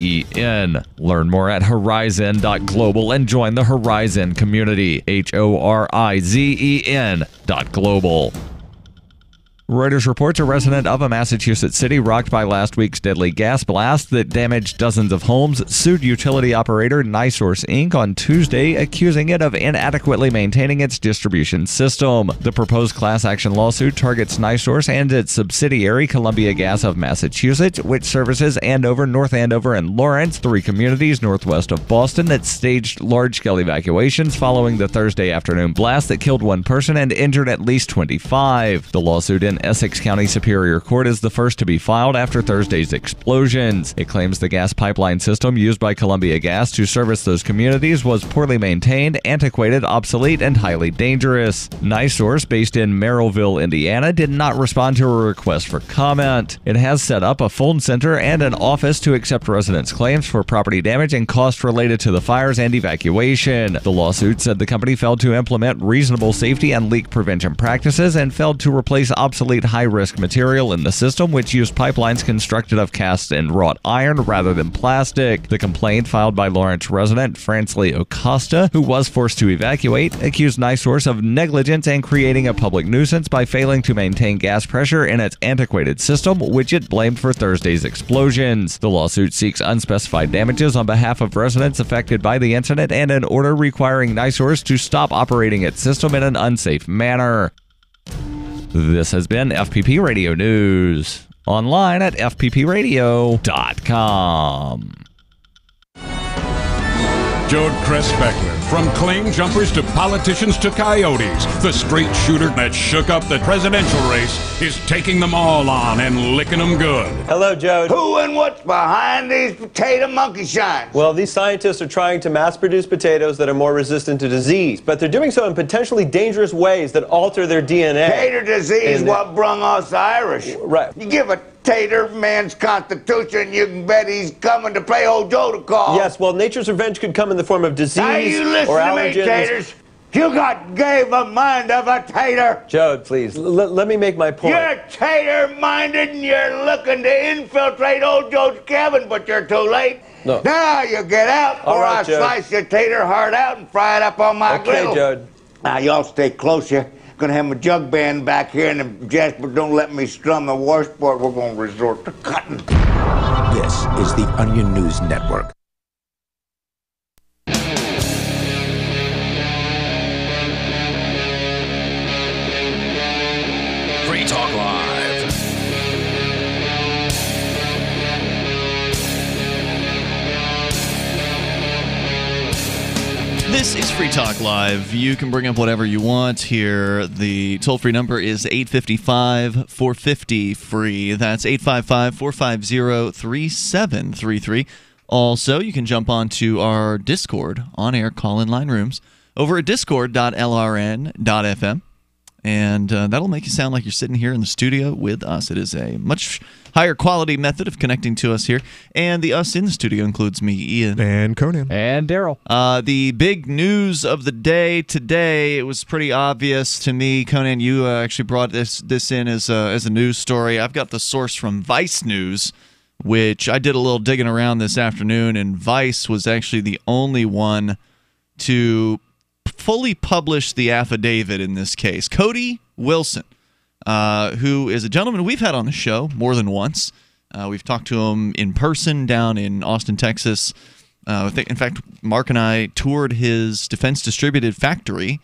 Learn more at horizon.global and join the Horizon community. HORIZEN.global. Reuters reports a resident of a Massachusetts city rocked by last week's deadly gas blast that damaged dozens of homes sued utility operator NiSource Inc. on Tuesday, accusing it of inadequately maintaining its distribution system. The proposed class action lawsuit targets NiSource and its subsidiary Columbia Gas of Massachusetts, which services Andover, North Andover, and Lawrence, 3 communities northwest of Boston that staged large-scale evacuations following the Thursday afternoon blast that killed 1 person and injured at least 25. The lawsuit in Essex County Superior Court is the first to be filed after Thursday's explosions. It claims the gas pipeline system used by Columbia Gas to service those communities was poorly maintained, antiquated, obsolete, and highly dangerous. NiSource, based in Merrillville, Indiana, did not respond to a request for comment. It has set up a phone center and an office to accept residents' claims for property damage and costs related to the fires and evacuation. The lawsuit said the company failed to implement reasonable safety and leak prevention practices and failed to replace obsolete high-risk material in the system, which used pipelines constructed of cast and wrought iron rather than plastic. The complaint, filed by Lawrence resident Fransley Acosta, who was forced to evacuate, accused NiSource of negligence and creating a public nuisance by failing to maintain gas pressure in its antiquated system, which it blamed for Thursday's explosions. The lawsuit seeks unspecified damages on behalf of residents affected by the incident and an order requiring NiSource to stop operating its system in an unsafe manner. This has been FPP Radio News. Online at fppradio.com. Jode Cress Beckler. From claim jumpers to politicians to coyotes, the straight shooter that shook up the presidential race is taking them all on and licking them good. Hello, Jode. Who and what's behind these potato monkey shines? Well, these scientists are trying to mass-produce potatoes that are more resistant to disease, but they're doing so in potentially dangerous ways that alter their DNA. Tater disease, what brung us Irish. Right. You give a tater man's constitution, you can bet he's coming to pay old Joe to call. Yes, well, nature's revenge could come in the form of disease now you listen or to allergens. me, taters. You gave a mind of a tater. Jode, please, let me make my point. You're tater-minded and you're looking to infiltrate old Joe's cabin, but you're too late. No. Now you get out, All or right, I'll Jode. slice your tater heart out and fry it up on my grill. Okay, Jode. Now y'all stay close. You're gonna have my jug band back here, and if Jasper don't let me strum the washboard, we're gonna resort to cutting. This is the Onion News Network. Free Talk Live. This is Free Talk Live. You can bring up whatever you want here. The toll-free number is 855-450-FREE. That's 855-450-3733. Also, you can jump onto our Discord on-air call-in line rooms over at discord.lrn.fm. And that'll make you sound like you're sitting here in the studio with us. It is a much higher quality method of connecting to us here. And the us in the studio includes me, Ian. And Conan. And Darryl. The big news of the day today, it was pretty obvious to me. Conan, you actually brought this in as a news story. I've got the source from Vice News, which I did a little digging around this afternoon, and Vice was actually the only one to fully published the affidavit in this case. Cody Wilson, who is a gentleman we've had on the show more than once. We've talked to him in person down in Austin, Texas. In fact, Mark and I toured his Defense Distributed factory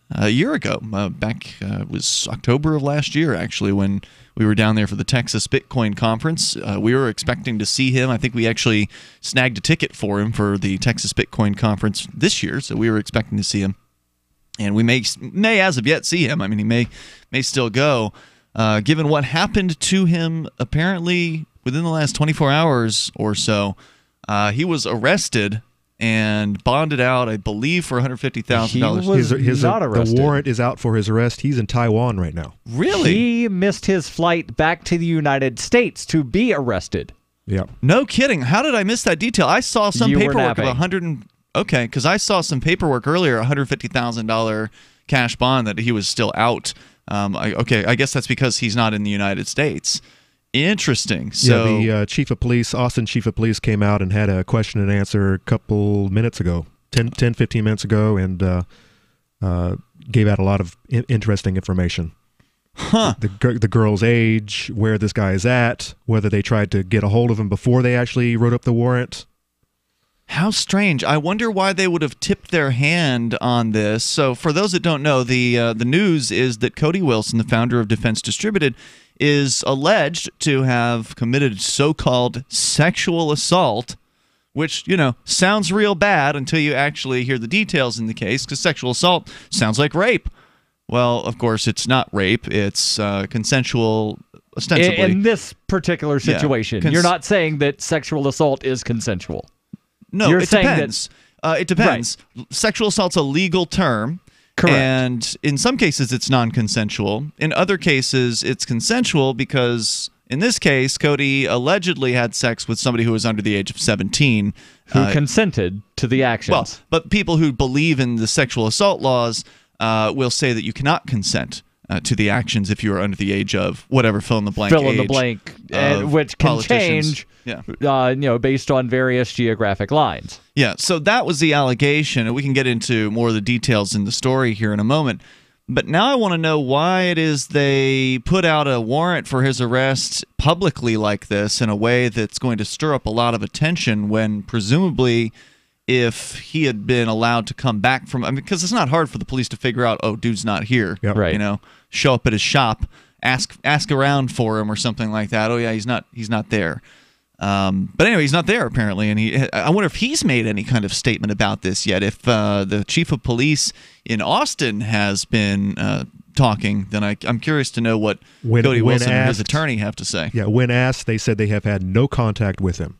a year ago. It was October of last year, actually, when we were down there for the Texas Bitcoin Conference. We were expecting to see him. I think we actually snagged a ticket for him for the Texas Bitcoin Conference this year, so we were expecting to see him. And we may as of yet see him. I mean, he may still go. Given what happened to him, apparently within the last 24 hours or so, he was arrested and bonded out, I believe, for $150,000. He was not arrested. The warrant is out for his arrest. He's in Taiwan right now. Really? He missed his flight back to the United States to be arrested. Yeah. No kidding. How did I miss that detail? I saw some You were paperwork of napping. Okay, because I saw some paperwork earlier, $150,000 cash bond that he was still out. I guess that's because he's not in the United States. Interesting. So the chief of police, Austin chief of police, came out and had a question and answer a couple minutes ago, 10, 15 minutes ago, and gave out a lot of interesting information. Huh. The girl's age, where this guy is at, whether they tried to get a hold of him before they actually wrote up the warrant. How strange. I wonder why they would have tipped their hand on this. So for those that don't know, the news is that Cody Wilson, the founder of Defense Distributed, is alleged to have committed so-called sexual assault, which, sounds real bad until you actually hear the details in the case, because sexual assault sounds like rape. Well, of course, it's not rape. It's consensual, ostensibly. In this particular situation, you're not saying that sexual assault is consensual. No, You're it saying depends. It depends. Right. Sexual assault's a legal term. Correct. And in some cases, it's non-consensual. In other cases, it's consensual because, in this case, Cody allegedly had sex with somebody who was under the age of 17. Who consented to the actions. Well, but people who believe in the sexual assault laws will say that you cannot consent to the actions if you are under the age of whatever fill-in-the-blank age. Fill-in-the-blank, which can change, based on various geographic lines. Yeah, so that was the allegation, and we can get into more of the details in the story here in a moment. But now I want to know why it is they put out a warrant for his arrest publicly like this in a way that's going to stir up a lot of attention when presumably if he had been allowed to come back from, because it's not hard for the police to figure out, oh, dude's not here. Yep. Right. Show up at his shop, ask around for him or something like that. Oh yeah, he's not there. But anyway, he's not there apparently, and I wonder if he's made any kind of statement about this yet. If the chief of police in Austin has been talking, then I'm curious to know what Cody Wilson and his attorney have to say. Yeah, when asked, they said they have had no contact with him.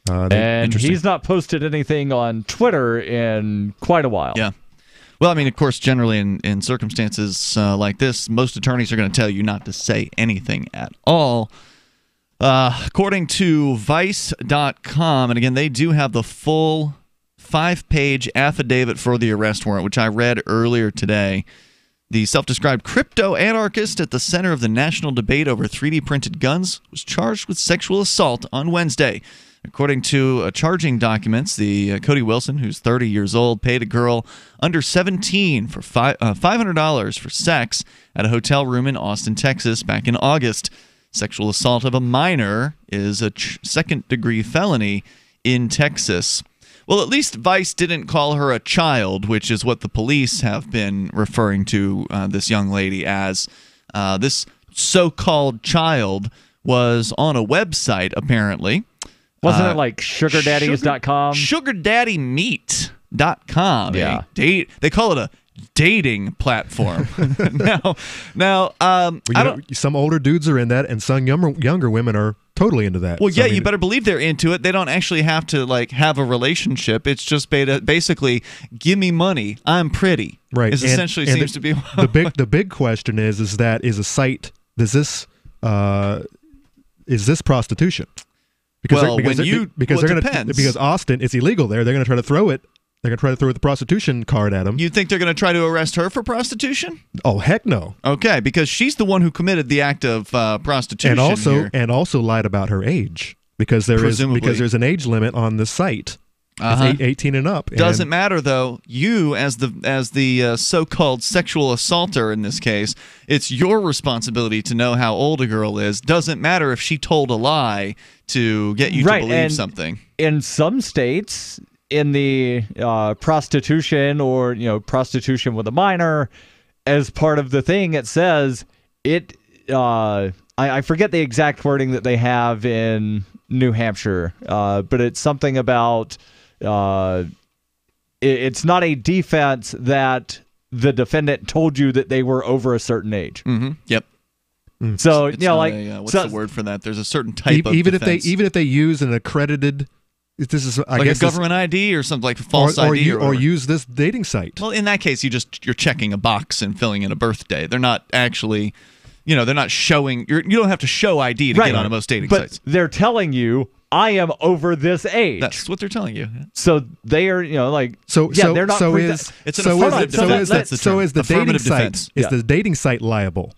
And he's not posted anything on Twitter in quite a while. Yeah. Well, of course, generally in circumstances like this, most attorneys are going to tell you not to say anything at all. According to Vice.com, and again, they do have the full 5-page affidavit for the arrest warrant, which I read earlier today. The self-described crypto-anarchist at the center of the national debate over 3D-printed guns was charged with sexual assault on Wednesday. According to charging documents, the Cody Wilson, who's 30 years old, paid a girl under 17 for $500 for sex at a hotel room in Austin, Texas, back in August. Sexual assault of a minor is a second-degree felony in Texas. Well, at least Vice didn't call her a child, which is what the police have been referring to this young lady as. This so-called child was on a website, apparently. Wasn't it like sugardaddies.com? Sugardaddymeet.com. Yeah. They call it a dating platform. now, some older dudes are in that, and some younger women are totally into that. Well, yeah, you better believe they're into it. They don't actually have to have a relationship. It's just basically, give me money. I'm pretty. Right. Is essentially seems to be the big question is a site? Is this prostitution? Because Austin, it's illegal there. They're going to try to throw it. They're going to try to throw the prostitution card at him. You think they're going to try to arrest her for prostitution? Oh, heck no. Okay, because she's the one who committed the act of prostitution and also lied about her age because there's an age limit on the site. It's 18 and up. Doesn't matter though. You as the so-called sexual assaulter in this case, it's your responsibility to know how old a girl is. Doesn't matter if she told a lie to get you to believe something. In some states, in the prostitution or prostitution with a minor, as part of the thing, it says it. I forget the exact wording that they have in New Hampshire, but it's something about. It's not a defense that the defendant told you that they were over a certain age. Mm-hmm. Yep. So what's the word for that? There's a certain type of defense. Even if they use an accredited, this is I guess a government ID or something like a false ID or use this dating site. Well, in that case, you're checking a box and filling in a birthday. They're not actually. They're not showing. You don't have to show ID to get on most dating sites. But they're telling you, I am over this age. That's what they're telling you. So they are, they're not. It's an affirmative defense. So is the dating site liable?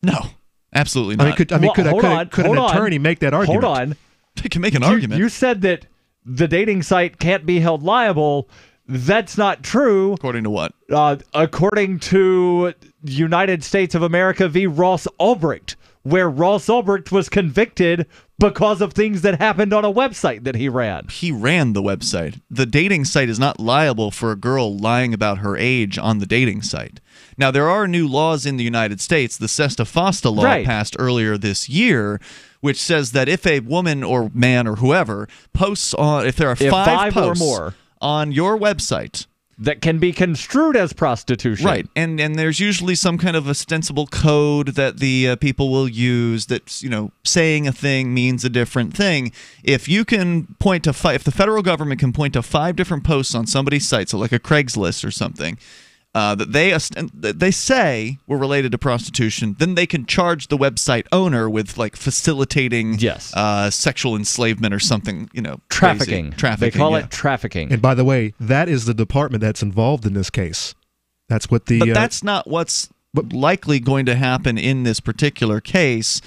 No. Absolutely not. Could an attorney make that argument? Hold on. They can make an argument. You said that the dating site can't be held liable. That's not true. According to what? According to United States of America v. Ross Ulbricht, where Ross Ulbricht was convicted because of things that happened on a website that he ran. He ran the website. The dating site is not liable for a girl lying about her age on the dating site. Now, there are new laws in the United States. The Sesta Fosta law passed earlier this year, which says that if a woman or man or whoever posts on, if there are five posts or more on your website that can be construed as prostitution. Right, and there's usually some kind of ostensible code that the people will use that, saying a thing means a different thing. If you can point to if the federal government can point to 5 different posts on somebody's site, so like a Craigslist or something, that they say were related to prostitution, then they can charge the website owner with like facilitating sexual enslavement or something, trafficking. Trafficking. They call it trafficking. And by the way, that is the department that's involved in this case. That's what But that's not what's likely going to happen in this particular case.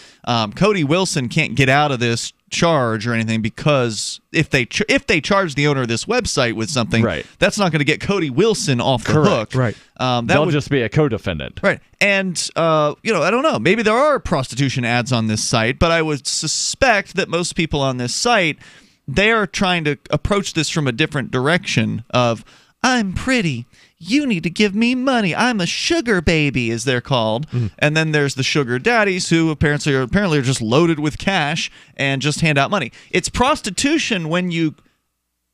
Cody Wilson can't get out of this charge or anything, because if they charge the owner of this website with something, that's not going to get Cody Wilson off the hook. Right. They'll just be a co-defendant. Right. And I don't know. Maybe there are prostitution ads on this site, but I would suspect that most people on this site, they are trying to approach this from a different direction of, I'm pretty, you need to give me money. I'm a sugar baby, as they're called. And then there's the sugar daddies who apparently are just loaded with cash and just hand out money. It's prostitution when you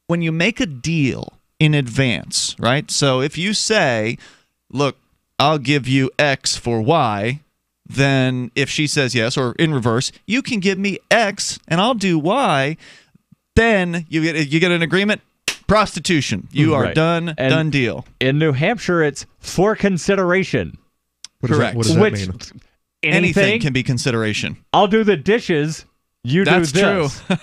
make a deal in advance, right? So if you say, look, I'll give you X for Y, then if she says yes, or in reverse, you can give me X and I'll do Y, then you get an agreement. Prostitution. You are done. And done deal. In New Hampshire, it's for consideration. Correct. What does that mean? Anything can be consideration. I'll do the dishes. You That's do this. True.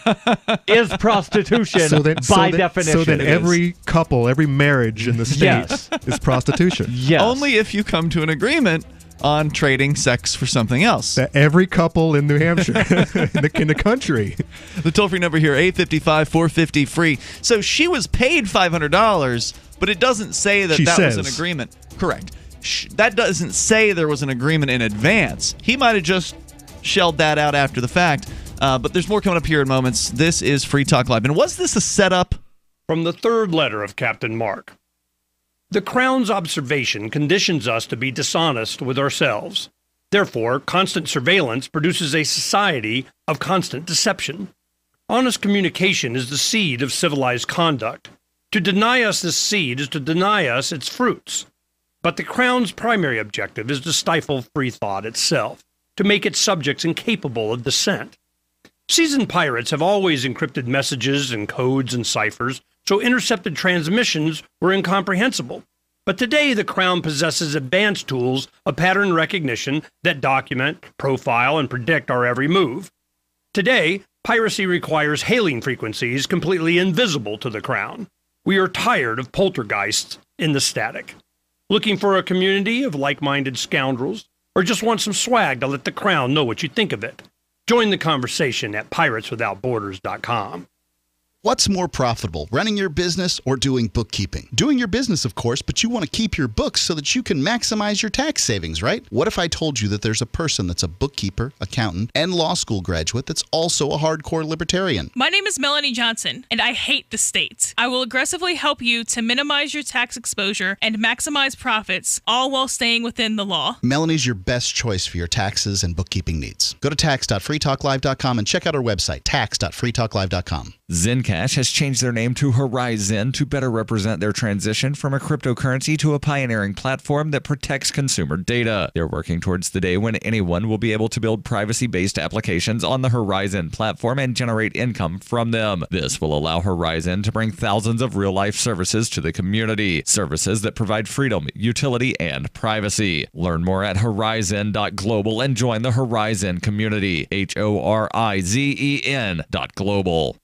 Is prostitution by definition. So then every couple, every marriage in the state is prostitution. Yes. Only if you come to an agreement on trading sex for something else. Every couple in New Hampshire, in the country. The toll-free number here, 855-450-FREE. So she was paid $500, but it doesn't say that was an agreement. Correct. That doesn't say there was an agreement in advance. He might have just shelled that out after the fact. But there's more coming up here in moments. This is Free Talk Live. And was this a setup? From the third letter of Captain Mark. The Crown's observation conditions us to be dishonest with ourselves. Therefore, constant surveillance produces a society of constant deception. Honest communication is the seed of civilized conduct. To deny us this seed is to deny us its fruits. But the Crown's primary objective is to stifle free thought itself, to make its subjects incapable of dissent. Seasoned pirates have always encrypted messages and codes and ciphers, so intercepted transmissions were incomprehensible. But today, the Crown possesses advanced tools of pattern recognition that document, profile, and predict our every move. Today, piracy requires hailing frequencies completely invisible to the Crown. We are tired of poltergeists in the static. Looking for a community of like-minded scoundrels, or just want some swag to let the Crown know what you think of it? Join the conversation at pirateswithoutborders.com. What's more profitable, running your business or doing bookkeeping? Doing your business, of course, but you want to keep your books so that you can maximize your tax savings, right? What if I told you that there's a person that's a bookkeeper, accountant, and law school graduate that's also a hardcore libertarian? My name is Melanie Johnson, and I hate the state. I will aggressively help you to minimize your tax exposure and maximize profits, all while staying within the law. Melanie's your best choice for your taxes and bookkeeping needs. Go to tax.freetalklive.com and check out our website, tax.freetalklive.com. Zencash has changed their name to Horizon to better represent their transition from a cryptocurrency to a pioneering platform that protects consumer data. They're working towards the day when anyone will be able to build privacy-based applications on the Horizon platform and generate income from them. This will allow Horizon to bring thousands of real-life services to the community, services that provide freedom, utility, and privacy. Learn more at horizon.global and join the Horizon community, HORIZEN.global.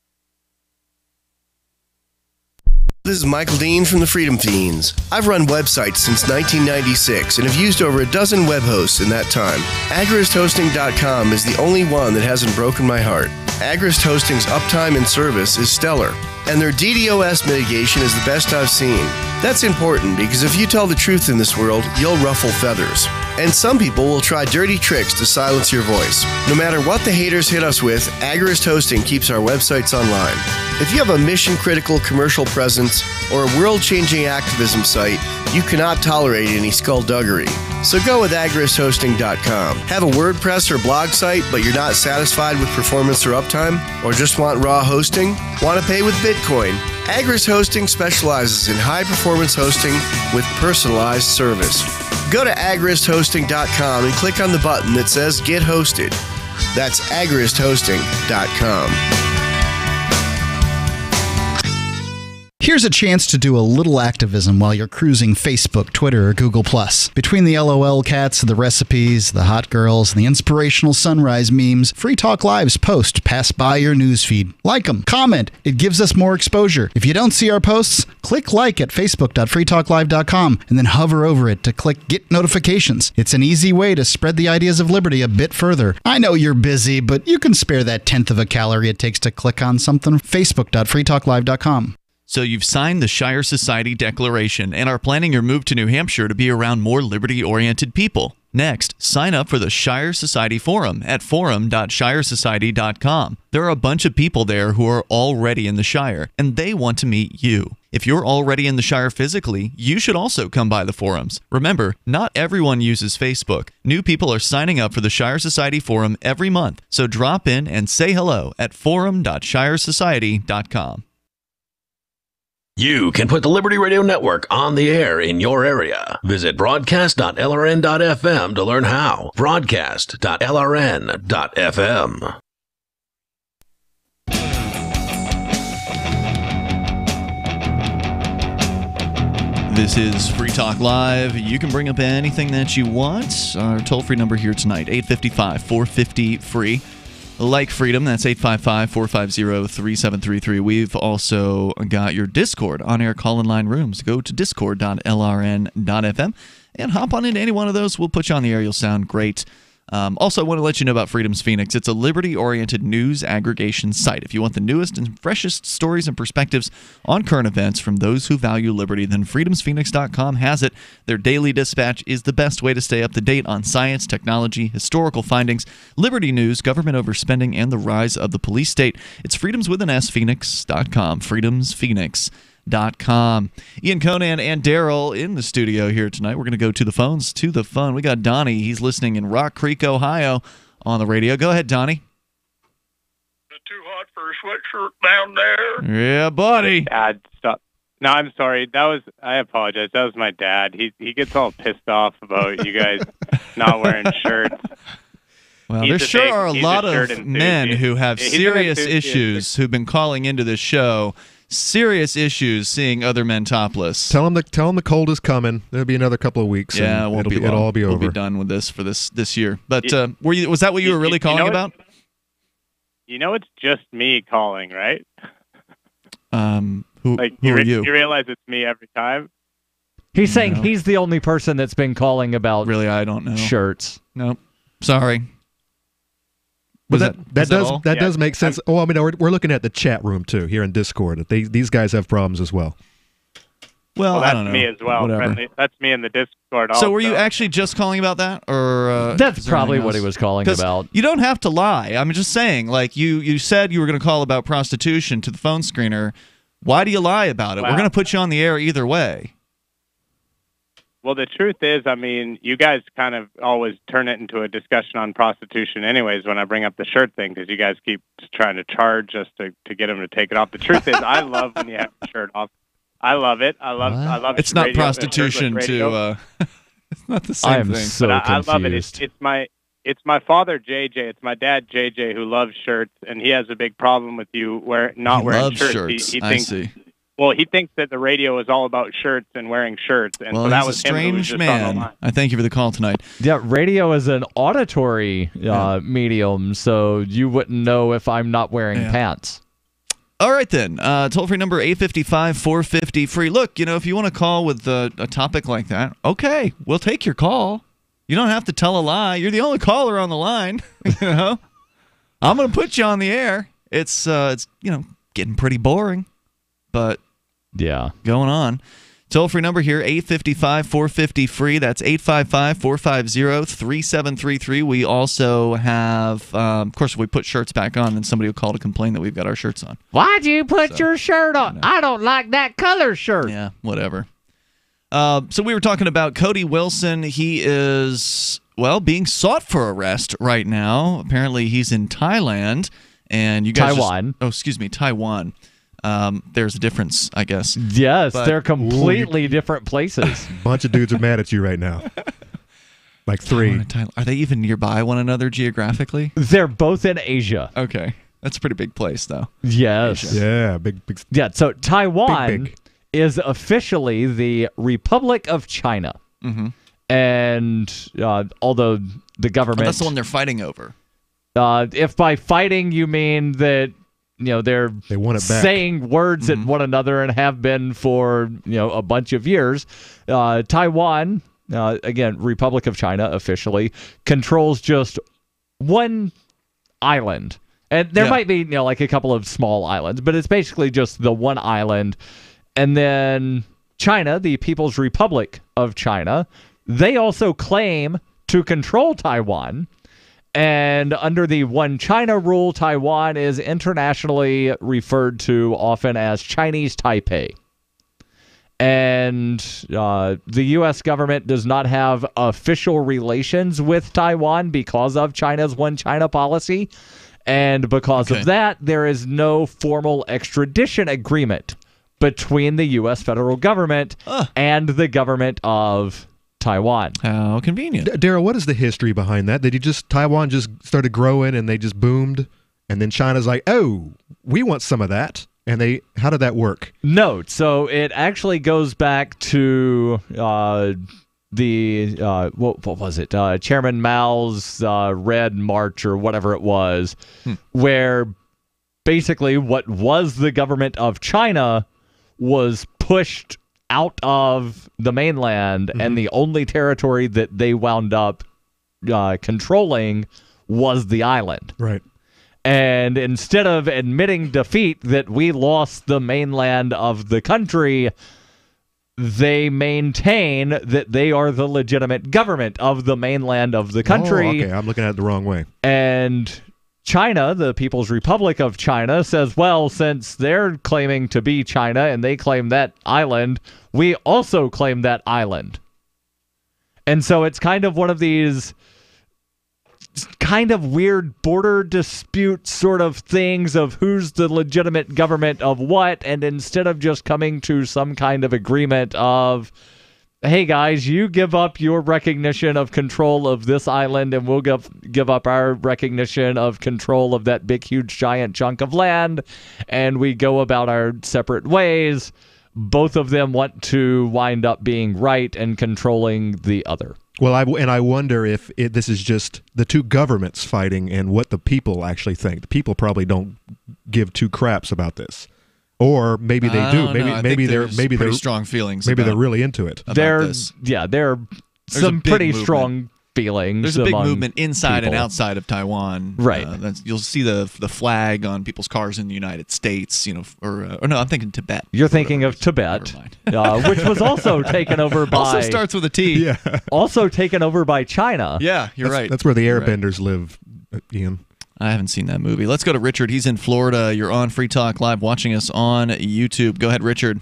This is Michael Dean from the Freedom Fiends. I've run websites since 1996 and have used over a dozen web hosts in that time. AgristHosting.com is the only one that hasn't broken my heart. Agrist Hosting's uptime and service is stellar, and their DDoS mitigation is the best I've seen. That's important because if you tell the truth in this world, you'll ruffle feathers. And some people will try dirty tricks to silence your voice. No matter what the haters hit us with, Agrist Hosting keeps our websites online. If you have a mission-critical commercial presence or a world-changing activism site, you cannot tolerate any skullduggery. So go with AgristHosting.com. Have a WordPress or blog site, but you're not satisfied with performance or uptime? Or just want raw hosting? Want to pay with Bitcoin? Agrist Hosting specializes in high-performance hosting with personalized service. Go to AgristHosting.com and click on the button that says Get Hosted. That's AgristHosting.com. Here's a chance to do a little activism while you're cruising Facebook, Twitter, or Google+. Between the LOL cats, the recipes, the hot girls, and the inspirational sunrise memes, Free Talk Live's posts pass by your newsfeed. Like them, comment. It gives us more exposure. If you don't see our posts, click like at facebook.freetalklive.com and then hover over it to click Get Notifications. It's an easy way to spread the ideas of liberty a bit further. I know you're busy, but you can spare that 1/10 of a calorie it takes to click on something. facebook.freetalklive.com. So you've signed the Shire Society Declaration and are planning your move to New Hampshire to be around more liberty-oriented people. Next, sign up for the Shire Society Forum at forum.shiresociety.com. There are a bunch of people there who are already in the Shire, and they want to meet you. If you're already in the Shire physically, you should also come by the forums. Remember, not everyone uses Facebook. New people are signing up for the Shire Society Forum every month, so drop in and say hello at forum.shiresociety.com. You can put the Liberty Radio Network on the air in your area. Visit broadcast.lrn.fm to learn how. Broadcast.lrn.fm. This is Free Talk Live. You can bring up anything that you want. Our toll-free number here tonight, 855-450-FREE. Like freedom, that's 855-450-3733. We've also got your Discord on-air call-in line rooms. Go to discord.lrn.fm and hop on into any one of those. We'll put you on the air. You'll sound great. Also, I want to let you know about Freedom's Phoenix. It's a liberty-oriented news aggregation site. If you want the newest and freshest stories and perspectives on current events from those who value liberty, then freedomsphoenix.com has it. Their daily dispatch is the best way to stay up to date on science, technology, historical findings, liberty news, government overspending, and the rise of the police state. It's freedomswithansphoenix.com. freedomsphoenix.com. Ian, Conan, and Darryl in the studio here tonight. We're going to go to the phones, to the fun. We got Donnie. He's listening in Rock Creek, Ohio on the radio. Go ahead, Donnie. It's too hot for a sweatshirt down there. Yeah, buddy. Dad, stop. No, I'm sorry. I apologize. That was my dad. He gets all pissed off about you guys not wearing shirts. Well, there sure are a lot of men who have serious issues who've been calling into this show. Serious issues seeing other men topless. Tell them the cold is coming. There'll be another couple of weeks. Yeah, and it'll all be over. We'll be done with this for this year. But was that what you were really calling about? You know, it's just me calling, right? Who are you? You realize it's me every time. He's saying he's the only person that's been calling about. Really, I don't know. Shirts. Nope. Sorry. That does make sense. Oh, I mean, we're looking at the chat room too here in Discord. These guys have problems as well. Well, that's I don't know. me as well. That's me in the Discord. Also. So, were you actually just calling about that, or that's probably what he was calling about? You don't have to lie. I'm just saying. Like you said, you were going to call about prostitution to the phone screener. Why do you lie about it? We're going to put you on the air either way. Well, the truth is, I mean, you guys kind of always turn it into a discussion on prostitution anyways when I bring up the shirt thing, because you guys keep trying to charge us to get them to take it off. The truth is, I love when you have the shirt off. I love it. I love it. It's not prostitution to... it's not the same thing. So but confused. I love it. It's my father, JJ. It's my dad, JJ, who loves shirts, and he has a big problem with you not wearing shirts. He thinks, I see. Well, he thinks that the radio is all about shirts and wearing shirts, and well, so that he's was a strange man. I thank you for the call tonight. Yeah, radio is an auditory medium, so you wouldn't know if I'm not wearing pants. All right, then. Toll-free number 855-450-FREE. Look, if you want to call with a topic like that, okay, we'll take your call. You don't have to tell a lie. You're the only caller on the line. I'm going to put you on the air. It's getting pretty boring, but yeah, going on. Toll-free number here, 855-450-FREE. That's 855-450-3733. We also have, of course, if we put shirts back on, then somebody will call to complain that we've got our shirts on. Why'd you put your shirt on? I don't like that color shirt. Yeah, whatever. So we were talking about Cody Wilson. He is, being sought for arrest right now. Apparently he's in Thailand. And you guys Taiwan. Taiwan. There's a difference, I guess. Yes, they're completely different places. Bunch of dudes are mad at you right now. Like 3. Are they even nearby one another geographically? They're both in Asia. Okay. That's a pretty big place, though. Yes. Asia. Yeah, big. Yeah, so Taiwan big. is officially the Republic of China. Mm-hmm. And although the government... that's the one they're fighting over. If by fighting you mean that they want it back. saying words at one another and have been for a bunch of years, Taiwan, again Republic of China officially, controls just one island, and there might be like a couple of small islands, but it's basically just the one island. And then China, the People's Republic of China, they also claim to control Taiwan. And under the One China rule, Taiwan is internationally referred to often as Chinese Taipei. And the U.S. government does not have official relations with Taiwan because of China's One China policy. And because of that, there is no formal extradition agreement between the U.S. federal government and the government of Taiwan. How convenient. Darryl, what is the history behind that? Taiwan just started growing and they just boomed, and then China's like, oh, we want some of that. And how did that work? No, so it actually goes back to what was it? Chairman Mao's Red March or whatever it was, where basically what was the government of China was pushed out of the mainland, and the only territory that they wound up controlling was the island. Right. And instead of admitting defeat that we lost the mainland of the country, they maintain that they are the legitimate government of the mainland of the country. Oh, okay, I'm looking at it the wrong way. And China, the People's Republic of China, says, well, since they're claiming to be China and they claim that island, we also claim that island. And so it's kind of one of these kind of weird border dispute sort of things of who's the legitimate government of what, and instead of just coming to some kind of agreement of, hey guys, you give up your recognition of control of this island and we'll give up our recognition of control of that big, huge, giant chunk of land, and we go about our separate ways, both of them want to wind up being right and controlling the other. Well, I wonder if this is just the two governments fighting and what the people actually think. The people probably don't give two craps about this. Or maybe they do. Maybe they're strong feelings. Maybe they're really into it. There's some pretty strong feelings. There's a big movement inside and outside of Taiwan. Right. You'll see the flag on people's cars in the United States. Or no, I'm thinking Tibet. You're thinking of Tibet, which was also taken over by. Also starts with a T. Yeah. Also taken over by China. Yeah, you're right. That's where the airbenders live, Ian. I haven't seen that movie. Let's go to Richard. He's in Florida. You're on Free Talk Live, watching us on YouTube. Go ahead, Richard.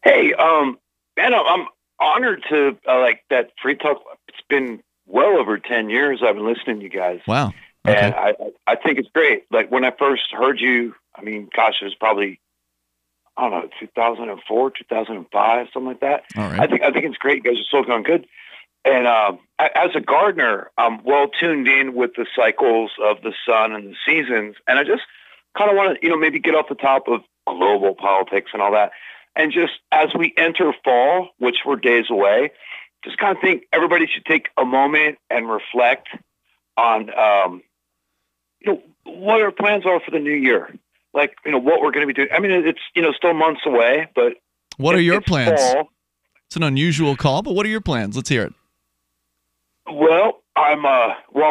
Hey, man, I'm honored to like that Free Talk. It's been well over 10 years I've been listening to you guys. Wow. Okay. And I think it's great. Like when I first heard you, I mean, gosh, it was probably, I don't know, 2004, 2005, something like that. All right. I think it's great. You guys are still going good. And as a gardener, I'm well tuned in with the cycles of the sun and the seasons. And I just kind of want to, maybe get off the top of global politics and all that. And just as we enter fall, which we're days away, just kind of think everybody should take a moment and reflect on, what our plans are for the new year. like, what we're going to be doing. I mean, it's, still months away, but what are your plans? Fall. It's an unusual call, but what are your plans? Let's hear it. Well, I'm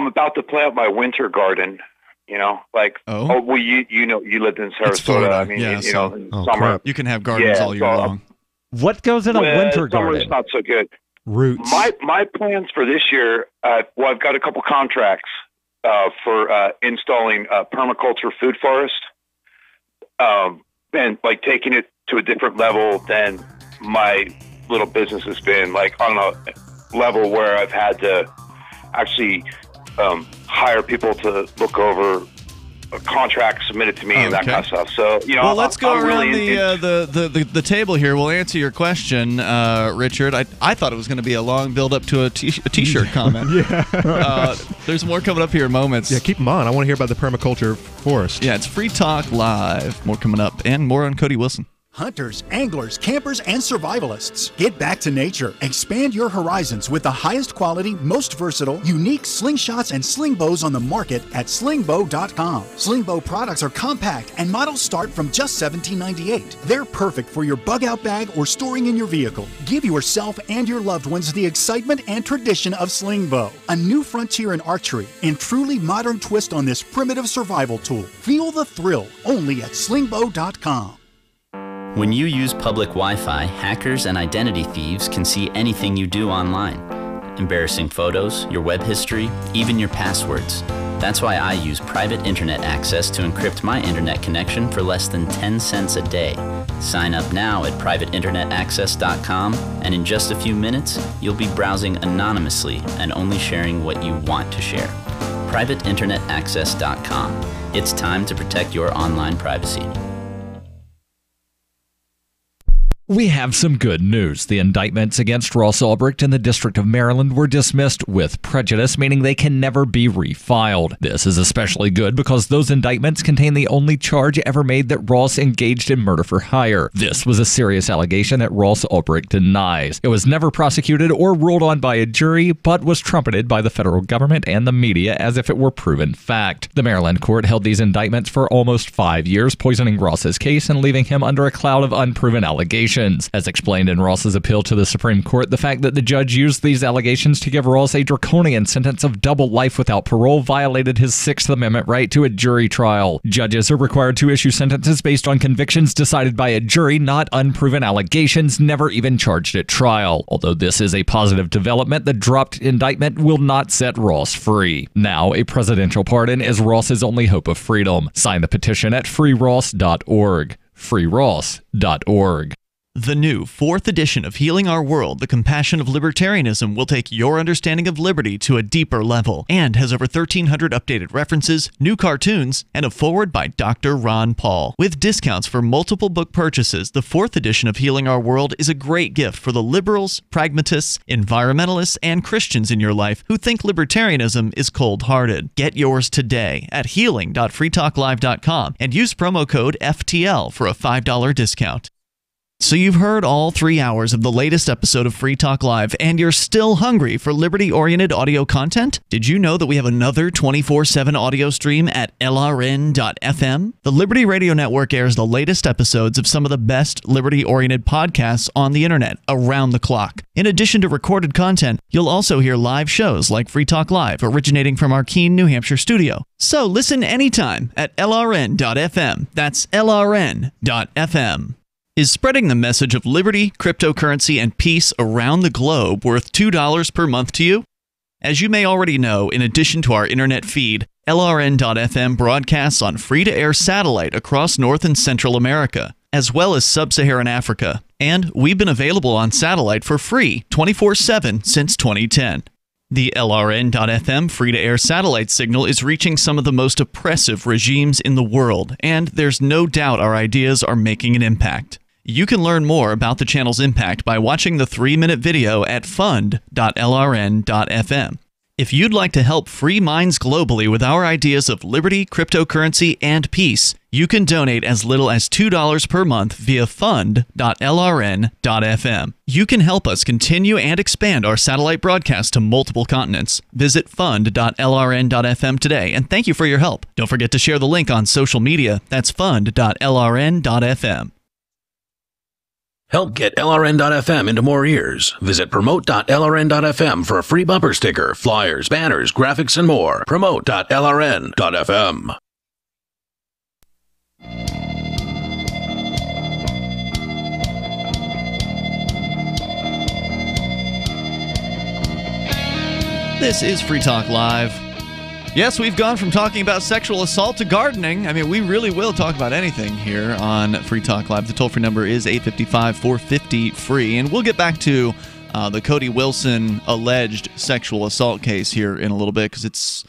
about to plant my winter garden. You lived in Sarasota. It's Florida. I mean, yeah, in summer you can have gardens all year long. What goes in a winter garden? Summer's not so good. Roots. My plans for this year. I've got a couple contracts for installing permaculture food forest, and like taking it to a different level than my little business has been. Like on a level where I've had to actually hire people to look over a contract submitted to me and that kind of stuff. So, well, let's go around really the table here. We'll answer your question, Richard. I thought it was going to be a long build up to a t-shirt comment. Yeah. There's more coming up here in moments. Yeah, keep them on. I want to hear about the permaculture forest. Yeah, it's Free Talk Live. More coming up, and more on Cody Wilson. Hunters, anglers, campers, and survivalists. Get back to nature. Expand your horizons with the highest quality, most versatile, unique slingshots and sling bows on the market at slingbow.com. Sling bow products are compact and models start from just $17.98. They're perfect for your bug out bag or storing in your vehicle. Give yourself and your loved ones the excitement and tradition of sling bow. A new frontier in archery and truly modern twist on this primitive survival tool. Feel the thrill only at slingbow.com. When you use public Wi-Fi, hackers and identity thieves can see anything you do online. Embarrassing photos, your web history, even your passwords. That's why I use private internet access to encrypt my internet connection for less than 10 cents a day. Sign up now at privateinternetaccess.com, and in just a few minutes, you'll be browsing anonymously and only sharing what you want to share. privateinternetaccess.com. It's time to protect your online privacy. We have some good news. The indictments against Ross Ulbricht in the District of Maryland were dismissed with prejudice, meaning they can never be refiled. This is especially good because those indictments contain the only charge ever made that Ross engaged in murder for hire. This was a serious allegation that Ross Ulbricht denies. It was never prosecuted or ruled on by a jury, but was trumpeted by the federal government and the media as if it were proven fact. The Maryland court held these indictments for almost 5 years, poisoning Ross's case and leaving him under a cloud of unproven allegations. As explained in Ross's appeal to the Supreme Court, the fact that the judge used these allegations to give Ross a draconian sentence of double life without parole violated his Sixth Amendment right to a jury trial. Judges are required to issue sentences based on convictions decided by a jury, not unproven allegations never even charged at trial. Although this is a positive development, the dropped indictment will not set Ross free. Now, a presidential pardon is Ross's only hope of freedom. Sign the petition at freeross.org. freeross.org. The new 4th edition of Healing Our World, The Compassion of Libertarianism, will take your understanding of liberty to a deeper level and has over 1,300 updated references, new cartoons, and a foreword by Dr. Ron Paul. With discounts for multiple book purchases, the 4th edition of Healing Our World is a great gift for the liberals, pragmatists, environmentalists, and Christians in your life who think libertarianism is cold-hearted. Get yours today at healing.freetalklive.com and use promo code FTL for a $5 discount. So you've heard all 3 hours of the latest episode of Free Talk Live, and you're still hungry for liberty-oriented audio content? Did you know that we have another 24/7 audio stream at LRN.FM? The Liberty Radio Network airs the latest episodes of some of the best liberty-oriented podcasts on the internet around the clock. In addition to recorded content, you'll also hear live shows like Free Talk Live, originating from our Keene, New Hampshire studio. So listen anytime at LRN.FM. That's LRN.FM. Is spreading the message of liberty, cryptocurrency, and peace around the globe worth $2 per month to you? As you may already know, in addition to our internet feed, LRN.FM broadcasts on free-to-air satellite across North and Central America, as well as Sub-Saharan Africa. And we've been available on satellite for free 24/7 since 2010. The LRN.FM free-to-air satellite signal is reaching some of the most oppressive regimes in the world, and there's no doubt our ideas are making an impact. You can learn more about the channel's impact by watching the 3-minute video at fund.lrn.fm. If you'd like to help free minds globally with our ideas of liberty, cryptocurrency, and peace, you can donate as little as $2 per month via fund.lrn.fm. You can help us continue and expand our satellite broadcast to multiple continents. Visit fund.lrn.fm today, and thank you for your help. Don't forget to share the link on social media. That's fund.lrn.fm. Help get LRN.FM into more ears. Visit promote.lrn.fm for a free bumper sticker, flyers, banners, graphics, and more. Promote.lrn.fm. This is Free Talk Live. Yes, we've gone from talking about sexual assault to gardening. I mean, we really will talk about anything here on Free Talk Live. The toll-free number is 855-450-FREE. And we'll get back to the Cody Wilson alleged sexual assault case here in a little bit, because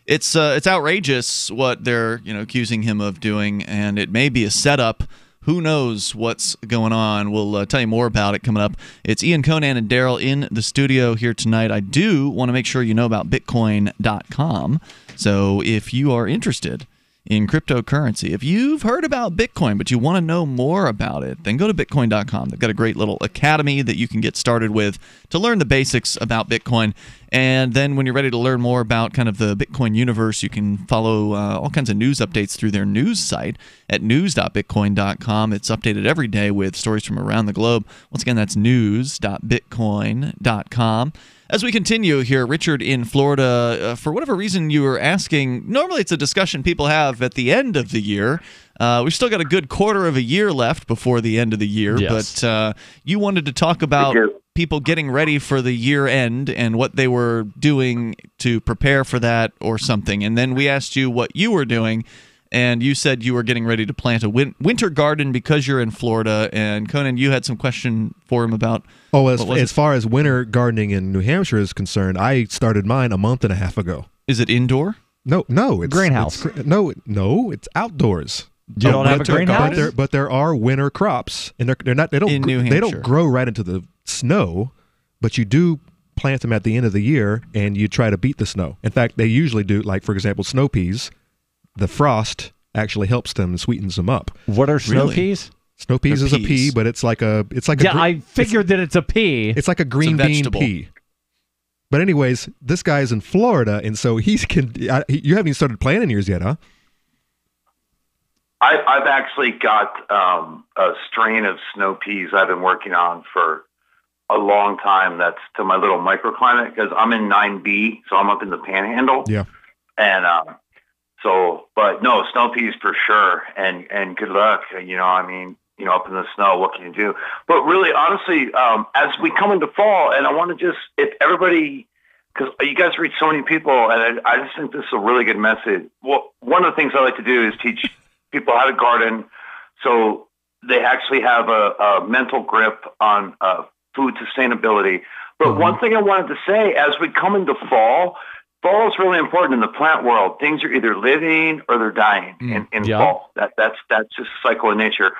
it's outrageous what they're accusing him of doing, and it may be a setup. Who knows what's going on? We'll tell you more about it coming up. It's Ian, Conan, and Darryl in the studio here tonight. I do want to make sure you know about Bitcoin.com. So if you are interested in cryptocurrency, if you've heard about Bitcoin but you want to know more about it, then go to Bitcoin.com. They've got a great little academy that you can get started with to learn the basics about Bitcoin. And then when you're ready to learn more about kind of the Bitcoin universe, you can follow all kinds of news updates through their news site at news.bitcoin.com. It's updated every day with stories from around the globe. Once again, that's news.bitcoin.com. As we continue here, Richard in Florida, for whatever reason you were asking, normally it's a discussion people have at the end of the year. We've still got a good quarter of a year left before the end of the year, Yes. but you wanted to talk about people getting ready for the year end and what they were doing to prepare for that or something. And then we asked you what you were doing, and you said you were getting ready to plant a winter garden because you're in Florida. And Conan, you had some question for him about... Oh, as far as winter gardening in New Hampshire is concerned, I started mine a month and a half ago. Is it indoor? No, it's greenhouse. No, it's outdoors. You don't have a greenhouse? But there are winter crops, and they're not. They don't. In New They Hampshire. don't grow right into the snow, but you do plant them at the end of the year, and you try to beat the snow. In fact, they usually do. Like for example, snow peas. The frost actually helps them and sweetens them up. What are snow peas? Snow peas is a pea, but it's like a I figured that it's a pea. It's like a green bean pea. But anyways, this guy's in Florida, and so you haven't even started planting yours yet, huh? I've actually got a strain of snow peas I've been working on for a long time. That's to my little microclimate, because I'm in 9B, so I'm up in the Panhandle. Yeah. And but no, snow peas for sure. And good luck. Up in the snow, what can you do? But really, honestly, as we come into fall, and I want to if everybody, because you guys reach so many people, and I just think this is a really good message. Well, one of the things I like to do is teach people how to garden, so they actually have a mental grip on food sustainability. But one thing I wanted to say, as we come into fall is really important in the plant world. Things are either living or they're dying in fall. That's just a cycle of nature.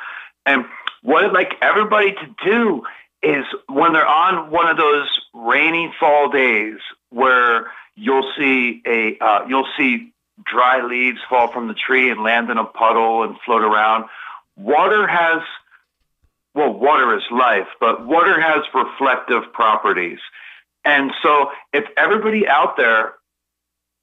And what I'd like everybody to do is, when they're on one of those rainy fall days where you'll see dry leaves fall from the tree and land in a puddle and float around. Water is life, but water has reflective properties. And so if everybody out there,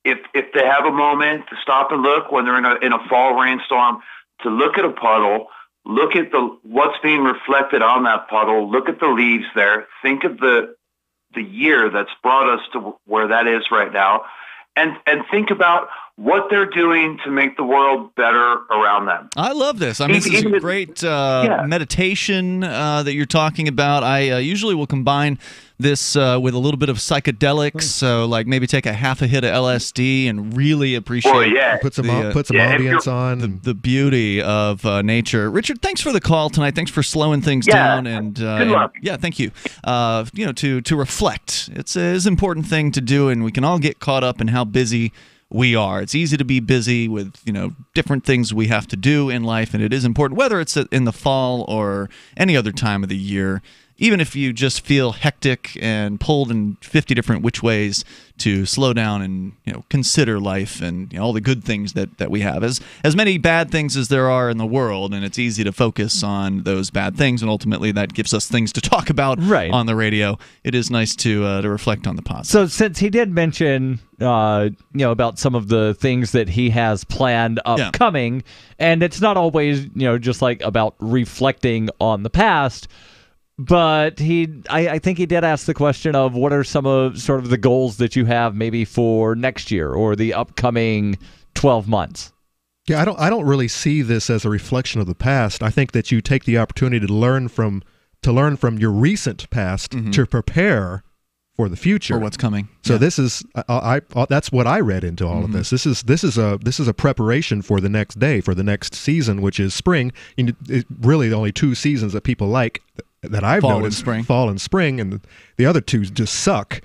if they have a moment to stop and look when they're in a fall rainstorm, to look at a puddle, look at what's being reflected on that puddle, look at the leaves there, think of the year that's brought us to where that is right now, and think about what they're doing to make the world better around them. I love this. I mean, this is a great meditation that you're talking about. I usually will combine this with a little bit of psychedelics, so like maybe take a half a hit of LSD and really appreciate put some ambience on the beauty of nature. Richard, thanks for the call tonight. Thanks for slowing things down, and good luck. Thank you. To reflect, it's an important thing to do, and we can all get caught up in how busy we are. It's easy to be busy with different things we have to do in life, and it is important, whether it's in the fall or any other time of the year. even if you just feel hectic and pulled in 50 different which ways, to slow down and consider life and all the good things that we have. As many bad things as there are in the world, and it's easy to focus on those bad things, and ultimately that gives us things to talk about on the radio. It is nice to reflect on the positive. So since he did mention about some of the things that he has planned upcoming, and it's not always just like about reflecting on the past. But I think he did ask the question of what are some of sort of the goals that you have maybe for next year or the upcoming 12 months. Yeah, I don't really see this as a reflection of the past. I think that you take the opportunity to learn from your recent past to prepare for the future, for what's coming. So this is that's what I read into all of this. This is a preparation for the next day, for the next season, which is spring. Really, the only two seasons that people like that I've noticed, fall and spring, and the other two just suck.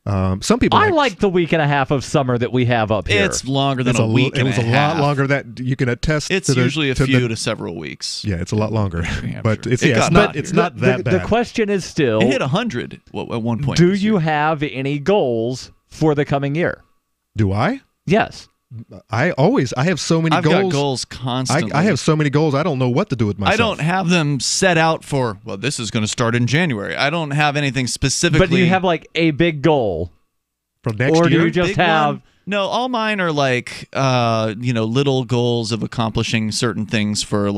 Some people I like the week and a half of summer that we have up here. It's longer than a week and a half. It was a lot longer that you can attest. It's usually a few to several weeks. Yeah, it's a lot longer, but it's not that bad. The question is still, it hit 100 at one point. Do you have any goals for the coming year? Do I? Yes. I have so many goals. I've got goals constantly. I have so many goals, I don't know what to do with myself. I don't have them set out for, well, this is going to start in January. I don't have anything specifically. But do you have like a big goal? For next year? Or do you just have... No, all mine are like, little goals of accomplishing certain things for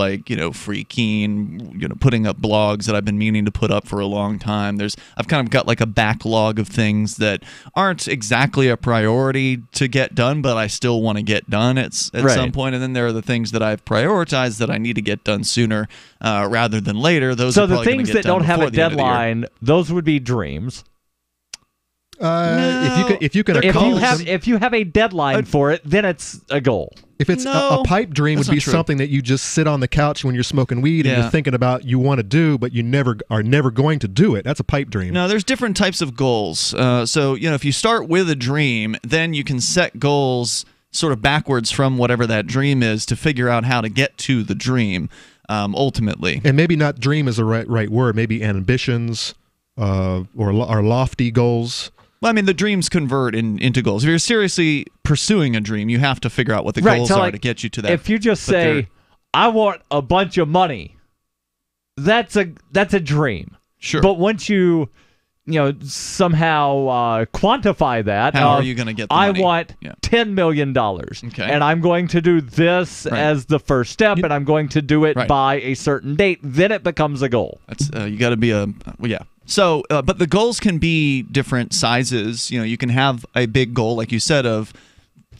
free keen, putting up blogs that I've been meaning to put up for a long time. I've kind of got like a backlog of things that aren't exactly a priority to get done, but I still want to get done at some point. And then there are the things that I've prioritized that I need to get done sooner rather than later. Those are the things that don't have a deadline, those would be dreams. If you have a deadline for it, then it's a goal. If it's a pipe dream, would be something that you just sit on the couch when you're smoking weed and you're thinking about you want to do, but you are never going to do it. That's a pipe dream. No, there's different types of goals. So if you start with a dream, then you can set goals sort of backwards from whatever that dream is to figure out how to get to the dream ultimately. And maybe not dream is the right word. Maybe ambitions or lofty goals. Well, I mean, the dreams convert into goals. If you're seriously pursuing a dream, you have to figure out what the goals are to get you to that. If you just say, I want a bunch of money, that's a dream. Sure. But once you somehow quantify that, how are you going to get the money? I want $10 million. Okay. And I'm going to do this as the first step, and I'm going to do it by a certain date. Then it becomes a goal. That's you got to be So, but the goals can be different sizes. You can have a big goal, like you said, of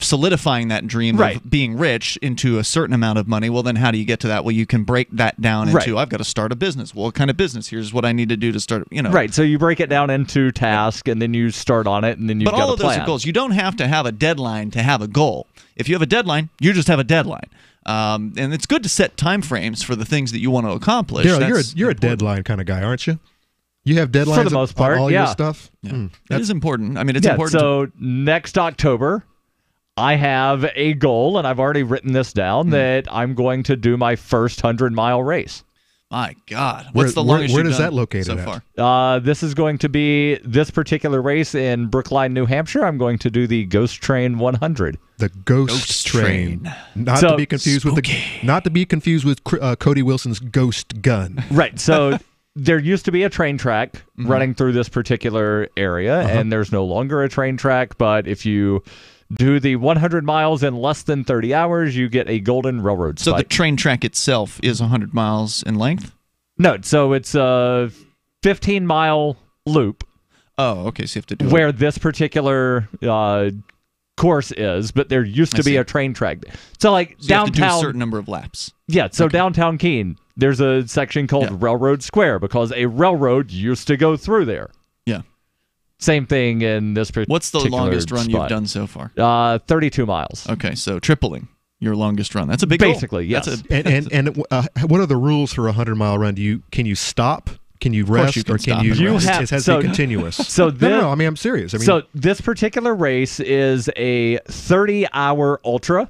solidifying that dream of being rich into a certain amount of money. Well, then how do you get to that? Well, you can break that down into, I've got to start a business. Well, what kind of business? Here's what I need to do to start, Right, so you break it down into tasks, and then you start on it, and then you've got a plan. But all of those are goals. You don't have to have a deadline to have a goal. If you have a deadline, you just have a deadline. And it's good to set time frames for the things that you want to accomplish. Darryl, you're a deadline kind of guy, aren't you? You have deadlines for the most part, on all your stuff? Yeah. It is important. I mean, it's important. So next October, I have a goal, and I've already written this down, that I'm going to do my first 100-mile race. My God. What's the longest where you've does done that located so at? far? This is going to be this particular race in Brookline, New Hampshire. I'm going to do the Ghost Train 100. The Ghost Train. Not to be confused with Cody Wilson's Ghost Gun. Right. So there used to be a train track running through this particular area, and there's no longer a train track, but if you do the 100 miles in less than 30 hours, you get a golden railroad spike. So the train track itself is 100 miles in length? No, so it's a 15-mile loop. Oh, okay, so you have to do where this particular course is, but there used to be a train track. So like so downtown, you have to do a certain number of laps. Yeah, so downtown Keene, there's a section called Railroad Square because a railroad used to go through there. Yeah. Same thing in this particular What's the longest run you've done so far? 32 miles. Okay, so tripling your longest run. That's a big Basically, goal. yes. And what are the rules for a 100-mile run? Can you stop? Can you rest? Or can you rest? It has to be continuous. So no, I mean, I'm serious. So this particular race is a 30-hour ultra.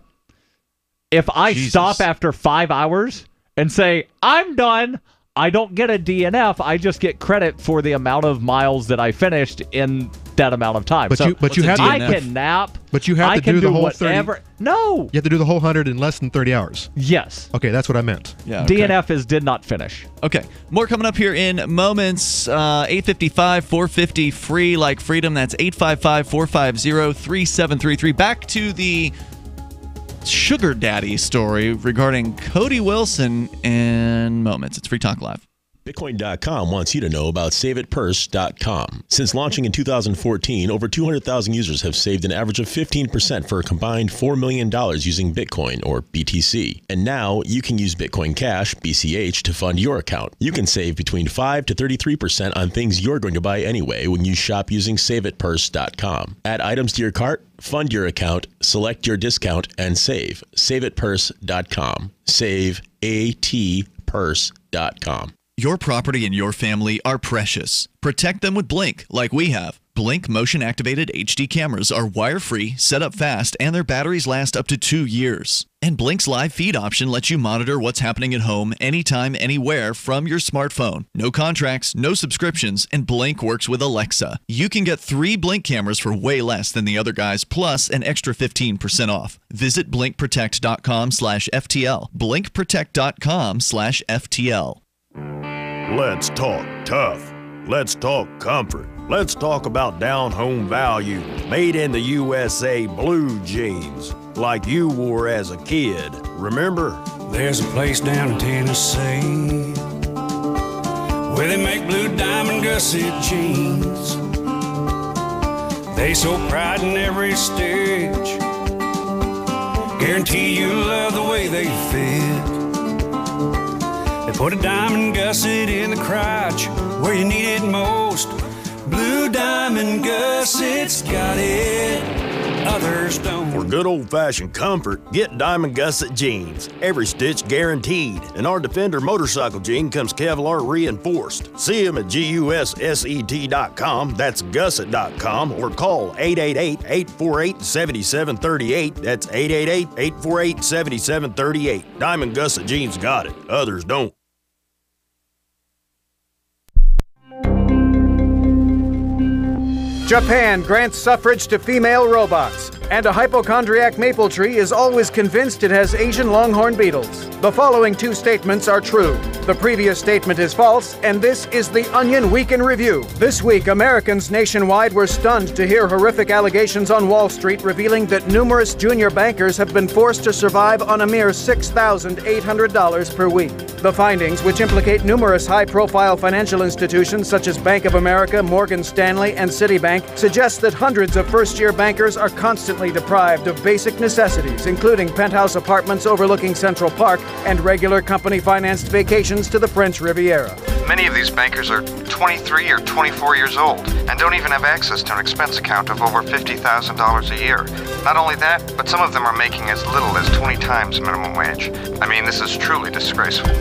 If I stop after 5 hours and say, I'm done, I don't get a DNF. I just get credit for the amount of miles that I finished in that amount of time. But you have I can nap. But you have to do the whole whatever. 30. No. You have to do the whole 100 in less than 30 hours. Yes. Okay, that's what I meant. Yeah. Okay. DNF is did not finish. Okay. More coming up here in moments. 855-450 free like freedom. That's 855-450-3733. Back to the sugar daddy story regarding Cody Wilson in moments. It's Free Talk Live. Bitcoin.com wants you to know about SaveItPurse.com. Since launching in 2014, over 200,000 users have saved an average of 15% for a combined $4 million using Bitcoin, or BTC. And now you can use Bitcoin Cash, BCH, to fund your account. You can save between 5 to 33% on things you're going to buy anyway when you shop using SaveItPurse.com. Add items to your cart, fund your account, select your discount, and save. SaveItPurse.com. Save ATPurse.com. Your property and your family are precious. Protect them with Blink, like we have. Blink motion-activated HD cameras are wire-free, set up fast, and their batteries last up to 2 years. And Blink's live feed option lets you monitor what's happening at home, anytime, anywhere from your smartphone. No contracts, no subscriptions, and Blink works with Alexa. You can get 3 Blink cameras for way less than the other guys, plus an extra 15% off. Visit blinkprotect.com/FTL. blinkprotect.com/FTL. Let's talk tough. Let's talk comfort. Let's talk about down-home value. Made in the USA blue jeans, like you wore as a kid. Remember? There's a place down in Tennessee where they make blue diamond gusset jeans. They so pride in every stitch. Guarantee you love the way they fit. They put a diamond gusset in the crotch where you need it most. Blue diamond gussets got it, others don't. For good old-fashioned comfort, get diamond gusset jeans. Every stitch guaranteed. And our Defender motorcycle jean comes Kevlar reinforced. See them at GUSSET.com, that's gusset.com, or call 888-848-7738. That's 888-848-7738. Diamond gusset jeans got it, others don't. Japan grants suffrage to female robots, and a hypochondriac maple tree is always convinced it has Asian longhorn beetles. The following 2 statements are true. The previous statement is false, and this is the Onion Week in Review. This week, Americans nationwide were stunned to hear horrific allegations on Wall Street revealing that numerous junior bankers have been forced to survive on a mere $6,800 per week. The findings, which implicate numerous high-profile financial institutions such as Bank of America, Morgan Stanley, and Citibank, suggest that hundreds of first-year bankers are constantly deprived of basic necessities, including penthouse apartments overlooking Central Park and regular company-financed vacations to the French Riviera. Many of these bankers are 23 or 24 years old and don't even have access to an expense account of over $50,000 a year. Not only that, but some of them are making as little as 20 times minimum wage. I mean, this is truly disgraceful.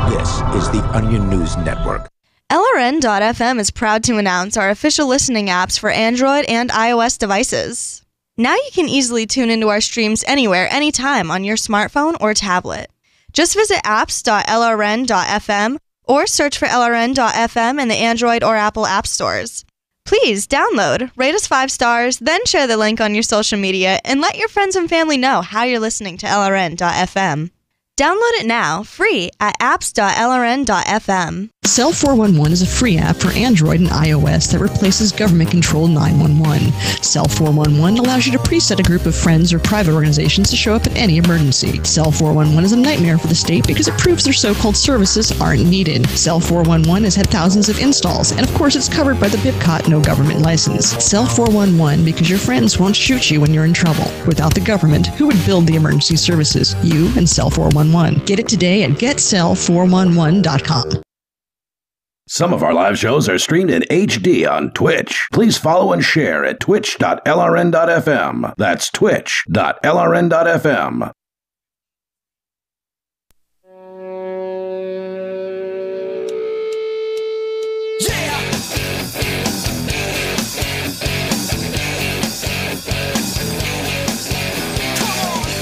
This is the Onion News Network. LRN.FM is proud to announce our official listening apps for Android and iOS devices. Now you can easily tune into our streams anywhere, anytime on your smartphone or tablet. Just visit apps.lrn.fm or search for LRN.FM in the Android or Apple app stores. Please download, rate us 5 stars, then share the link on your social media and let your friends and family know how you're listening to LRN.FM. Download it now, free, at apps.lrn.fm. Cell 411 is a free app for Android and iOS that replaces government-controlled 911. Cell 411 allows you to preset a group of friends or private organizations to show up in any emergency. Cell 411 is a nightmare for the state because it proves their so-called services aren't needed. Cell 411 has had thousands of installs, and of course it's covered by the BIPCOT no government license. Cell 411 because your friends won't shoot you when you're in trouble. Without the government, who would build the emergency services? You and Cell 411. Get it today at getcell411.com. Some of our live shows are streamed in HD on Twitch. Please follow and share at twitch.lrn.fm. That's twitch.lrn.fm.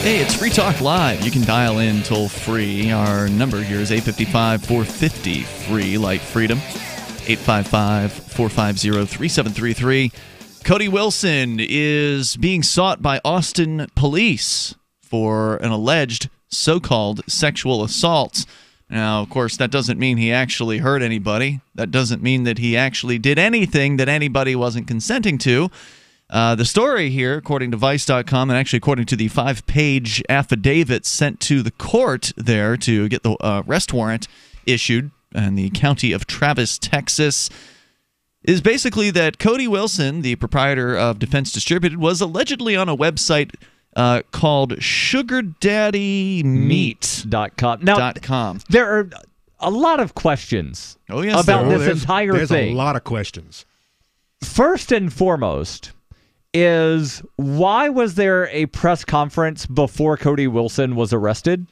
Hey, it's Free Talk Live. You can dial in toll free. Our number here is 855-450-FREE, like freedom. 855-450-3733. Cody Wilson is being sought by Austin police for an alleged so-called sexual assault. Now, of course, that doesn't mean he actually hurt anybody. That doesn't mean that he actually did anything that anybody wasn't consenting to. The story here, according to Vice.com, and actually according to the 5-page affidavit sent to the court there to get the arrest warrant issued in the county of Travis, Texas, is basically that Cody Wilson, the proprietor of Defense Distributed, was allegedly on a website called SugarDaddyMeat.com. Now, there are a lot of questions about this entire thing. There's a lot of questions. First and foremost is, why was there a press conference before Cody Wilson was arrested?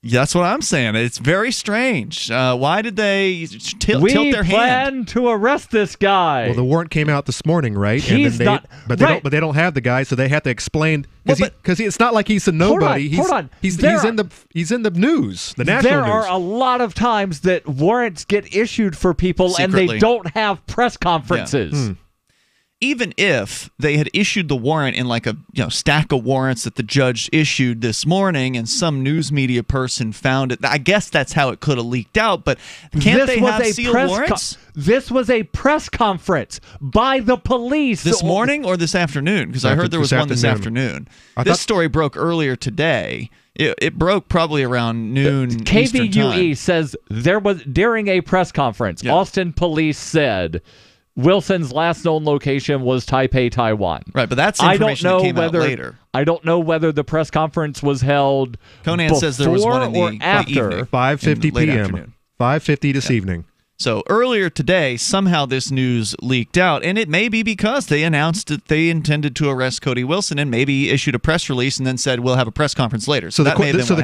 Yeah, that's what I'm saying. It's very strange. Why did they tilt their hand? We plan to arrest this guy. Well, the warrant came out this morning, right? He's not. But they don't have the guy, so they have to explain because it's not like he's a nobody. Hold on. He's in the news, the national There news. are a lot of times that warrants get issued for people secretly, and they don't have press conferences. Yeah. Even if they had issued the warrant in like a stack of warrants that the judge issued this morning and some news media person found it, I guess that's how it could have leaked out, but can't they have sealed warrants? This was a press conference by the police. This morning or this afternoon? Because I heard there was one this afternoon. This story broke earlier today. It broke probably around noon Eastern time. KVUE says there was, during a press conference, Austin police said Wilson's last known location was Taipei, Taiwan. Right, but that's information that came out later. I don't know whether the press conference was held Conan says there was one in the evening. 5:50 p.m. 5:50 this evening. So earlier today, somehow this news leaked out, and it may be because they announced that they intended to arrest Cody Wilson and maybe issued a press release and then said, we'll have a press conference later. So the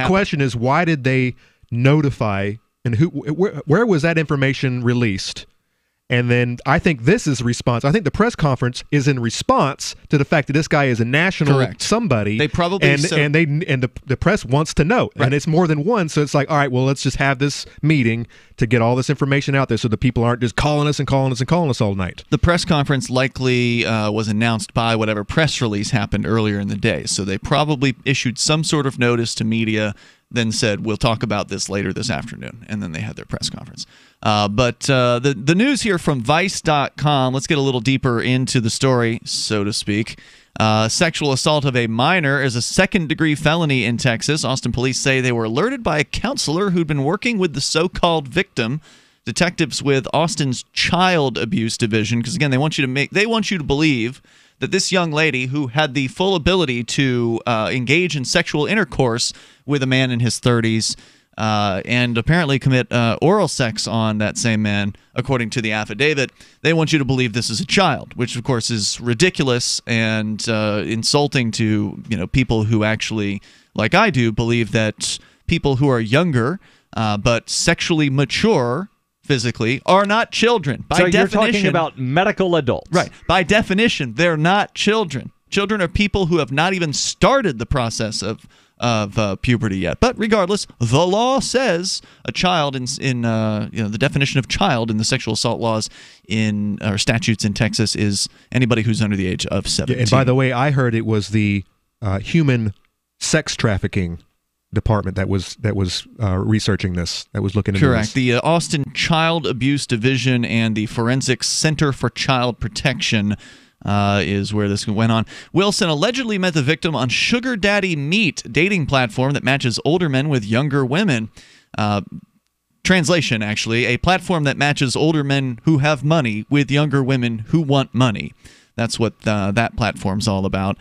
question is, why did they notify, and where was that information released? And then I think this is response. I think the press conference is in response to the fact that this guy is a national somebody. They probably the press wants to know, and it's more than one. So it's like, all right, well, let's just have this meeting to get all this information out there, so the people aren't just calling us all night. The press conference likely was announced by whatever press release happened earlier in the day. So they probably issued some sort of notice to media, then said, we'll talk about this later this afternoon, and then they had their press conference. But the news here from Vice.com, let's get a little deeper into the story, so to speak. Sexual assault of a minor is a second-degree felony in Texas. Austin police say they were alerted by a counselor who'd been working with the so-called victim. Detectives with Austin's Child Abuse Division, because again, they want you to believe that this young lady who had the full ability to engage in sexual intercourse with a man in his 30s and apparently commit oral sex on that same man, according to the affidavit, they want you to believe this is a child, which of course is ridiculous and insulting to people who actually, like I do, believe that people who are younger but sexually mature physically are not children. By definition, you're talking about medical adults. Right. By definition, they're not children. Children are people who have not even started the process of puberty yet. But regardless, the law says a child in the definition of child in the sexual assault laws or statutes in Texas is anybody who's under the age of 17. Yeah, and by the way, I heard it was the human sex trafficking department that was researching this, that was looking into this. Correct. The Austin Child Abuse Division and the Forensic Center for Child Protection is where this went on. Wilson allegedly met the victim on Sugar Daddy Meat, dating platform that matches older men with younger women. Translation, actually, a platform that matches older men who have money with younger women who want money. That's what that platform's all about.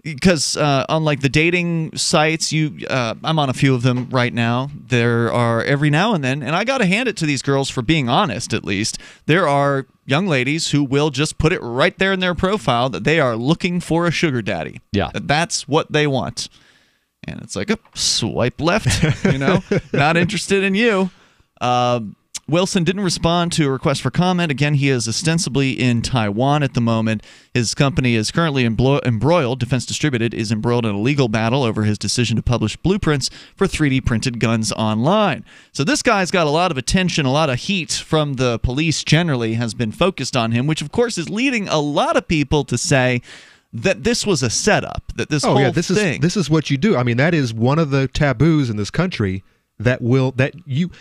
Because unlike the dating sites, I'm on a few of them right now. There are every now and then, and I got to hand it to these girls for being honest, at least. There are young ladies who will just put it right there in their profile that they are looking for a sugar daddy. Yeah. That's what they want. And it's like, swipe left, not interested in you. Wilson didn't respond to a request for comment. Again, he is ostensibly in Taiwan at the moment. His company is currently embroiled, Defense Distributed is embroiled in a legal battle over his decision to publish blueprints for 3D printed guns online. So this guy's got a lot of attention, a lot of heat from the police generally has been focused on him, which of course is leading a lot of people to say that this was a setup, that this whole thing. This is what you do. I mean, that is one of the taboos in this country that you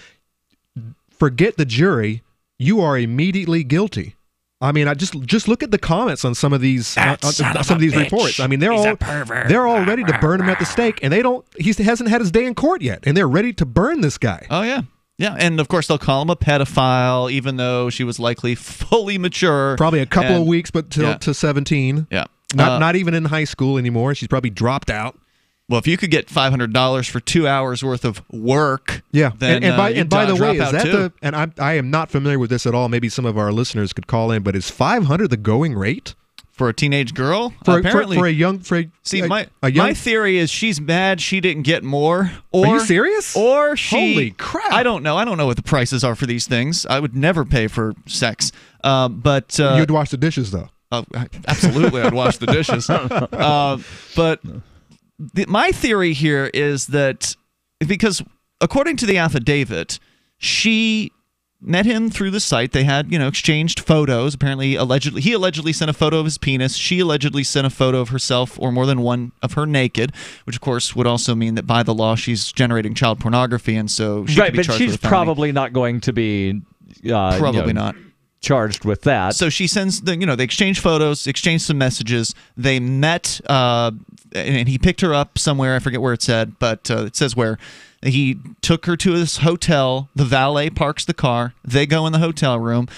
forget the jury, you are immediately guilty. I mean, I just look at the comments on some of these some of these reports. I mean, they're all ready to burn him at the stake, and he hasn't had his day in court yet, and they're ready to burn this guy. Oh yeah. Yeah, and of course they'll call him a pedophile, even though she was likely fully mature. Probably a couple of weeks, but to 17. Yeah, not even in high school anymore. She's probably dropped out. Well, if you could get $500 for 2 hours worth of work, then and by the way, is that I am not familiar with this at all. Maybe some of our listeners could call in, but is $500 the going rate for a teenage girl? Apparently, my theory is she's mad she didn't get more. Or, are you serious? Or she? Holy crap! I don't know. I don't know what the prices are for these things. I would never pay for sex. But you'd wash the dishes though. Absolutely, I'd wash the dishes. But my theory here is that because according to the affidavit, she met him through the site. They had, exchanged photos. Apparently, he allegedly sent a photo of his penis. She allegedly sent a photo of herself or more than one of her naked, which of course would also mean that by the law she's generating child pornography, and so she could be charged she's with a felony. probably not going to be not charged with that. So she sends they exchange photos, exchange some messages. They met, and he picked her up somewhere. I forget where it said, but it says where. He took her to his hotel. The valet parks the car. They go in the hotel room.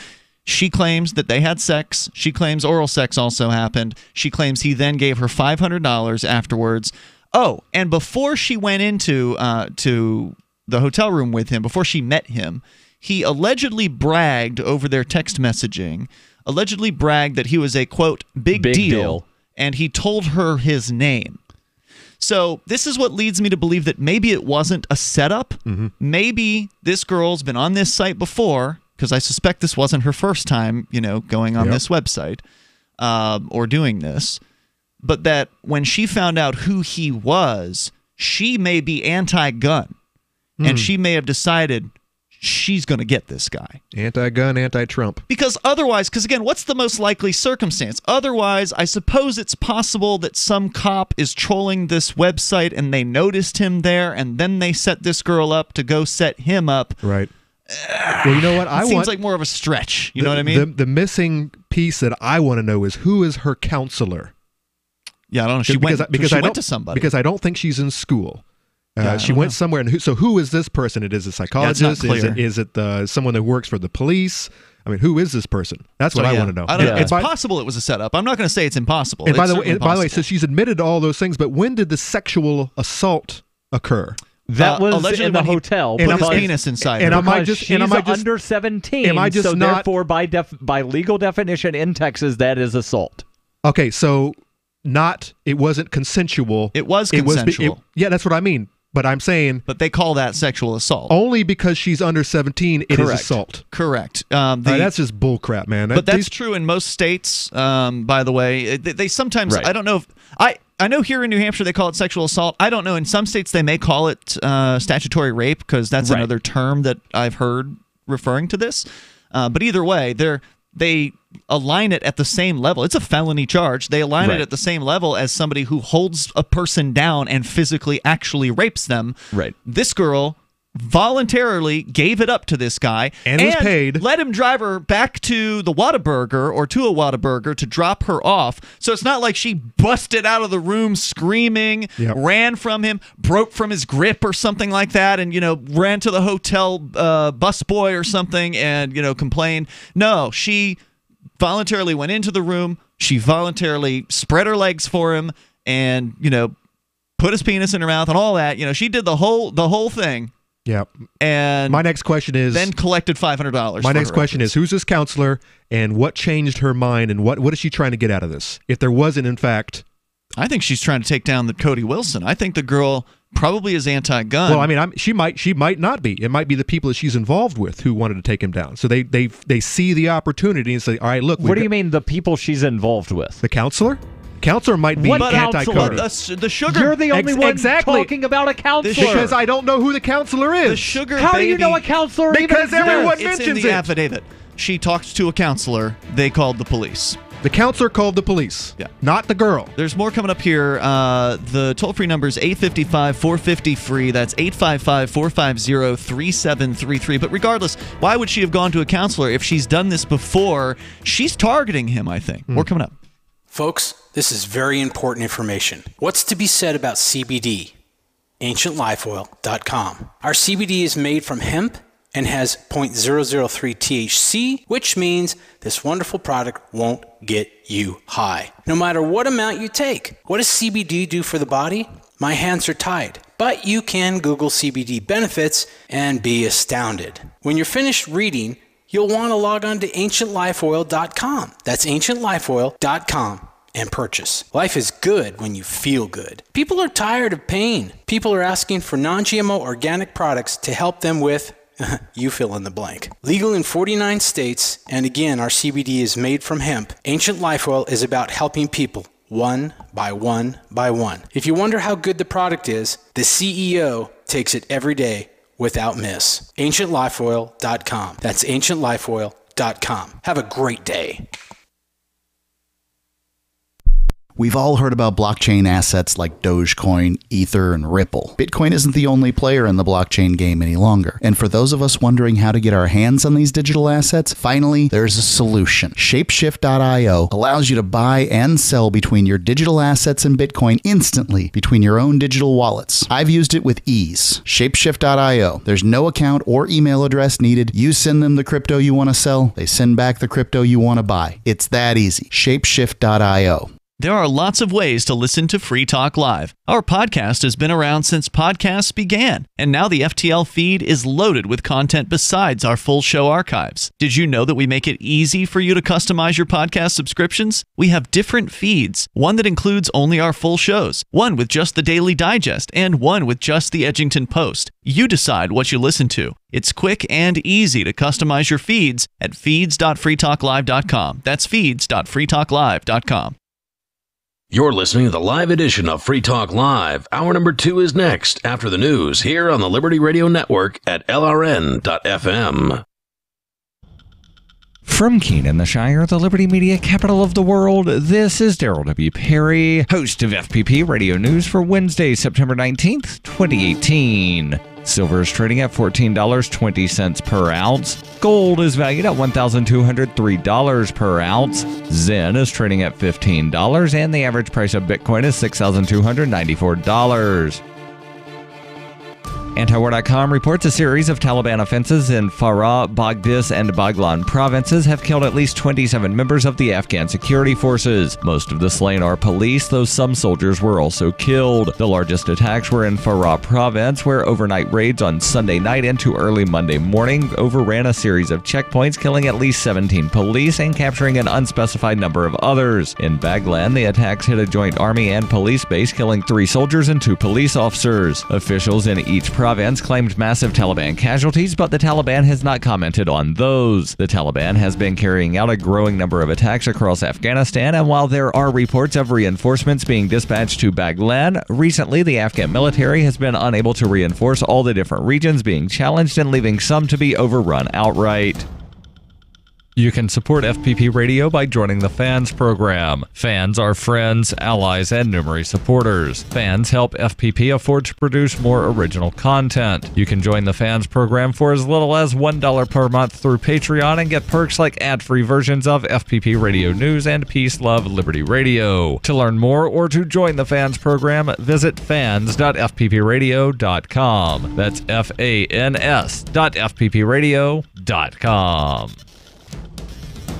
She claims that they had sex. She claims oral sex also happened. She claims he then gave her $500 afterwards. Oh, and before she went into to the hotel room with him, before she met him, he allegedly bragged over their text messaging, allegedly bragged that he was a, quote, big deal, and he told her his name. So this is what leads me to believe that maybe it wasn't a setup. Mm-hmm. Maybe this girl's been on this site before, because I suspect this wasn't her first time, going on this website or doing this. But that when she found out who he was, she may be anti-gun, and she may have decided she's going to get this guy. Anti-gun, anti-Trump. Because again, what's the most likely circumstance? Otherwise, I suppose it's possible that some cop is trolling this website and they noticed him there, and then they set this girl up to go set him up. Right. Well, you know what? It seems like more of a stretch. You know what I mean? The missing piece that I want to know is who is her counselor? Yeah, I don't know. She went to somebody. Because I don't think she's in school. She went somewhere, and so who is this person? It is a psychologist. Is it someone that works for the police? I mean, who is this person? That's what I want to know. I don't know. It's possible it was a setup. I'm not going to say it's impossible. And by the way, so she's admitted to all those things. But when did the sexual assault occur? That was in the hotel. Put his penis inside. And she's under 17. Am I just so not? Therefore, by legal definition in Texas, that is assault. Okay, so it wasn't consensual. It was consensual. Yeah, that's what I mean. But I'm saying... But they call that sexual assault. Only because she's under 17, it is assault. Correct. That's just bullcrap, man. But that's true in most states, by the way. They sometimes... Right. I don't know if... I know here in New Hampshire they call it sexual assault. I don't know. In some states they may call it statutory rape, because that's another term that I've heard referring to this. But either way, they align it at the same level. It's a felony charge. They align it at the same level as somebody who holds a person down and physically actually rapes them. Right. This girl voluntarily gave it up to this guy and was paid. Let him drive her back to the Whataburger or to a Whataburger to drop her off. So it's not like she busted out of the room screaming, ran from him, broke from his grip or something like that, and ran to the hotel busboy or something and complained. No, she voluntarily went into the room. She voluntarily spread her legs for him and put his penis in her mouth and all that. She did the whole thing. Yeah. And my next question is... Then collected $500. My next question is, who's this counselor, and what changed her mind, and what is she trying to get out of this? If there wasn't, in fact... I think she's trying to take down the Cody Wilson. I think the girl probably is anti-gun. Well, I mean, she might not be. It might be the people that she's involved with who wanted to take him down. So they see the opportunity and say, all right, look. What do you mean the people she's involved with? The counselor? Counselor might be anti-Cody. The sugar. You're the only one talking about a counselor. Because I don't know who the counselor is. The sugar How baby. do you know a counselor Because even everyone exists? mentions It's in the it. affidavit. She talked to a counselor. They called the police. The counselor called the police. Yeah. Not the girl. There's more coming up here. The toll-free number is 855-450-FREE. That's 855-450-3733. But regardless, why would she have gone to a counselor if she's done this before? She's targeting him, I think. More coming up. Folks, this is very important information. What's to be said about CBD? AncientLifeOil.com. Our CBD is made from hemp and has 0.003 THC, which means this wonderful product won't get you high, no matter what amount you take. What does CBD do for the body? My hands are tied, but you can Google CBD benefits and be astounded. When you're finished reading, you'll want to log on to AncientLifeOil.com. That's AncientLifeOil.com and purchase. Life is good when you feel good. People are tired of pain. People are asking for non-GMO organic products to help them with you fill in the blank. Legal in 49 states, and again, our CBD is made from hemp. Ancient Life Oil is about helping people one by one by one. If you wonder how good the product is, the CEO takes it every day without miss. AncientLifeOil.com. That's AncientLifeOil.com. Have a great day. We've all heard about blockchain assets like Dogecoin, Ether, and Ripple. Bitcoin isn't the only player in the blockchain game any longer. And for those of us wondering how to get our hands on these digital assets, finally, there's a solution. Shapeshift.io allows you to buy and sell between your digital assets and Bitcoin instantly between your own digital wallets. I've used it with ease. Shapeshift.io. There's no account or email address needed. You send them the crypto you want to sell. They send back the crypto you want to buy. It's that easy. Shapeshift.io. There are lots of ways to listen to Free Talk Live. Our podcast has been around since podcasts began, and now the FTL feed is loaded with content besides our full show archives. Did you know that we make it easy for you to customize your podcast subscriptions? We have different feeds, one that includes only our full shows, one with just the Daily Digest, and one with just the Edgington Post. You decide what you listen to. It's quick and easy to customize your feeds at feeds.freetalklive.com. That's feeds.freetalklive.com. You're listening to the live edition of Free Talk Live. Hour number 2 is next after the news here on the Liberty Radio Network at LRN.FM. From Keene in the Shire, the Liberty Media capital of the world, this is Darryl W. Perry, host of FPP Radio News for Wednesday, September 19th, 2018. Silver is trading at $14.20 per ounce. Gold is valued at $1,203 per ounce. Zen is trading at $15, and the average price of Bitcoin is $6,294. Antiwar.com reports a series of Taliban offenses in Farah, Baghdad, and Baghlan provinces have killed at least 27 members of the Afghan security forces. Most of the slain are police, though some soldiers were also killed. The largest attacks were in Farah province, where overnight raids on Sunday night into early Monday morning overran a series of checkpoints, killing at least 17 police and capturing an unspecified number of others. In Baghlan, the attacks hit a joint army and police base, killing 3 soldiers and 2 police officers. Officials in each province claimed massive Taliban casualties, but the Taliban has not commented on those. The Taliban has been carrying out a growing number of attacks across Afghanistan, and while there are reports of reinforcements being dispatched to Baghlan, recently the Afghan military has been unable to reinforce all the different regions being challenged and leaving some to be overrun outright. You can support FPP Radio by joining the Fans program. Fans are friends, allies, and numerous supporters. Fans help FPP afford to produce more original content. You can join the Fans program for as little as $1 per month through Patreon and get perks like ad-free versions of FPP Radio News and Peace, Love, Liberty Radio. To learn more or to join the Fans program, visit fans.fppradio.com. That's fans.fppradio.com.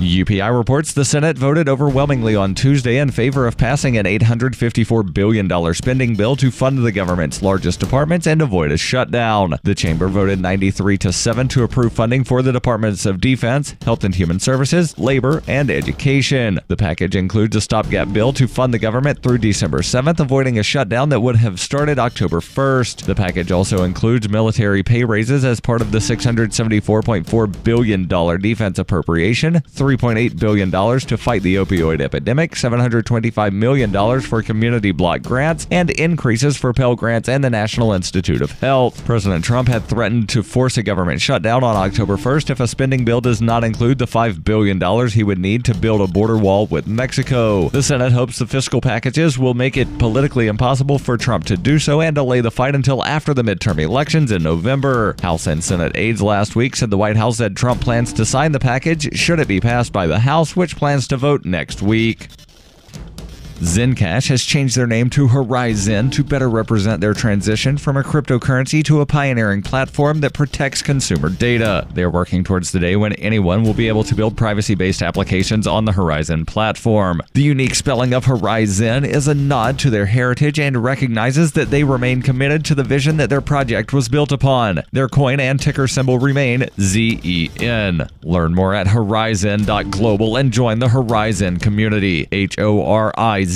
UPI reports the Senate voted overwhelmingly on Tuesday in favor of passing an $854 billion spending bill to fund the government's largest departments and avoid a shutdown. The chamber voted 93-7 to approve funding for the Departments of Defense, Health and Human Services, Labor, and Education. The package includes a stopgap bill to fund the government through December 7th, avoiding a shutdown that would have started October 1st. The package also includes military pay raises as part of the $674.4 billion defense appropriation, $3.8 billion to fight the opioid epidemic, $725 million for community block grants, and increases for Pell Grants and the National Institute of Health. President Trump had threatened to force a government shutdown on October 1st if a spending bill does not include the $5 billion he would need to build a border wall with Mexico. The Senate hopes the fiscal packages will make it politically impossible for Trump to do so and delay the fight until after the midterm elections in November. House and Senate aides last week said the White House said Trump plans to sign the package should it be passed by the House, which plans to vote next week. Zencash has changed their name to Horizon to better represent their transition from a cryptocurrency to a pioneering platform that protects consumer data. They are working towards the day when anyone will be able to build privacy-based applications on the Horizon platform. The unique spelling of Horizon is a nod to their heritage and recognizes that they remain committed to the vision that their project was built upon. Their coin and ticker symbol remain ZEN. Learn more at horizon.global and join the Horizon community. HORIZEN.global.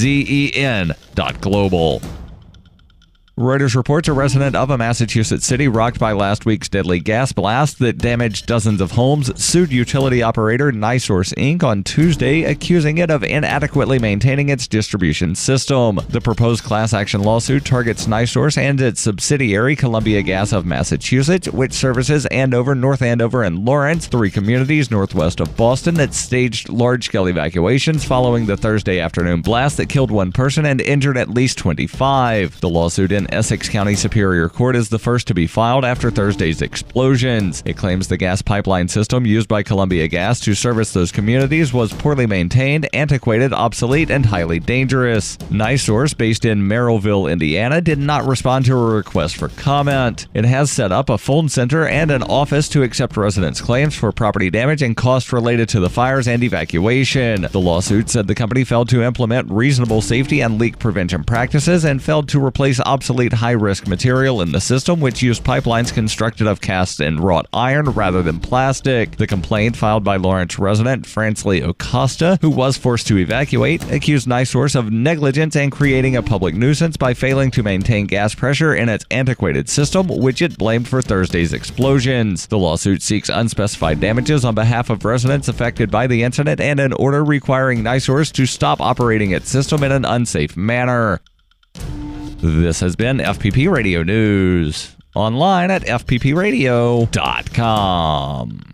Reuters reports a resident of a Massachusetts city rocked by last week's deadly gas blast that damaged dozens of homes sued utility operator NiSource Inc. on Tuesday, accusing it of inadequately maintaining its distribution system. The proposed class action lawsuit targets NiSource and its subsidiary Columbia Gas of Massachusetts, which services Andover, North Andover, and Lawrence, 3 communities northwest of Boston that staged large-scale evacuations following the Thursday afternoon blast that killed 1 person and injured at least 25. The lawsuit in Essex County Superior Court is the first to be filed after Thursday's explosions. It claims the gas pipeline system used by Columbia Gas to service those communities was poorly maintained, antiquated, obsolete, and highly dangerous. NiSource, based in Merrillville, Indiana, did not respond to a request for comment. It has set up a phone center and an office to accept residents' claims for property damage and costs related to the fires and evacuation. The lawsuit said the company failed to implement reasonable safety and leak prevention practices and failed to replace obsolete high-risk material in the system, which used pipelines constructed of cast and wrought iron rather than plastic. The complaint, filed by Lawrence resident Fransley Acosta, who was forced to evacuate, accused NiSource of negligence and creating a public nuisance by failing to maintain gas pressure in its antiquated system, which it blamed for Thursday's explosions. The lawsuit seeks unspecified damages on behalf of residents affected by the incident and an order requiring NiSource to stop operating its system in an unsafe manner. This has been FPP Radio News. Online at fppradio.com.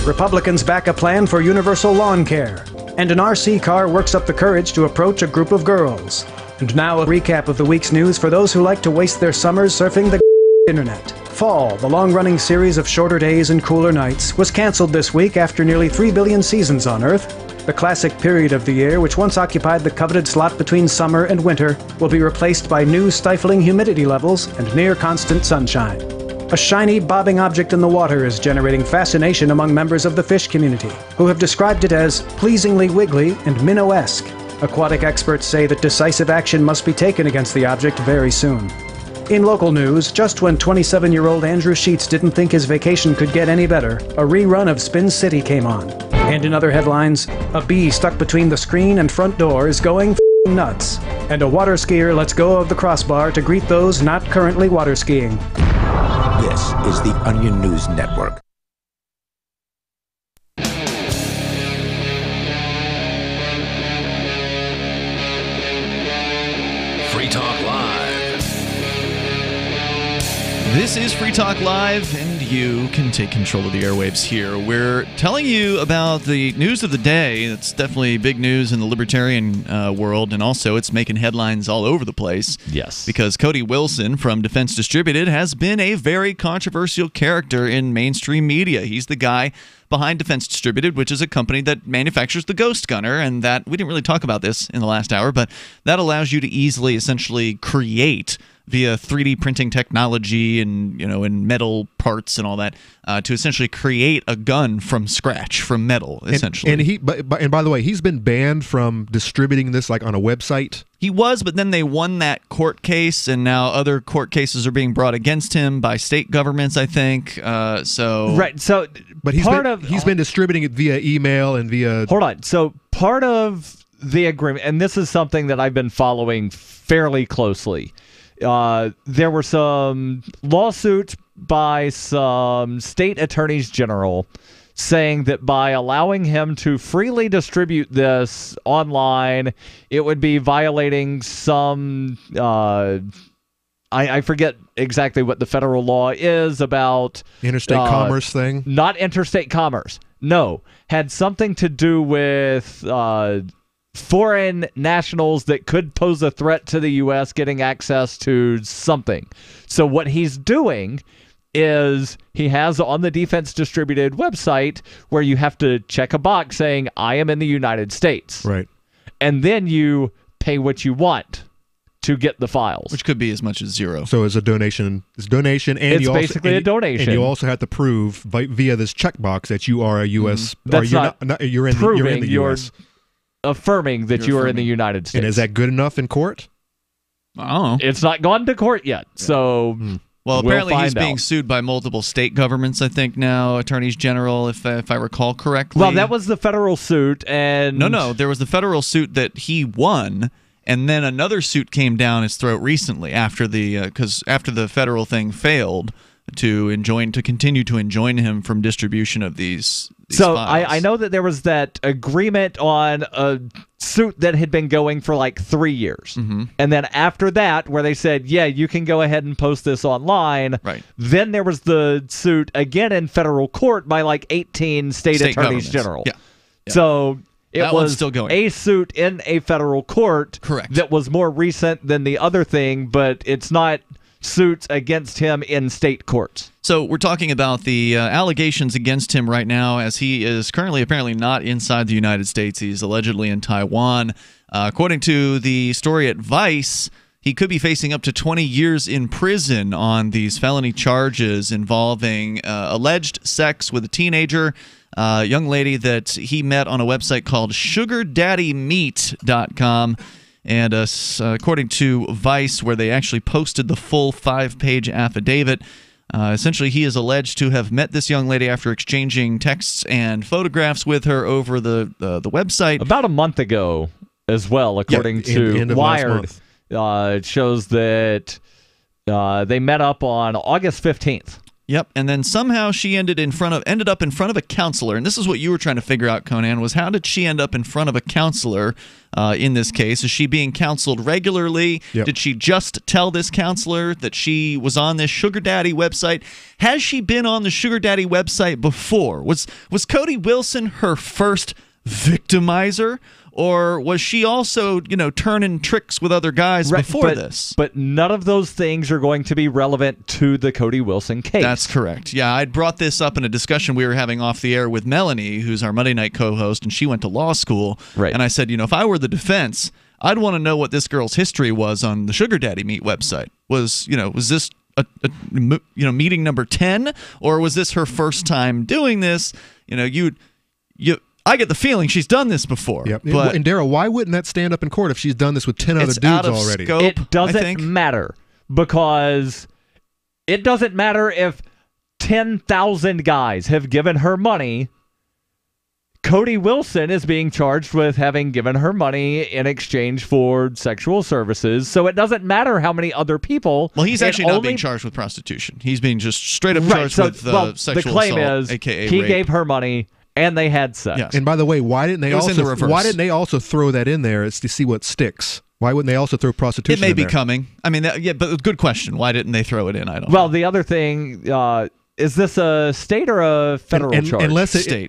Republicans back a plan for universal lawn care. And an RC car works up the courage to approach a group of girls. And now a recap of the week's news for those who like to waste their summers surfing the internet. Fall, the long-running series of shorter days and cooler nights, was canceled this week after nearly 3 billion seasons on Earth. The classic period of the year, which once occupied the coveted slot between summer and winter, will be replaced by new stifling humidity levels and near-constant sunshine. A shiny, bobbing object in the water is generating fascination among members of the fish community, who have described it as pleasingly wiggly and minnow-esque. Aquatic experts say that decisive action must be taken against the object very soon. In local news, just when 27-year-old Andrew Sheets didn't think his vacation could get any better, a rerun of Spin City came on. And in other headlines, a bee stuck between the screen and front door is going nuts. And a water skier lets go of the crossbar to greet those not currently water skiing. This is the Onion News Network. Free Talk Live. This is Free Talk Live, and you can take control of the airwaves here. We're telling you about the news of the day. It's definitely big news in the libertarian world, and also it's making headlines all over the place. Yes. Because Cody Wilson from Defense Distributed has been a very controversial character in mainstream media. He's the guy behind Defense Distributed, which is a company that manufactures the Ghost Gunner, and that we didn't really talk about this in the last hour, but that allows you to easily essentially create via 3D printing technology and, in metal parts and all that to essentially create a gun from scratch, from metal, essentially. And by the way, he's been banned from distributing this like on a website. He was, but then they won that court case, and now other court cases are being brought against him by state governments, I think. Right. So, but he's been distributing it via email and via. Hold on. So part of the agreement, and this is something that I've been following fairly closely. There were some lawsuits by some state attorneys general saying that by allowing him to freely distribute this online, it would be violating some, I forget exactly what the federal law is about. Interstate commerce thing? Not interstate commerce. No. Had something to do with foreign nationals that could pose a threat to the U.S. getting access to something. So what he's doing is he has on the Defense Distributed website where you have to check a box saying, I am in the United States. Right. And then you pay what you want to get the files. Which could be as much as $0. So it's a donation. It's donation, and it's basically a donation. And you also have to prove via this checkbox that you are a U.S. That's you're in the U.S. Affirming that you are in the United States. And is that good enough in court? I don't know. It's not gone to court yet, so... Well, apparently he's being sued by multiple state governments, I think, now, attorneys general, if I recall correctly. Well, that was the federal suit, and... No, there was the federal suit that he won, and then another suit came down his throat recently after the federal thing failed to continue to enjoin him from distribution of these so files. I know that there was that agreement on a suit that had been going for like 3 years. Mm-hmm. And then after that, where they said, yeah, you can go ahead and post this online. Right. Then there was the suit again in federal court by like 18 state attorneys general. Yeah. So it was still going. A suit in a federal court. Correct. That was more recent than the other thing, but it's not suits against him in state courts. So we're talking about the allegations against him right now, as he is currently apparently not inside the United States. He's allegedly in Taiwan. According to the story at Vice, he could be facing up to 20 years in prison on these felony charges involving alleged sex with a teenager, young lady that he met on a website called SugarDaddyMeet.com. And according to Vice, where they actually posted the full 5-page affidavit, essentially he is alleged to have met this young lady after exchanging texts and photographs with her over the website. About a month ago as well, according to Wired. It shows that they met up on August 15th. Yep, and then somehow she ended up in front of a counselor, and this is what you were trying to figure out, Conan, was how did she end up in front of a counselor in this case? Is she being counseled regularly? Yep. Did she just tell this counselor that she was on this Sugar Daddy website? Has she been on the Sugar Daddy website before? Was Cody Wilson her first victimizer? Or was she also, turning tricks with other guys before this? But none of those things are going to be relevant to the Cody Wilson case. That's correct. Yeah, I'd brought this up in a discussion we were having off the air with Melanie, who's our Monday night co-host, and she went to law school. Right. And I said, if I were the defense, I'd want to know what this girl's history was on the Sugar Daddy Meet website. Was this a meeting number 10, or was this her first time doing this? I get the feeling she's done this before. Yep. But and Darryl, why wouldn't that stand up in court if she's done this with 10 other dudes out of already? Scope, it doesn't matter, because it doesn't matter if 10,000 guys have given her money. Cody Wilson is being charged with having given her money in exchange for sexual services, so it doesn't matter how many other people. Well, he's actually not being charged with prostitution. He's being just straight up charged with sexual the claim assault, is aka he rape. gave her money and they had sex. Yes. And by the way, why didn't they also throw that in there? It's to see what sticks. Why wouldn't they also throw prostitution? It may in be there? coming. I mean, but good question. Why didn't they throw it in? I don't know. Well, the other thing, is this a state or a federal charge? Unless they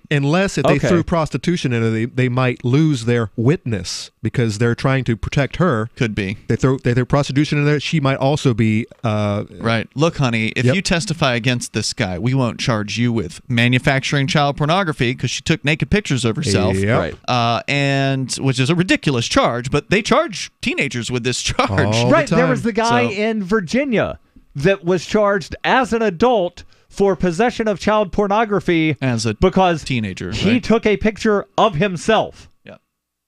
Okay. threw prostitution in it, they might lose their witness because they're trying to protect her. Could be. They throw prostitution in there. She might also be right. Look, honey, if you testify against this guy, we won't charge you with manufacturing child pornography because she took naked pictures of herself. Yep. Right. And which is a ridiculous charge, but they charge teenagers with this charge. All Right. the There time. was the guy in Virginia that was charged as an adult for possession of child pornography as a because teenager. He right? took a picture of himself. Yeah.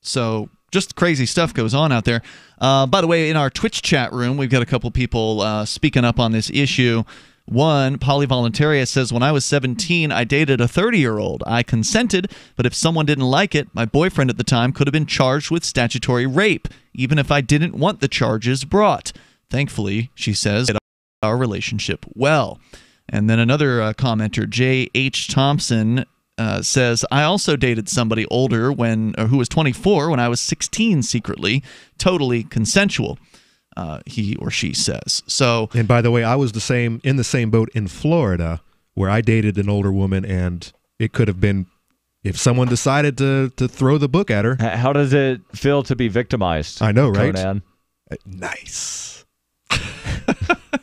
So just crazy stuff goes on out there. By the way, in our Twitch chat room, we've got a couple people speaking up on this issue. One, Polyvoluntaria says, when I was 17, I dated a 30-year-old. I consented, but if someone didn't like it, my boyfriend at the time could have been charged with statutory rape, even if I didn't want the charges brought. Thankfully, she says, our relationship well. And then another commenter, J.H. Thompson, says, I also dated somebody older who was 24 when I was 16 secretly, totally consensual. He or she says. So, and by the way, I was in the same boat in Florida, where I dated an older woman, and it could have been if someone decided to throw the book at her. How does it feel to be victimized? I know, right? Conan? Nice.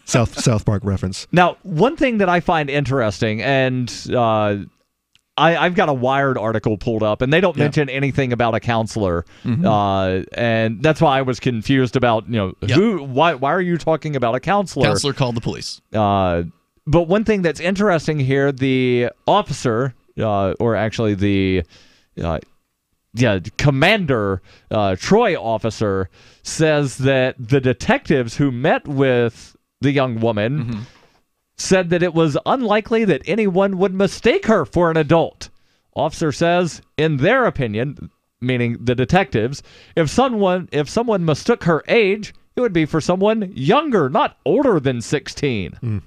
South Park reference. Now, one thing that I find interesting, and I've got a Wired article pulled up, and they don't mention anything about a counselor, and that's why I was confused about why are you talking about a counselor? Counselor called the police. But one thing that's interesting here, the officer, or actually the commander, Troy officer, says that the detectives who met with the young woman said that it was unlikely that anyone would mistake her for an adult. Officer says, in their opinion, meaning the detectives, if someone mistook her age, it would be for someone younger, not older than 16.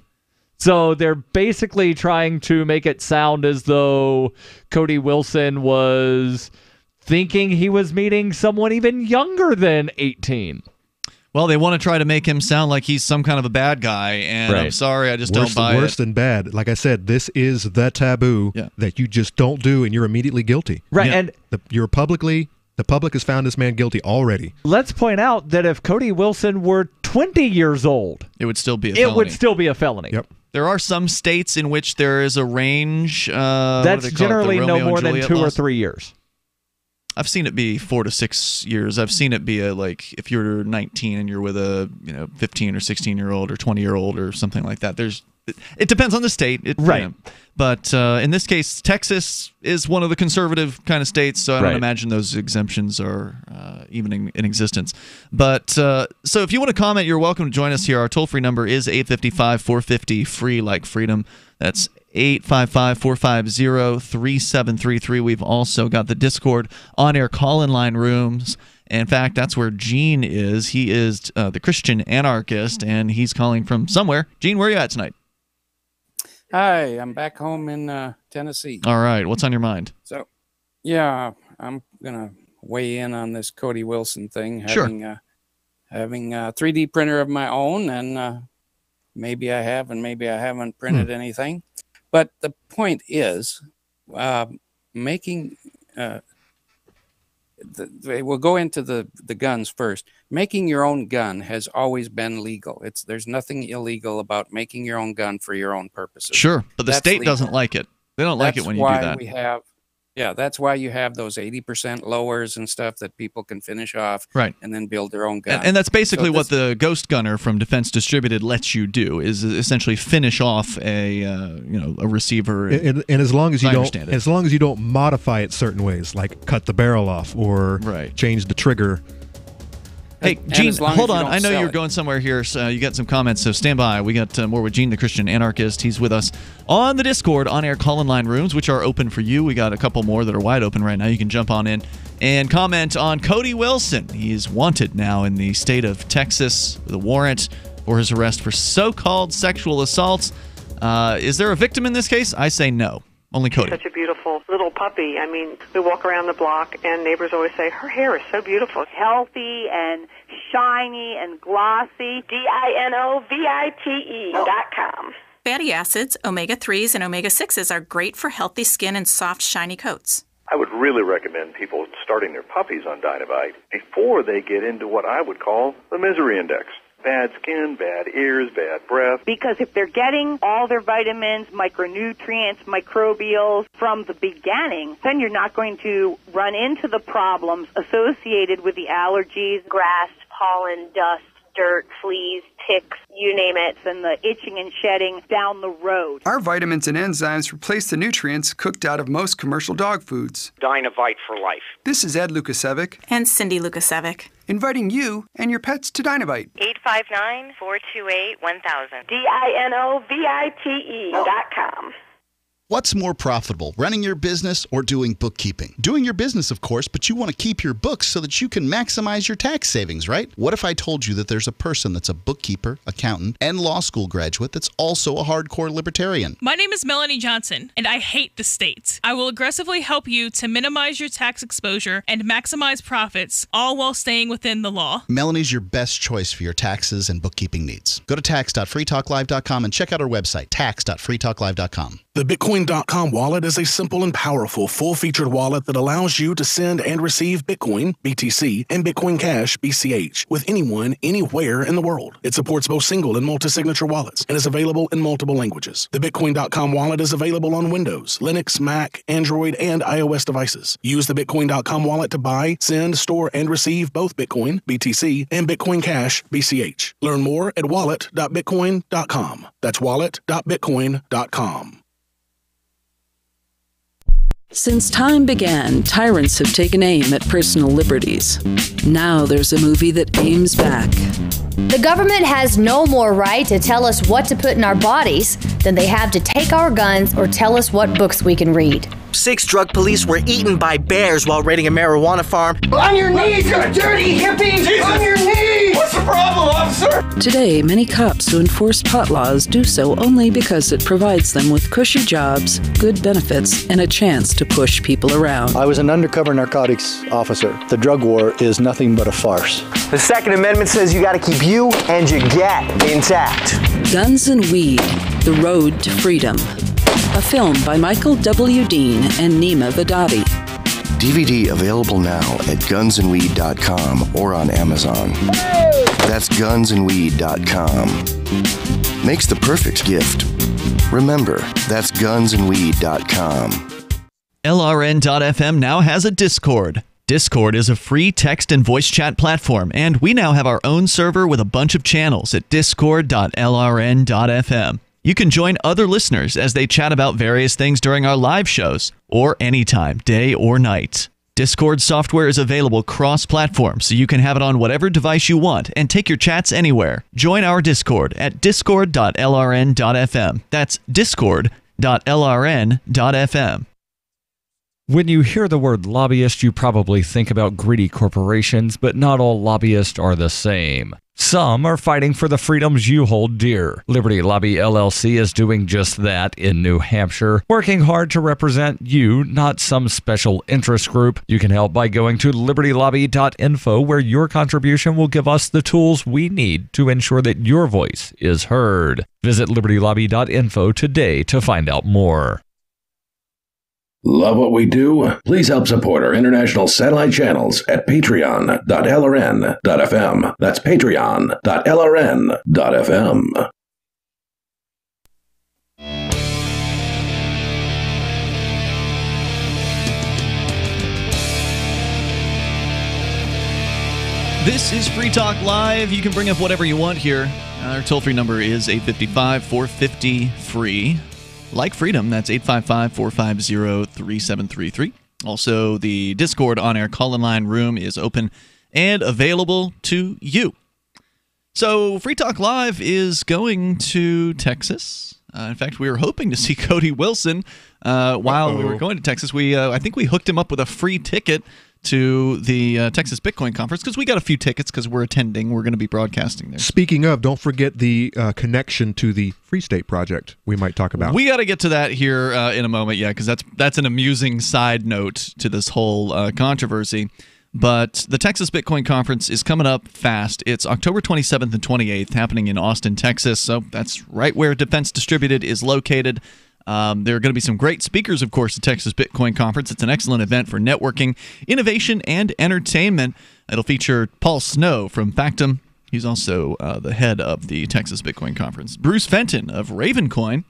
So they're basically trying to make it sound as though Cody Wilson was thinking he was meeting someone even younger than 18. Well, they want to try to make him sound like he's some kind of a bad guy, and I'm sorry, I just don't buy it. Worse than bad. Like I said, this is the taboo that you just don't do, and you're immediately guilty. Right, and the public has found this man guilty already. Let's point out that if Cody Wilson were 20 years old, it would still be a felony. It would still be a felony. Yep. There are some states in which there is a range. That's generally no more than 2 or 3 years. I've seen it be 4 to 6 years. I've seen it be like if you're 19 and you're with a 15 or 16-year-old or 20-year-old or something like that. It depends on the state, right? But in this case, Texas is one of the conservative kind of states, so I don't imagine those exemptions are even in existence. But so if you want to comment, you're welcome to join us here. Our toll-free number is 855-450-FREE, like freedom. That's 855-450-3733. We've also got the Discord on-air call-in line rooms. In fact, that's where Gene is. He is the Christian anarchist, and he's calling from somewhere. Gene, where are you at tonight? Hi, I'm back home in Tennessee. All right, what's on your mind? So, yeah, I'm going to weigh in on this Cody Wilson thing. Having a 3D printer of my own, and maybe I have and maybe I haven't printed anything. But the point is, making we'll go into the guns first. Making your own gun has always been legal. There's nothing illegal about making your own gun for your own purposes. Sure, but the state doesn't like it. They don't like it when you do that. That's why you have those 80% lowers and stuff that people can finish off and then build their own gun. And that's basically what the Ghost Gunner from Defense Distributed lets you do, is essentially finish off a receiver. And as long as you don't modify it certain ways, like cut the barrel off or change the trigger. Hey, Gene, hold on. I know you're going somewhere here, so you got some comments, so stand by. We got more with Gene, the Christian anarchist. He's with us on the Discord on-air call-in line rooms, which are open for you. We got a couple more that are wide open right now. You can jump on in and comment on Cody Wilson. He is wanted now in the state of Texas with a warrant for his arrest for so-called sexual assaults. Is there a victim in this case? I say no. Only Cody. She's such a beautiful little puppy. I mean, we walk around the block, and neighbors always say, her hair is so beautiful. Healthy and shiny and glossy. DINOVITE.com. Fatty acids, omega-3s, and omega-6s are great for healthy skin and soft, shiny coats. I would really recommend people starting their puppies on Dinovite before they get into what I would call the misery index. Bad skin, bad ears, bad breath. Because if they're getting all their vitamins, micronutrients, microbials from the beginning, then you're not going to run into the problems associated with the allergies, grass, pollen, dust, dirt, fleas, ticks, you name it, and the itching and shedding down the road. Our vitamins and enzymes replace the nutrients cooked out of most commercial dog foods. Dynavite for life. This is Ed Lukasevic And Cindy Lukasevic. inviting you and your pets to Dynavite. 859-428-1000. DINOVITE.com. What's more profitable, running your business or doing bookkeeping? Doing your business, of course, but you want to keep your books so that you can maximize your tax savings, right? What if I told you that there's a person that's a bookkeeper, accountant, and law school graduate that's also a hardcore libertarian? My name is Melanie Johnson, and I hate the state. I will aggressively help you to minimize your tax exposure and maximize profits, all while staying within the law. Melanie's your best choice for your taxes and bookkeeping needs. Go to tax.freetalklive.com and check out our website, tax.freetalklive.com. The Bitcoin.com wallet is a simple and powerful, full-featured wallet that allows you to send and receive Bitcoin, BTC, and Bitcoin Cash, BCH, with anyone, anywhere in the world. It supports both single and multi-signature wallets and is available in multiple languages. The Bitcoin.com wallet is available on Windows, Linux, Mac, Android, and iOS devices. Use the Bitcoin.com wallet to buy, send, store, and receive both Bitcoin, BTC, and Bitcoin Cash, BCH. Learn more at wallet.bitcoin.com. That's wallet.bitcoin.com. Since time began, tyrants have taken aim at personal liberties. Now there's a movie that aims back. The government has no more right to tell us what to put in our bodies than they have to take our guns or tell us what books we can read. 6 drug police were eaten by bears while raiding a marijuana farm. On your knees, you dirty hippies! Jesus. On your knees! What's the problem, officer? Today, many cops who enforce pot laws do so only because it provides them with cushy jobs, good benefits, and a chance to push people around. I was an undercover narcotics officer. The drug war is nothing but a farce. The Second Amendment says you gotta keep you and your get intact. Guns and Weed, The Road to Freedom. A film by Michael W. Dean and Nima Vadati. DVD available now at gunsandweed.com or on Amazon. That's gunsandweed.com. Makes the perfect gift. Remember, that's gunsandweed.com. LRN.FM now has a Discord. Discord is a free text and voice chat platform, and we now have our own server with a bunch of channels at discord.lrn.fm. You can join other listeners as they chat about various things during our live shows, or anytime, day or night. Discord software is available cross-platform, so you can have it on whatever device you want and take your chats anywhere. Join our Discord at discord.lrn.fm. That's discord.lrn.fm. When you hear the word lobbyist, you probably think about greedy corporations, but not all lobbyists are the same. Some are fighting for the freedoms you hold dear. Liberty Lobby LLC is doing just that in New Hampshire, working hard to represent you, not some special interest group. You can help by going to libertylobby.info, where your contribution will give us the tools we need to ensure that your voice is heard. Visit libertylobby.info today to find out more. Love what we do? Please help support our international satellite channels at patreon.lrn.fm. That's patreon.lrn.fm. This is Free Talk Live. You can bring up whatever you want here. Our toll-free number is 855-450-FREE. Like freedom, that's 855-450-3733. Also, the Discord on-air call-in line room is open and available to you. So, Free Talk Live is going to Texas. In fact, we were hoping to see Cody Wilson while we were going to Texas. I think we hooked him up with a free ticket to the Texas Bitcoin Conference because we got a few tickets because we're attending. We're going to be broadcasting there. Speaking of, don't forget the connection to the Free State Project we might talk about. We got to get to that here in a moment, yeah, because that's an amusing side note to this whole controversy. But the Texas Bitcoin Conference is coming up fast. It's October 27th and 28th, happening in Austin, Texas. So that's right where Defense Distributed is located. There are going to be some great speakers, of course, at Texas Bitcoin Conference. It's an excellent event for networking, innovation, and entertainment. It'll feature Paul Snow from Factum. He's also the head of the Texas Bitcoin Conference. Bruce Fenton of Ravencoin.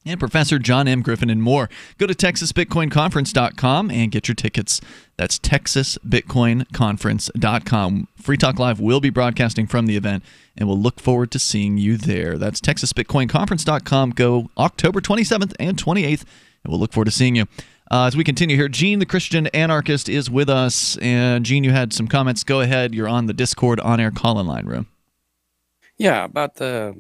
and Professor John M. Griffin and more. Go to TexasBitcoinConference.com and get your tickets. That's TexasBitcoinConference.com. Free Talk Live will be broadcasting from the event, and we'll look forward to seeing you there. That's TexasBitcoinConference.com. Go October 27th and 28th, and we'll look forward to seeing you. As we continue here, Gene, the Christian anarchist, is with us. And Gene, you had some comments. Go ahead. You're on the Discord on-air call-in line room. Yeah, about the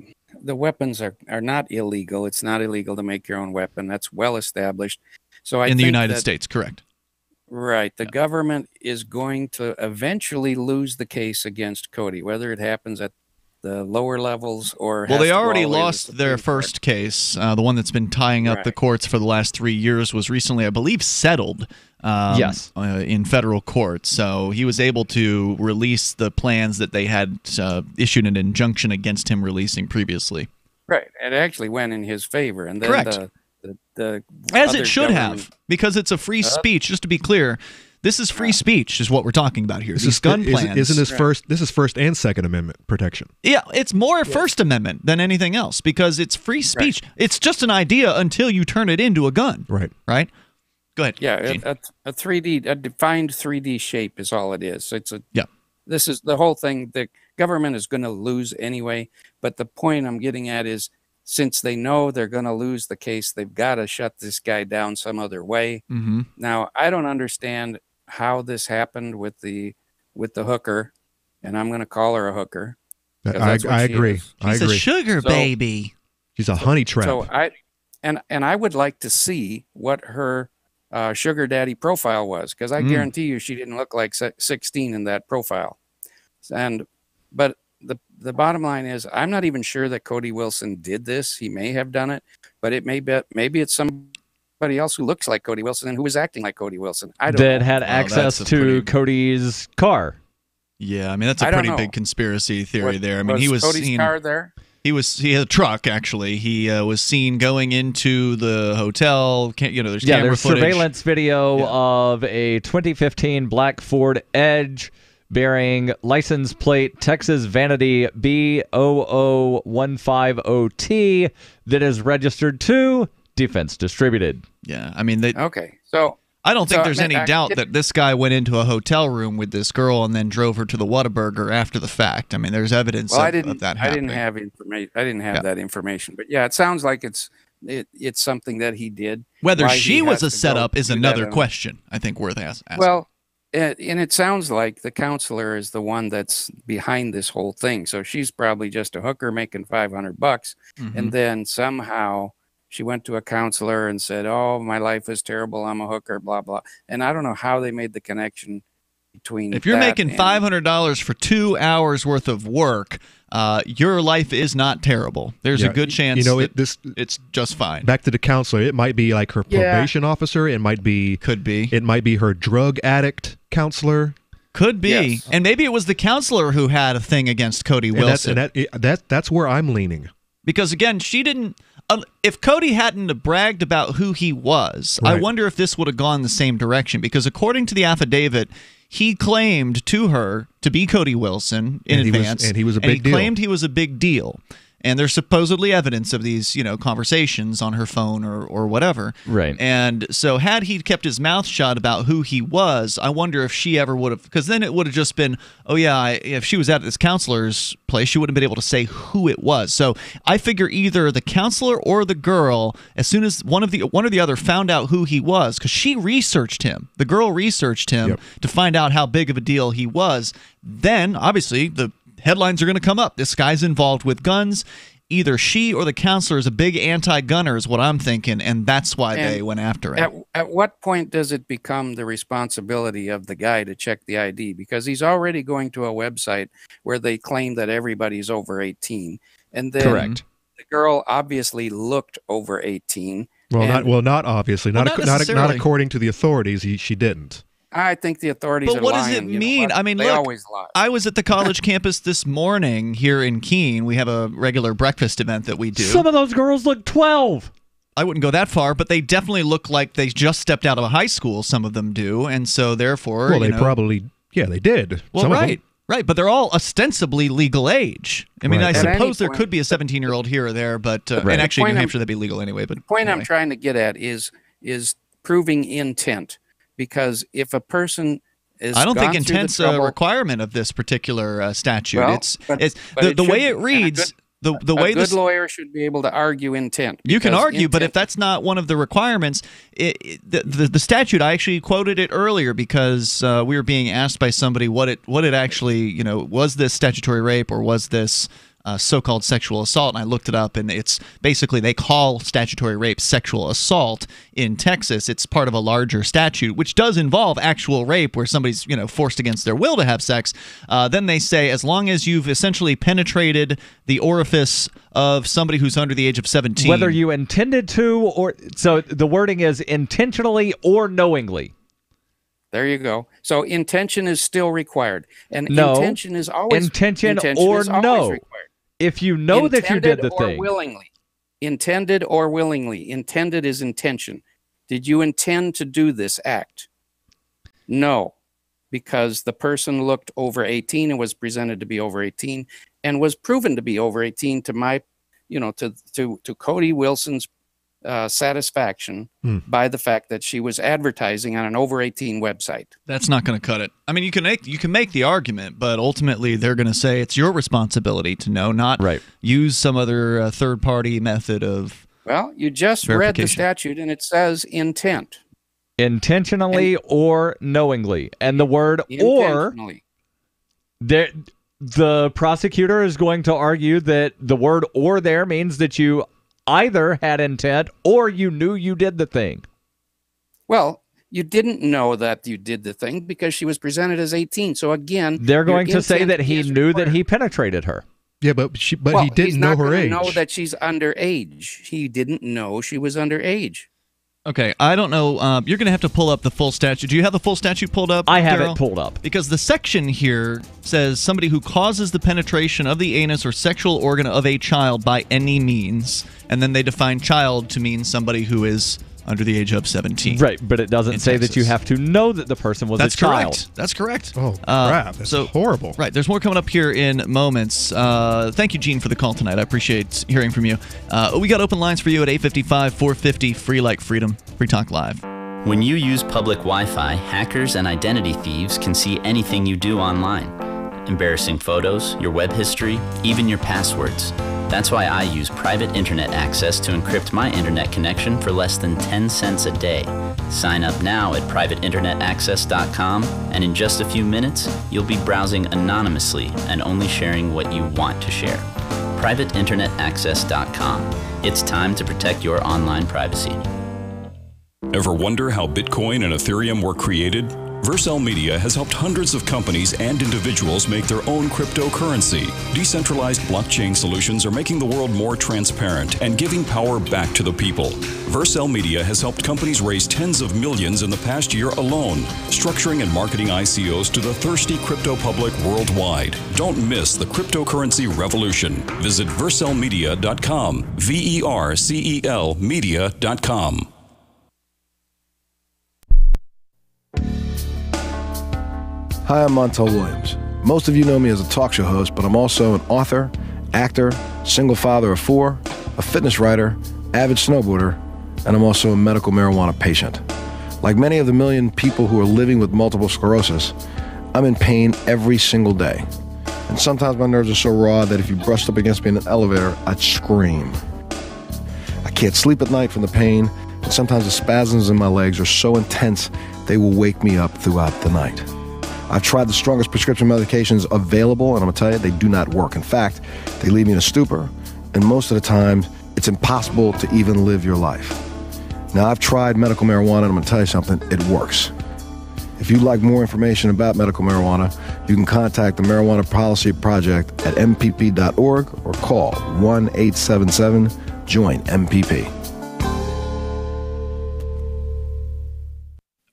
weapons are not illegal. It's not illegal to make your own weapon. That's well established. So in the United States, correct. Right. The government is going to eventually lose the case against Cody, whether it happens at the lower levels or... Well, they already lost their first case. The one that's been tying up the courts for the last 3 years was recently, I believe, settled in federal court. So he was able to release the plans that they had issued an injunction against him releasing previously. Right. It actually went in his favor. And then correct. The As it should have, because it's a free speech. Just to be clear, this is free speech, is what we're talking about here. These gun plans. Isn't this first? This is First and Second Amendment protection. Yeah, it's more First Amendment than anything else because it's free speech. Right. It's just an idea until you turn it into a gun. Right. Right. Go ahead. Yeah, a 3D, a defined 3D shape is all it is. It's a yeah. This is the whole thing. The government is going to lose anyway. But the point I'm getting at is, since they know they're going to lose the case, they've got to shut this guy down some other way. Mm-hmm. Now, I don't understand how this happened with the hooker, and I'm going to call her a hooker. I agree. She's a sugar baby. She's a honey trap. So I would like to see what her sugar daddy profile was, because I guarantee you she didn't look like 16 in that profile. But the bottom line is, I'm not even sure that Cody Wilson did this. He may have done it, but maybe it's somebody else who looks like Cody Wilson and who was acting like Cody Wilson. I don't know. That had access to Cody's car. Yeah, I mean that's a pretty big conspiracy theory there. I mean, he was Cody's seen, car there. He had a truck actually. He was seen going into the hotel. There's camera there's footage. Surveillance video of a 2015 black Ford Edge bearing license plate Texas Vanity B00150T that is registered to Defense Distributed. Yeah, I mean okay, so I don't think there's any doubt that this guy went into a hotel room with this girl and then drove her to the Whataburger after the fact. I mean, there's evidence of that happening. I didn't have information. I didn't have that information, but yeah, it sounds like it's something that he did. Whether she was a setup is another question. I think worth asking. Well. And it sounds like the counselor is the one that's behind this whole thing. So she's probably just a hooker making $500, and then somehow she went to a counselor and said, "Oh, my life is terrible. I'm a hooker." Blah blah. And I don't know how they made the connection between. If you're making $500 for 2 hours worth of work, your life is not terrible. There's a good chance it's just fine. Back to the counselor, it might be like her probation officer. It might be It might be her drug addict counselor. Could be, yes. And maybe it was the counselor who had a thing against Cody Wilson. That's where I'm leaning. Because again, she didn't. If Cody hadn't bragged about who he was, I wonder if this would have gone the same direction. Because according to the affidavit, he claimed to her to be Cody Wilson in advance, and he was a big deal. He claimed he was a big deal. And there's supposedly evidence of these, conversations on her phone or whatever. Right. And so had he kept his mouth shut about who he was, I wonder if she ever would have, because then it would have just been, if she was at this counselor's place, she wouldn't have been able to say who it was. So I figure either the counselor or the girl, as soon as one or the other found out who he was, because she researched him, the girl researched him to find out how big of a deal he was, then obviously the headlines are going to come up. This guy's involved with guns. Either she or the counselor is a big anti-gunner is what I'm thinking, and that's why they went after him. At what point does it become the responsibility of the guy to check the ID? Because he's already going to a website where they claim that everybody's over 18. And then the girl obviously looked over 18. Not obviously. Not according to the authorities, she didn't. I think the authorities are lying. But what does it mean? I mean, they always lie. I was at the college campus this morning here in Keene. We have a regular breakfast event that we do. Some of those girls look 12. I wouldn't go that far, but they definitely look like they just stepped out of a high school. Some of them do, and so therefore, they probably, they did. Well, right. Right, but they're all ostensibly legal age. I mean, Right. I At any suppose there point- could be a 17-year-old here or there, but and actually in New Hampshire that'd be legal anyway. But the point anyway. I'm trying to get at is proving intent, because if a person is I don't think intent's a requirement of this particular statute. Well, it's but the way it reads. The way a good lawyer should be able to argue intent. You can because argue, but intent- if that's not one of the requirements, the statute, I actually quoted it earlier because we were being asked by somebody what it actually, was this statutory rape or was this so-called sexual assault, and I looked it up, and it's basically they call statutory rape sexual assault in Texas. It's part of a larger statute, which does involve actual rape where somebody's forced against their will to have sex. Then they say as long as you've essentially penetrated the orifice of somebody who's under the age of 17. Whether you intended to or so the wording is intentionally or knowingly. There you go. So intention is still required, and No. intention is always Intention is or always no. required. If you know that you did the Intended or thing. willingly. Intended or willingly. Intended is intention. Did you intend to do this act? No, because the person looked over 18 and was presented to be over 18 and was proven to be over 18 to my, to Cody Wilson's satisfaction by the fact that she was advertising on an over 18 website. That's not going to cut it. I mean, you can make the argument, but ultimately they're going to say it's your responsibility to know, not use some other third-party method of Well, you just read the statute and it says intent. Intentionally or knowingly. And the word or, Intentionally. the prosecutor is going to argue that the word or there means that you either had intent or you knew you did the thing. Well, you didn't know that you did the thing because she was presented as 18. So again, They're going to say that he knew that he penetrated her. Yeah, but he didn't know her age. He's not going to know that she's underage. He didn't know she was underage. Okay, I don't know. You're going to have to pull up the full statute. Do you have the full statute pulled up? I have Darryl? it pulled up. Because the section here says somebody who causes the penetration of the anus or sexual organ of a child by any means. And then they define child to mean somebody who is under the age of 17. Right, but it doesn't say that you have to know that the person was a child. That's correct. Oh, crap. That's horrible. Right, there's more coming up here in moments. Thank you, Gene, for the call tonight. I appreciate hearing from you. We got open lines for you at 855-450, free like freedom. Free Talk Live. When you use public Wi-Fi, hackers and identity thieves can see anything you do online. Embarrassing photos, your web history, even your passwords. That's why I use private internet access to encrypt my internet connection for less than 10 cents a day. Sign up now at privateinternetaccess.com, and in just a few minutes, you'll be browsing anonymously and only sharing what you want to share. privateinternetaccess.com. It's time to protect your online privacy. Ever wonder how Bitcoin and Ethereum were created? Vercel Media has helped hundreds of companies and individuals make their own cryptocurrency. Decentralized blockchain solutions are making the world more transparent and giving power back to the people. Vercel Media has helped companies raise tens of millions in the past year alone, structuring and marketing ICOs to the thirsty crypto public worldwide. Don't miss the cryptocurrency revolution. Visit vercelmedia.com, VERCEL media.com. Hi, I'm Montel Williams. Most of you know me as a talk show host, but I'm also an author, actor, single father of 4, a fitness writer, avid snowboarder, and I'm also a medical marijuana patient. Like many of the million people who are living with multiple sclerosis, I'm in pain every single day. And sometimes my nerves are so raw that if you brushed up against me in an elevator, I'd scream. I can't sleep at night from the pain, and sometimes the spasms in my legs are so intense they will wake me up throughout the night. I've tried the strongest prescription medications available, and I'm going to tell you, they do not work. In fact, they leave me in a stupor, and most of the time, it's impossible to even live your life. Now, I've tried medical marijuana, and I'm going to tell you something, it works. If you'd like more information about medical marijuana, you can contact the Marijuana Policy Project at mpp.org or call 1-877-JOIN-MPP.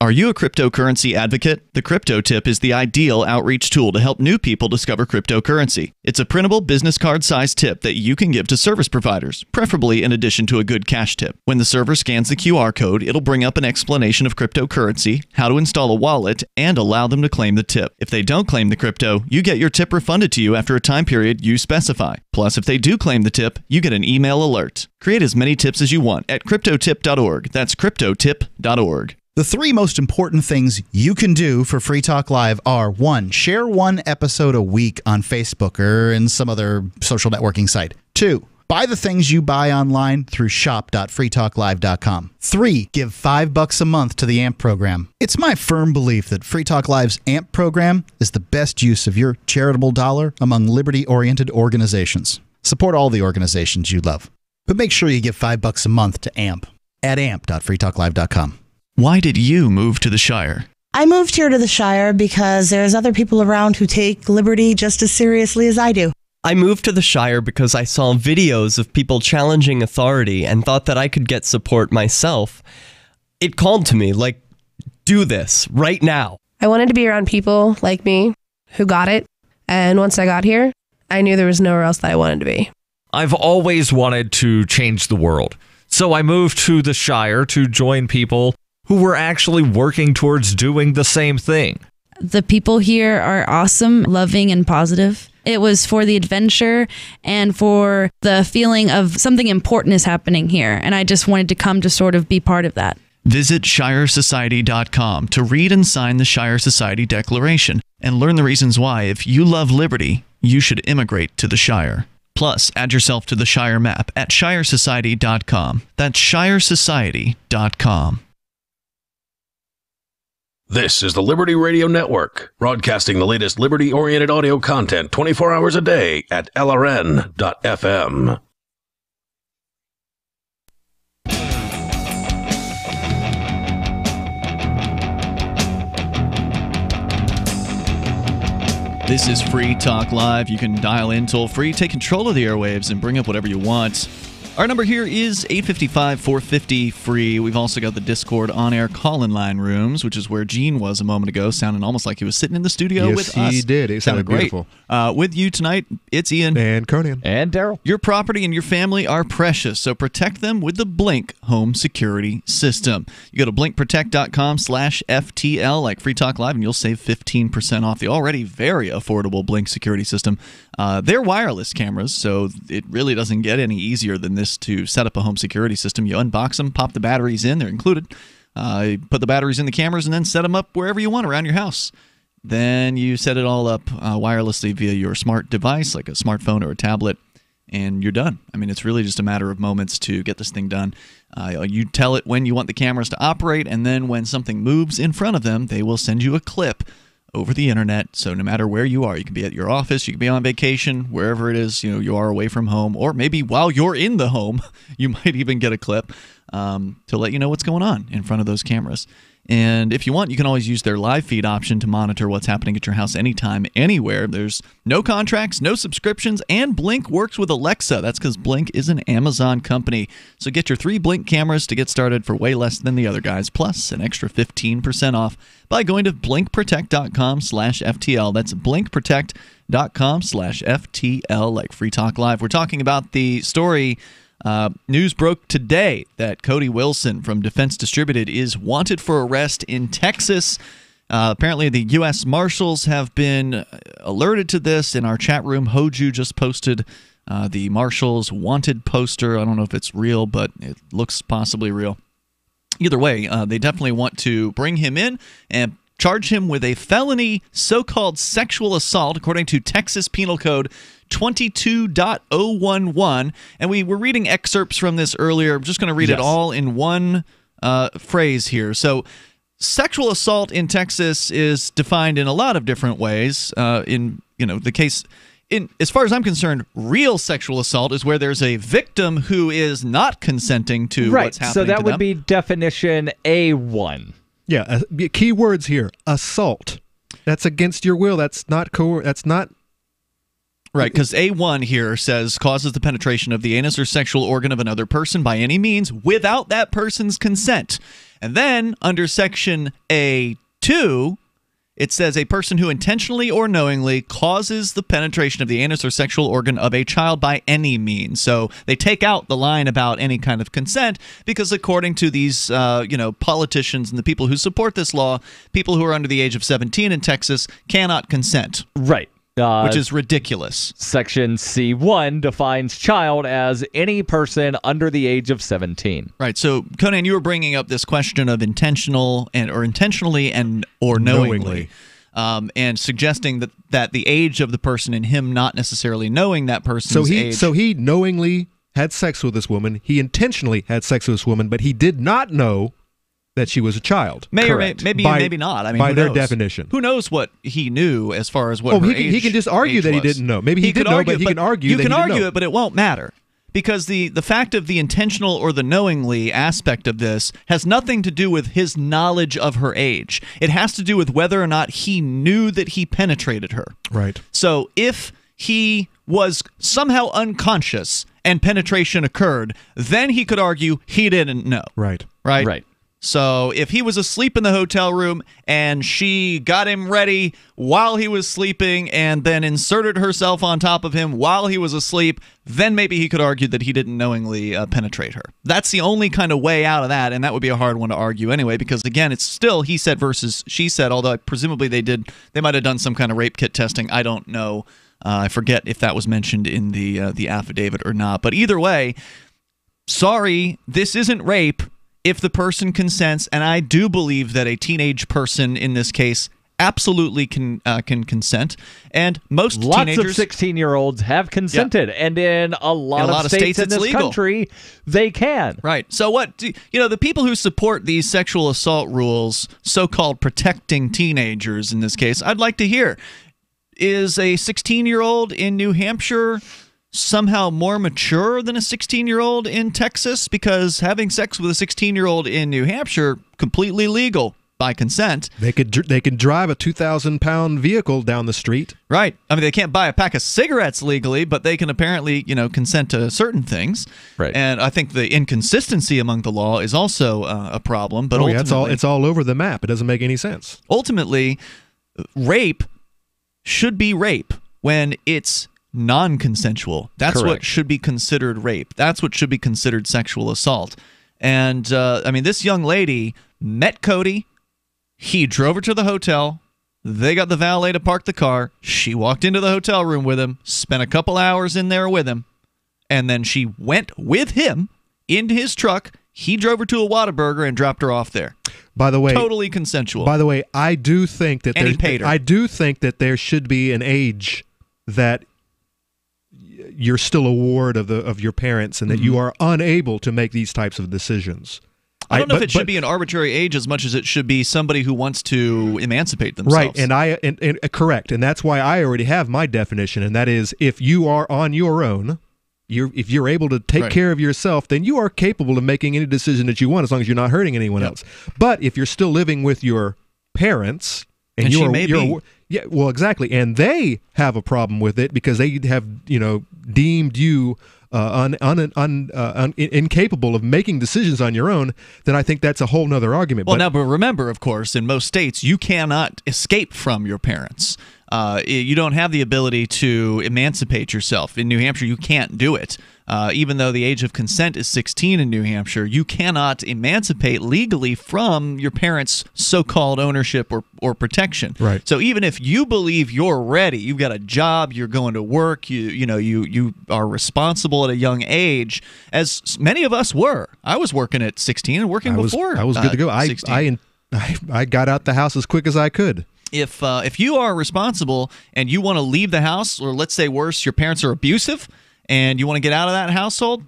Are you a cryptocurrency advocate? The Crypto Tip is the ideal outreach tool to help new people discover cryptocurrency. It's a printable business card-sized tip that you can give to service providers, preferably in addition to a good cash tip. When the server scans the QR code, it'll bring up an explanation of cryptocurrency, how to install a wallet, and allow them to claim the tip. If they don't claim the crypto, you get your tip refunded to you after a time period you specify. Plus, if they do claim the tip, you get an email alert. Create as many tips as you want at cryptotip.org. That's cryptotip.org. The 3 most important things you can do for Free Talk Live are: 1, share 1 episode a week on Facebook or in some other social networking site. 2, buy the things you buy online through shop.freetalklive.com. 3, give $5 a month to the AMP program. It's my firm belief that Free Talk Live's AMP program is the best use of your charitable dollar among liberty-oriented organizations. Support all the organizations you love, but make sure you give $5 a month to AMP at amp.freetalklive.com. Why did you move to the Shire? I moved here to the Shire because there's other people around who take liberty just as seriously as I do. I moved to the Shire because I saw videos of people challenging authority and thought that I could get support myself. It called to me, like, do this right now. I wanted to be around people like me who got it, and once I got here, I knew there was nowhere else that I wanted to be. I've always wanted to change the world, so I moved to the Shire to join people who were actually working towards doing the same thing. The people here are awesome, loving, and positive. It was for the adventure and for the feeling of something important is happening here, and I just wanted to come to sort of be part of that. Visit ShireSociety.com to read and sign the Shire Society Declaration and learn the reasons why, if you love liberty, you should immigrate to the Shire. Plus, add yourself to the Shire map at ShireSociety.com. That's ShireSociety.com. This is the Liberty Radio Network, broadcasting the latest liberty-oriented audio content 24 hours a day at LRN.FM. This is Free Talk Live. You can dial in toll-free, take control of the airwaves, and bring up whatever you want. Our number here is 855-450-FREE. We've also got the Discord on-air call-in line rooms, which is where Gene was a moment ago, sounding almost like he was sitting in the studio with us. Yes, he did. It sounded great. beautiful. With you tonight, it's Ian. And Conan. And Darryl. Your property and your family are precious, so protect them with the Blink home security system. You go to blinkprotect.com/FTL, like Free Talk Live, and you'll save 15% off the already very affordable Blink security system. They're wireless cameras, so it really doesn't get any easier than this to set up a home security system. You unbox them, pop the batteries in, they're included. You put the batteries in the cameras and then set them up wherever you want around your house. Then you set it all up wirelessly via your smart device, like a smartphone or a tablet, and you're done. I mean, it's really just a matter of moments to get this thing done. You tell it when you want the cameras to operate, and then when something moves in front of them, they will send you a clip over the internet. So no matter where you are, you can be at your office, you can be on vacation, wherever it is you are away from home, or maybe while you're in the home, you might even get a clip to let you know what's going on in front of those cameras. And if you want, you can always use their live feed option to monitor what's happening at your house anytime, anywhere. There's no contracts, no subscriptions, and Blink works with Alexa. That's because Blink is an Amazon company. So get your 3 Blink cameras to get started for way less than the other guys, plus an extra 15% off by going to blinkprotect.com/FTL. That's blinkprotect.com/FTL, like Free Talk Live. We're talking about the story. News broke today that Cody Wilson from Defense Distributed is wanted for arrest in Texas. Apparently, the U.S. Marshals have been alerted to this. In our chat room, Hoju just posted the Marshals wanted poster. I don't know if it's real, but it looks possibly real. Either way, they definitely want to bring him in and charge him with a felony so-called sexual assault, according to Texas Penal Code 22.011. And we were reading excerpts from this earlier. I'm just going to read it all in one phrase here. So sexual assault in Texas is defined in a lot of different ways. In the case, as far as I'm concerned, real sexual assault is where there's a victim who is not consenting to what's happening to them. So that would be definition A1. Yeah, key words here: assault. That's against your will. That's not That's not. Right, because A1 here says causes the penetration of the anus or sexual organ of another person by any means without that person's consent. And then under Section A2, it says a person who intentionally or knowingly causes the penetration of the anus or sexual organ of a child by any means. So they take out the line about any kind of consent because according to these politicians and the people who support this law, people who are under the age of 17 in Texas cannot consent. Right. Which is ridiculous. Section C1 defines child as any person under the age of 17. Right. So, Conan, you were bringing up this question of intentionally or knowingly. And suggesting that the age of the person and him not necessarily knowing that person's age. So he knowingly had sex with this woman. He intentionally had sex with this woman, but he did not know that she was a child. Maybe not. I mean, by who their knows? definition. Who knows what he knew as far as what her age he can just argue that he didn't know. Maybe he did know, but he can argue that he didn't know. You can argue it, but it won't matter. Because the fact of the intentional or the knowingly aspect of this has nothing to do with his knowledge of her age. It has to do with whether or not he knew that he penetrated her. Right. So if he was somehow unconscious and penetration occurred, then he could argue he didn't know. Right. Right. So if he was asleep in the hotel room and she got him ready while he was sleeping and then inserted herself on top of him while he was asleep, then maybe he could argue that he didn't knowingly penetrate her. That's the only kind of way out of that, and that would be a hard one to argue anyway, because again, it's still he said versus she said, although presumably they might have done some kind of rape kit testing. I don't know. I forget if that was mentioned in the affidavit or not. But either way, sorry, this isn't rape if the person consents, and I do believe that a teenage person in this case absolutely can consent, and most Lots teenagers, of 16-year-olds have consented, and in a lot of states in this legal. country, they can. Right. So what the people who support these sexual assault rules, so-called protecting teenagers in this case, I'd like to hear, is a 16-year-old in New Hampshire somehow more mature than a 16-year-old in Texas? Because having sex with a 16-year-old in New Hampshire, completely legal by consent. They can drive a 2,000-pound vehicle down the street. Right. I mean, they can't buy a pack of cigarettes legally, but they can apparently, consent to certain things. Right. And I think the inconsistency among the law is also a problem. But it's all over the map. It doesn't make any sense. Ultimately, rape should be rape when it's non-consensual. That's Correct. what should be considered rape. That's what should be considered sexual assault. And this young lady met Cody. He drove her to the hotel. They got the valet to park the car. She walked into the hotel room with him, spent a couple hours in there with him, and then she went with him into his truck. He drove her to a Whataburger and dropped her off there. By the way, totally consensual. By the way, I do think that he paid her. I do think that there should be an age that you're still a ward of your parents, and that you are unable to make these types of decisions. I don't know if it should be an arbitrary age as much as it should be somebody who wants to emancipate themselves. Right, and correct, and that's why I already have my definition, and that is if you are on your own, if you're able to take care of yourself, then you are capable of making any decision that you want as long as you're not hurting anyone else. But if you're still living with your parents, and yeah, well, exactly, and they have a problem with it because they have deemed you incapable of making decisions on your own, then I think that's a whole nother argument. Well, but remember, of course, in most states, you cannot escape from your parents. You don't have the ability to emancipate yourself. In New Hampshire, you can't do it. Even though the age of consent is 16 in New Hampshire, you cannot emancipate legally from your parents' so-called ownership or protection. Right. So even if you believe you're ready, you've got a job, you're going to work, you are responsible at a young age, as many of us were. I was working at 16 and working before. I was good to go. I got out the house as quick as I could. If you are responsible and you want to leave the house, or let's say worse, your parents are abusive, and you want to get out of that household,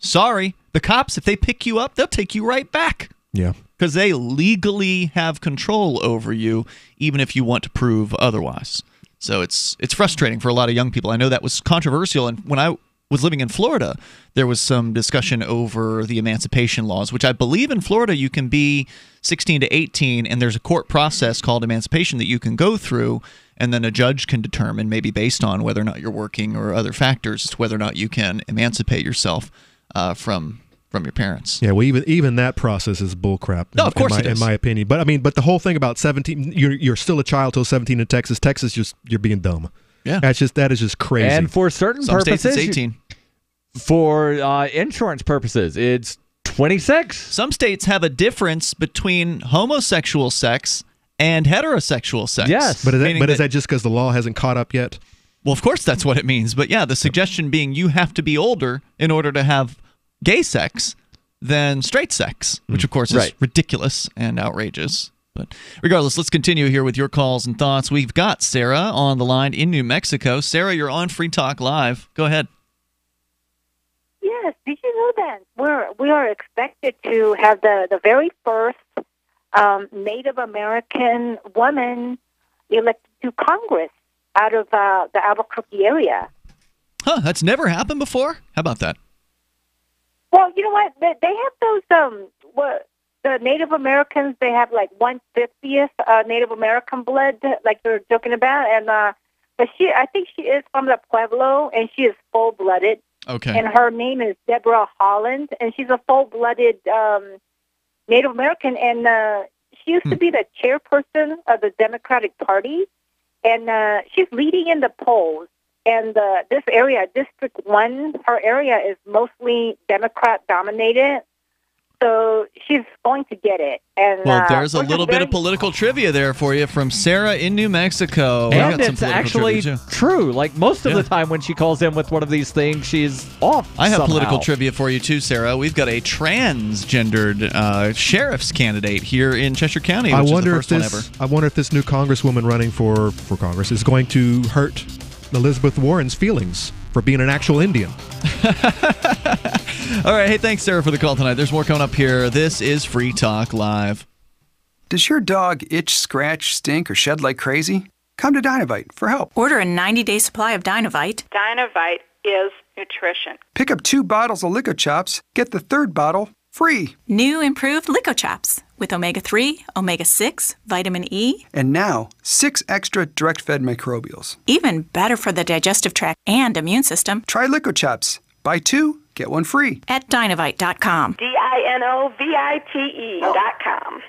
sorry. The cops, if they pick you up, they'll take you right back. Yeah. Because they legally have control over you, even if you want to prove otherwise. So it's frustrating for a lot of young people. I know that was controversial, and when I was living in Florida, there was some discussion over the emancipation laws, which I believe in Florida you can be 16 to 18, and there's a court process called emancipation that you can go through, and then a judge can determine, maybe based on whether or not you're working or other factors, whether or not you can emancipate yourself from from your parents. Yeah, well, even that process is bullcrap. No, of course it is. In my opinion. But but the whole thing about 17, you're still a child till 17 in Texas. Texas, you're being dumb. Yeah, that is just crazy. And for certain Some purposes, states it's 18. For insurance purposes, it's 26. Some states have a difference between homosexual sex and heterosexual sex. Yes. But is that just because the law hasn't caught up yet? Well, of course that's what it means. But yeah, the suggestion being you have to be older in order to have gay sex than straight sex, which of course is ridiculous and outrageous. But regardless, let's continue here with your calls and thoughts. We've got Sarah on the line in New Mexico. Sarah, you're on Free Talk Live. Go ahead. Yes, did you know that we are expected to have the very first Native American woman elected to Congress out of the Albuquerque area? Huh, that's never happened before? How about that? Well, you know what? They have those, the Native Americans, they have like 1/50th Native American blood, like you're joking about. And but I think she is from the Pueblo, and she is full-blooded. Okay. And her name is Deborah Holland, and she's a full-blooded Native American. And she used to be the chairperson of the Democratic Party, and she's leading in the polls. And this area, District 1, her area is mostly Democrat-dominated. So she's going to get it. And well, there's a little bit of political trivia there for you from Sarah in New Mexico. And it's actually true. Like most of the time when she calls in with one of these things, she's off I have somehow. Political trivia for you too, Sarah. We've got a transgendered sheriff's candidate here in Cheshire County, which is the first one ever. I wonder if this new congresswoman running for Congress is going to hurt Elizabeth Warren's feelings for being an actual Indian. All right. Hey, thanks, Sarah, for the call tonight. There's more coming up here. This is Free Talk Live. Does your dog itch, scratch, stink, or shed like crazy? Come to Dynavite for help. Order a 90-day supply of Dynavite. Dynavite is nutrition. Pick up 2 bottles of Lico Chops. Get the 3rd bottle free. New improved Lico Chops with omega-3, omega-6, vitamin E. And now, 6 extra direct-fed microbials. Even better for the digestive tract and immune system. Try Lico Chops. Buy 2, get 1 free. At Dynavite.com. DINOVITE.com.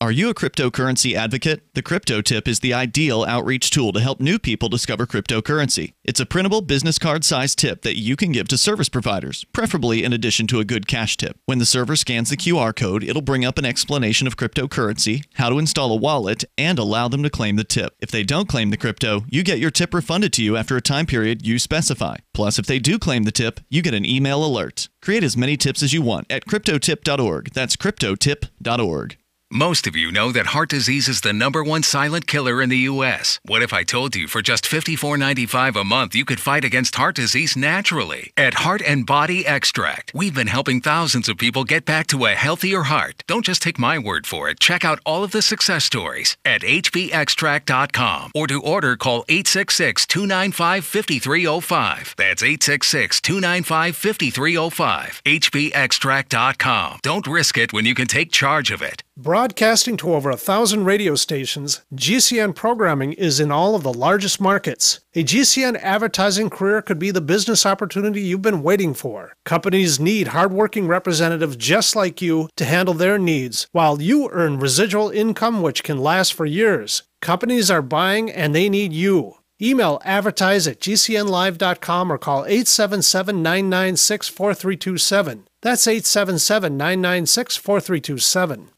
Are you a cryptocurrency advocate? The Crypto Tip is the ideal outreach tool to help new people discover cryptocurrency. It's a printable business card-sized tip that you can give to service providers, preferably in addition to a good cash tip. When the server scans the QR code, it'll bring up an explanation of cryptocurrency, how to install a wallet, and allow them to claim the tip. If they don't claim the crypto, you get your tip refunded to you after a time period you specify. Plus, if they do claim the tip, you get an email alert. Create as many tips as you want at cryptotip.org. That's cryptotip.org. Most of you know that heart disease is the #1 silent killer in the U.S. What if I told you for just $54.95 a month you could fight against heart disease naturally? At Heart and Body Extract, we've been helping thousands of people get back to a healthier heart. Don't just take my word for it. Check out all of the success stories at hbextract.com. Or to order, call 866-295-5305. That's 866-295-5305. hbextract.com. Don't risk it when you can take charge of it. Broadcasting to over 1,000 radio stations, GCN programming is in all of the largest markets. A GCN advertising career could be the business opportunity you've been waiting for. Companies need hardworking representatives just like you to handle their needs, while you earn residual income which can last for years. Companies are buying and they need you. Email advertise@gcnlive.com or call 877-996-4327. That's 877-996-4327.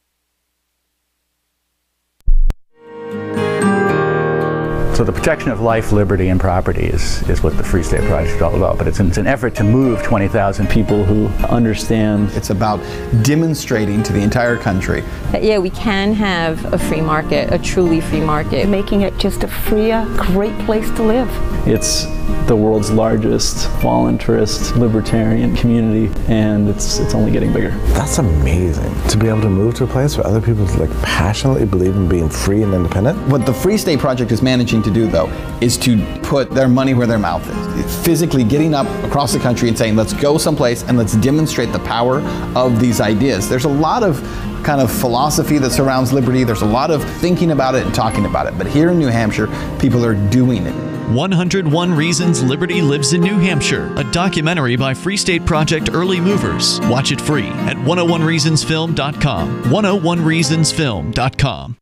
So the protection of life, liberty, and property is what the Free State Project is all about. But it's an effort to move 20,000 people who understand. It's about demonstrating to the entire country that, yeah, we can have a free market, a truly free market. Making it just a freer, great place to live. It's the world's largest voluntarist libertarian community, and it's only getting bigger. That's amazing, to be able to move to a place where other people passionately believe in being free and independent. What the Free State Project is managing to do, though, is to put their money where their mouth is. It's physically getting up across the country and saying, let's go someplace and let's demonstrate the power of these ideas. There's a lot of kind of philosophy that surrounds liberty. There's a lot of thinking about it and talking about it. But here in New Hampshire, people are doing it. 101 Reasons Liberty Lives in New Hampshire, a documentary by Free State Project Early Movers. Watch it free at 101reasonsfilm.com. 101reasonsfilm.com.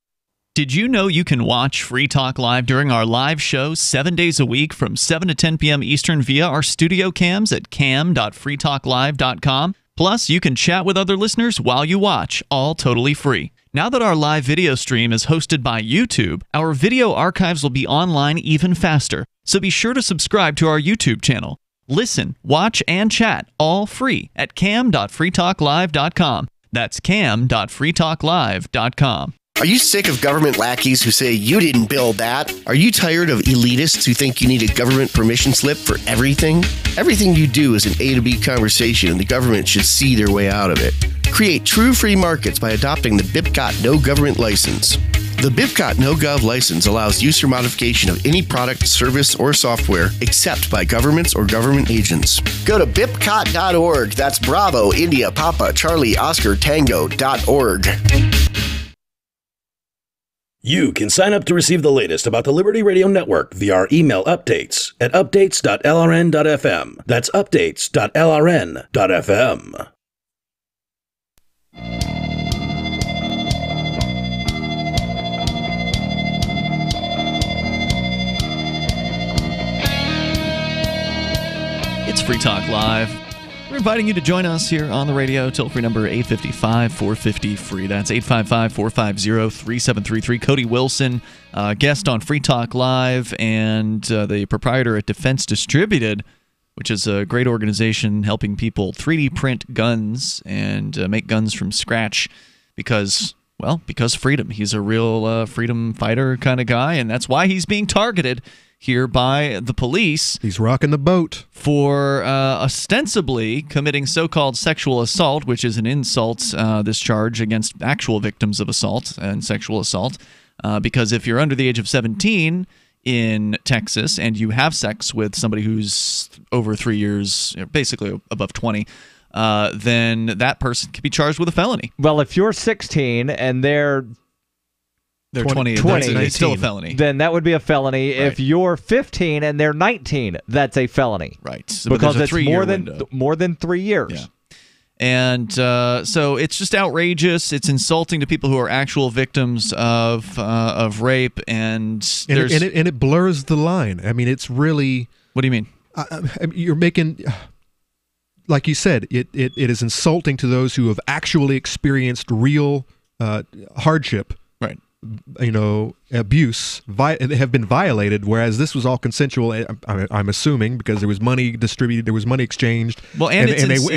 Did you know you can watch Free Talk Live during our live show 7 days a week from 7 to 10 p.m. Eastern via our studio cams at cam.freetalklive.com? Plus, you can chat with other listeners while you watch, all totally free. Now that our live video stream is hosted by YouTube, our video archives will be online even faster. So be sure to subscribe to our YouTube channel. Listen, watch, and chat all free at cam.freetalklive.com. That's cam.freetalklive.com. Are you sick of government lackeys who say you didn't build that? Are you tired of elitists who think you need a government permission slip for everything? Everything you do is an A to B conversation, and the government should see their way out of it. Create true free markets by adopting the BIPCOT No Government License. The BIPCOT NoGov license allows use or modification of any product, service, or software except by governments or government agents. Go to bipcot.org. That's Bravo, India, Papa, Charlie, Oscar, Tango.org. You can sign up to receive the latest about the Liberty Radio Network via our email updates at updates.lrn.fm. That's updates.lrn.fm. It's Free Talk Live. We're inviting you to join us here on the radio. Toll-free number 855-450-FREE. That's 855-450-3733. Cody Wilson, guest on Free Talk Live, and the proprietor at Defense Distributed, which is a great organization helping people 3D print guns and make guns from scratch because freedom. He's a real freedom fighter kind of guy, and that's why he's being targeted here by the police. He's rocking the boat. For ostensibly committing so-called sexual assault, which is an insult, this charge against actual victims of assault and sexual assault. Because if you're under the age of 17 in Texas and you have sex with somebody who's over 3 years, basically above 20, then that person can be charged with a felony. Well, if you're 16 and they're 20, it's still a felony. Then that would be a felony. Right. If you're 15 and they're 19, that's a felony. Right. Because it's more than 3 years. Yeah. And so it's just outrageous. It's insulting to people who are actual victims of rape, and it blurs the line. I mean, it's really. What do you mean? You're making. Like you said, it is insulting to those who have actually experienced real hardship. Right. Abuse, have been violated, whereas this was all consensual. I'm assuming because there was money distributed, there was money exchanged. Well, and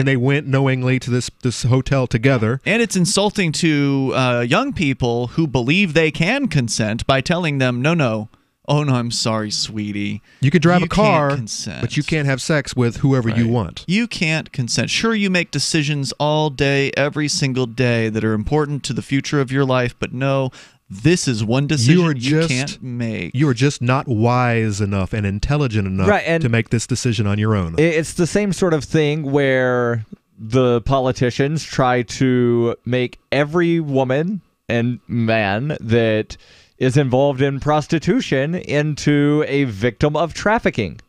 they went knowingly to this hotel together. And it's insulting to young people who believe they can consent by telling them, no, oh no, I'm sorry, sweetie. You could drive a car, but you can't have sex with whoever you want. You can't consent. Sure, you make decisions all day, every single day that are important to the future of your life, but no. This is one decision you can't make. You are just not wise enough and intelligent enough to make this decision on your own. It's the same sort of thing where the politicians try to make every woman and man that is involved in prostitution into a victim of trafficking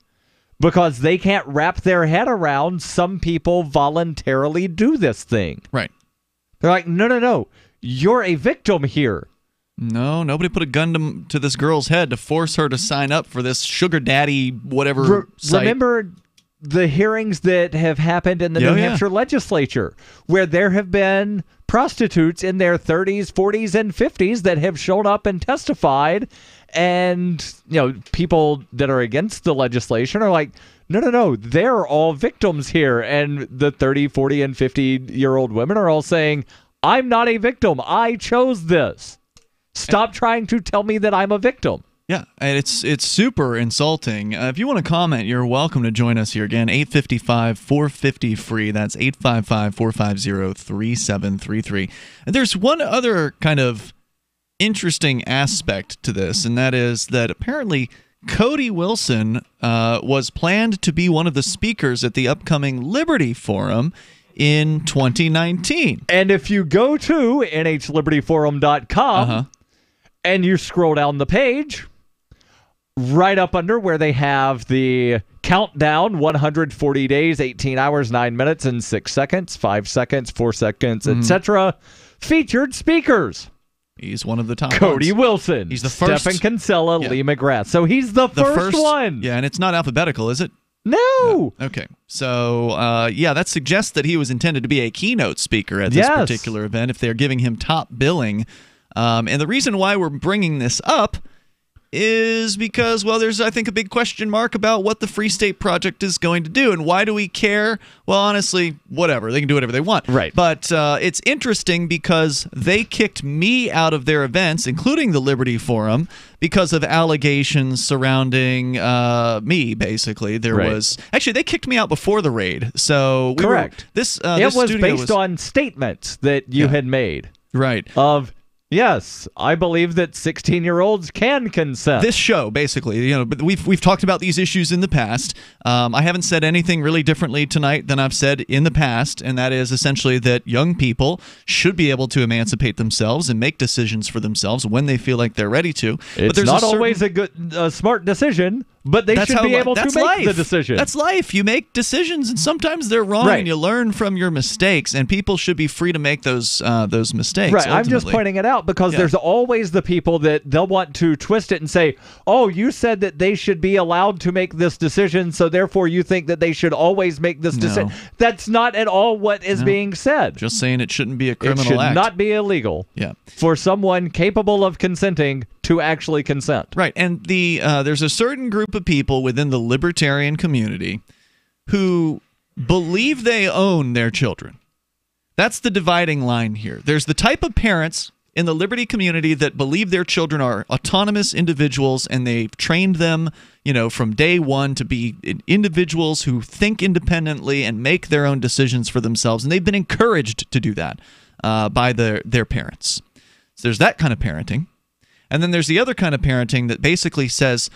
because they can't wrap their head around some people voluntarily do this thing. Right. They're like, no, you're a victim here. No, nobody put a gun to this girl's head to force her to sign up for this sugar daddy whatever site. Remember the hearings that have happened in the New Hampshire legislature where there have been prostitutes in their 30s, 40s, and 50s that have shown up and testified, and people that are against the legislation are like, no, they're all victims here, and the 30, 40, and 50-year-old women are all saying, I'm not a victim, I chose this. Stop trying to tell me that I'm a victim. Yeah, and it's super insulting. If you want to comment, you're welcome to join us here again. 855-450-FREE. That's 855-450-3733. And there's one other kind of interesting aspect to this, and that is that apparently Cody Wilson was planned to be one of the speakers at the upcoming Liberty Forum in 2019. And if you go to nhlibertyforum.com and you scroll down the page, right up under where they have the countdown, 140 days, 18 hours, 9 minutes, and 6 seconds, 5 seconds, 4 seconds, etc., featured speakers. He's one of the top Cody ones. Wilson. He's the first. Stephen Kinsella, Lee McGrath. So he's the first one. Yeah, and it's not alphabetical, is it? No. Okay. So, that suggests that he was intended to be a keynote speaker at this particular event if they're giving him top billing. And the reason why we're bringing this up is because, well, there's, I think, a big question mark about what the Free State Project is going to do. And why do we care? Well, honestly, whatever. They can do whatever they want. Right. But it's interesting because they kicked me out of their events, including the Liberty Forum, because of allegations surrounding me, basically. There was... Actually, they kicked me out before the raid. So Correct. This it was based on statements that you had made. Right. Of... Yes, I believe that 16-year-olds can consent. This show, basically, but we've talked about these issues in the past. I haven't said anything really differently tonight than I've said in the past, and that is essentially that young people should be able to emancipate themselves and make decisions for themselves when they feel like they're ready to. It's but not always a smart decision, but they should be able to make the decision. That's life. You make decisions, and sometimes they're wrong, and you learn from your mistakes, and people should be free to make those mistakes. Right. I'm just pointing it out because there's always the people that they'll want to twist it and say, oh, you said that they should be allowed to make this decision, so therefore you think that they should always make this decision. That's not at all what is being said. Just saying it shouldn't be a criminal act. It should not be illegal for someone capable of consenting to actually consent. Right. And there's a certain group of people within the libertarian community who believe they own their children. That's the dividing line here. There's the type of parents in the liberty community that believe their children are autonomous individuals, and they've trained them, from day one to be individuals who think independently and make their own decisions for themselves, and they've been encouraged to do that by their parents. So there's that kind of parenting. And then there's the other kind of parenting that basically says,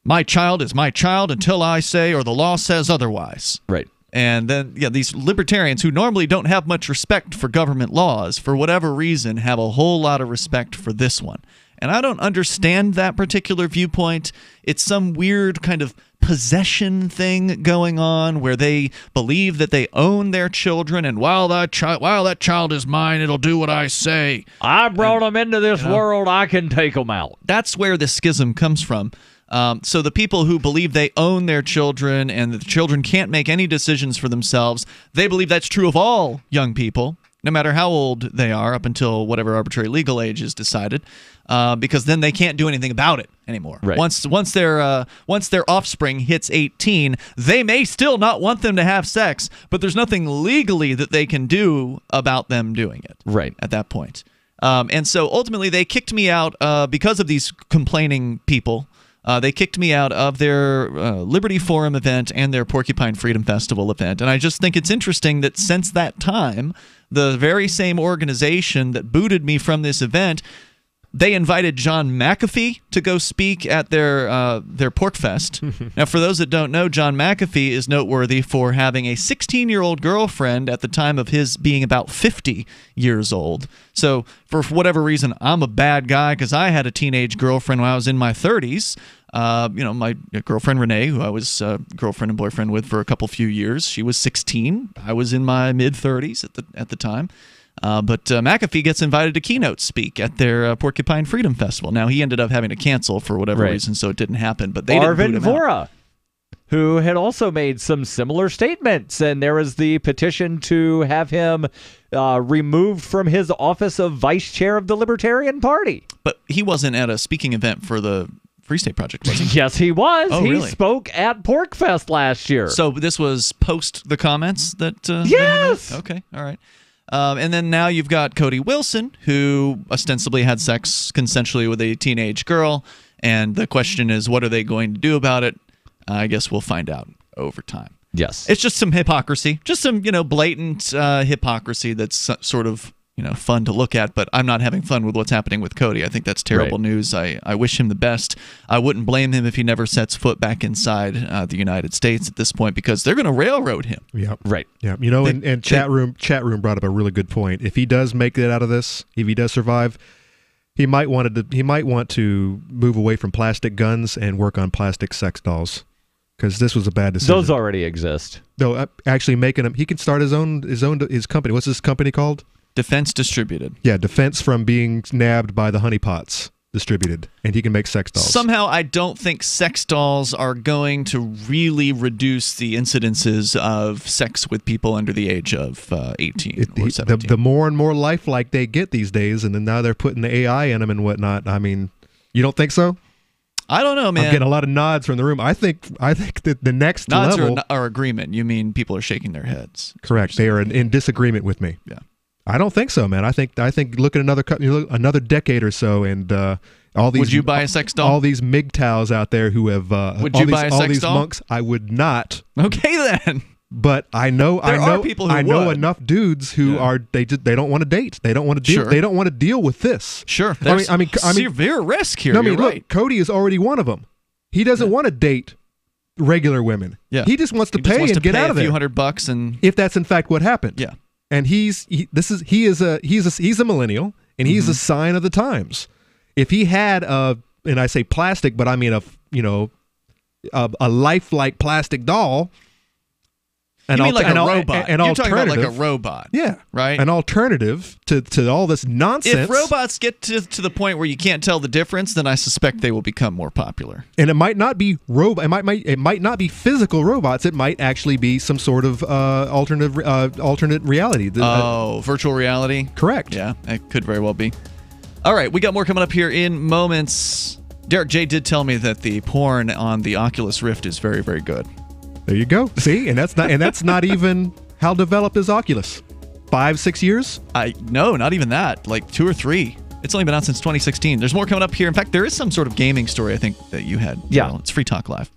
my child is my child until I say or the law says otherwise. Right. And then, these libertarians who normally don't have much respect for government laws, for whatever reason, have a whole lot of respect for this one. And I don't understand that particular viewpoint. It's some weird kind of possession thing going on where they believe that they own their children, and while that child is mine, it'll do what I say. I brought them into this world, I can take them out. That's where the schism comes from. So the people who believe they own their children and that the children can't make any decisions for themselves, they believe that's true of all young people, no matter how old they are, up until whatever arbitrary legal age is decided, because then they can't do anything about it anymore. Right. Once their offspring hits 18, they may still not want them to have sex, but there's nothing legally that they can do about them doing it. Right. At that point. And so ultimately they kicked me out because of these complaining people. They kicked me out of their Liberty Forum event and their Porcupine Freedom Festival event. And I just think it's interesting that since that time, the very same organization that booted me from this event, they invited John McAfee to go speak at their Pork Fest. Now, for those that don't know, John McAfee is noteworthy for having a 16-year-old girlfriend at the time of his being about 50 years old. So, for whatever reason, I'm a bad guy because I had a teenage girlfriend when I was in my 30s. My girlfriend Renee, who I was girlfriend and boyfriend with for a few years, she was 16. I was in my mid-30s at the time. But McAfee gets invited to keynote speak at their Porcupine Freedom Festival. Now, he ended up having to cancel for whatever reason, so it didn't happen. But they didn't boot him out. Who had also made some similar statements, and there was the petition to have him removed from his office of vice chair of the Libertarian Party. But he wasn't at a speaking event for the Free State Project, was he? Yes, he was. Oh, he really? spoke at PorcFest last year. So this was post the comments that... yes! Okay, all right. And then now you've got Cody Wilson, who ostensibly had sex consensually with a teenage girl, and the question is, what are they going to do about it? I guess we'll find out over time. Yes. It's just some hypocrisy, just some, blatant hypocrisy that's sort of, fun to look at, but I'm not having fun with what's happening with Cody. I think that's terrible news. I wish him the best. I wouldn't blame him if he never sets foot back inside the United States at this point, because they're going to railroad him. Yeah, right. Yeah, and chat room brought up a really good point. If he does make it out of this, if he does survive, he might want to move away from plastic guns and work on plastic sex dolls, because this was a bad decision. Those already exist. No, actually making him. He can start his company. What's his company called? Defense Distributed. Yeah, defense from being nabbed by the honeypots distributed, and he can make sex dolls. Somehow, I don't think sex dolls are going to really reduce the incidences of sex with people under the age of 18 or 17. The more and more lifelike they get these days, and then now they're putting the AI in them and whatnot. I mean, you don't think so? I don't know, man. I'm getting a lot of nods from the room. I think that the next nods level are agreement. You mean people are shaking their heads? Correct. They are in disagreement with me. Yeah. I don't think so, man. I think look at another decade or so, and all these. Would you buy a sex doll? All these MGTOWs out there who have. Would you buy a sex doll? Monks, I would not. Okay then. But I know people who I know would. enough dudes who are they don't want to date. They don't want to deal. Sure. They don't want to deal with this. Sure. There's severe risk here. No, I mean, You're right. look, Cody is already one of them. He doesn't want to date regular women. Yeah. He just wants to pay and get out of there. A few $100 and if that's in fact what happened. Yeah. And he's a millennial, and he's a sign of the times. If he had and I say plastic, but I mean a lifelike plastic doll. You mean like a robot? You're talking about like a robot. Yeah. Right? An alternative to all this nonsense. If robots get to the point where you can't tell the difference, then I suspect they will become more popular. And it might not be it might not be physical robots. It might actually be some sort of alternate reality. Virtual reality? Correct. Yeah, it could very well be. All right, we got more coming up here in moments. Derek J did tell me that the porn on the Oculus Rift is very, very good. There you go. See, and that's not even how developed is Oculus. 5-6 years? No, not even that. Like 2 or 3. It's only been out since 2016. There's more coming up here. In fact, there is some sort of gaming story I think that you had. Yeah, Darryl. It's Free Talk Live.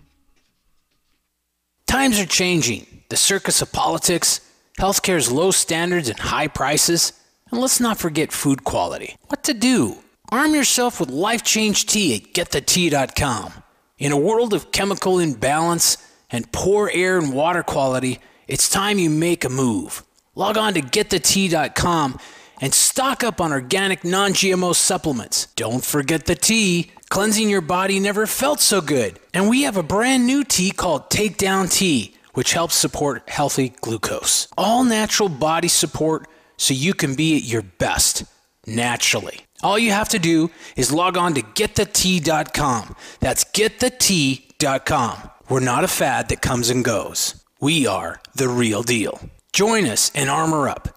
Times are changing. The circus of politics, healthcare's low standards and high prices, and let's not forget food quality. What to do? Arm yourself with Life Change Tea at GetTheTea.com. In a world of chemical imbalance and poor air and water quality, it's time you make a move. Log on to GetTheTea.com and stock up on organic non-GMO supplements. Don't forget the tea. Cleansing your body never felt so good. And we have a brand new tea called Takedown Tea, which helps support healthy glucose. All natural body support so you can be at your best, naturally. All you have to do is log on to GetTheTea.com. That's GetTheTea.com. We're not a fad that comes and goes. We are the real deal. Join us and armor up.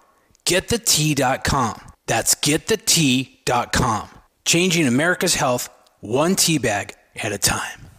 GetTheTea.com. That's GetTheTea.com. Changing America's health one tea bag at a time.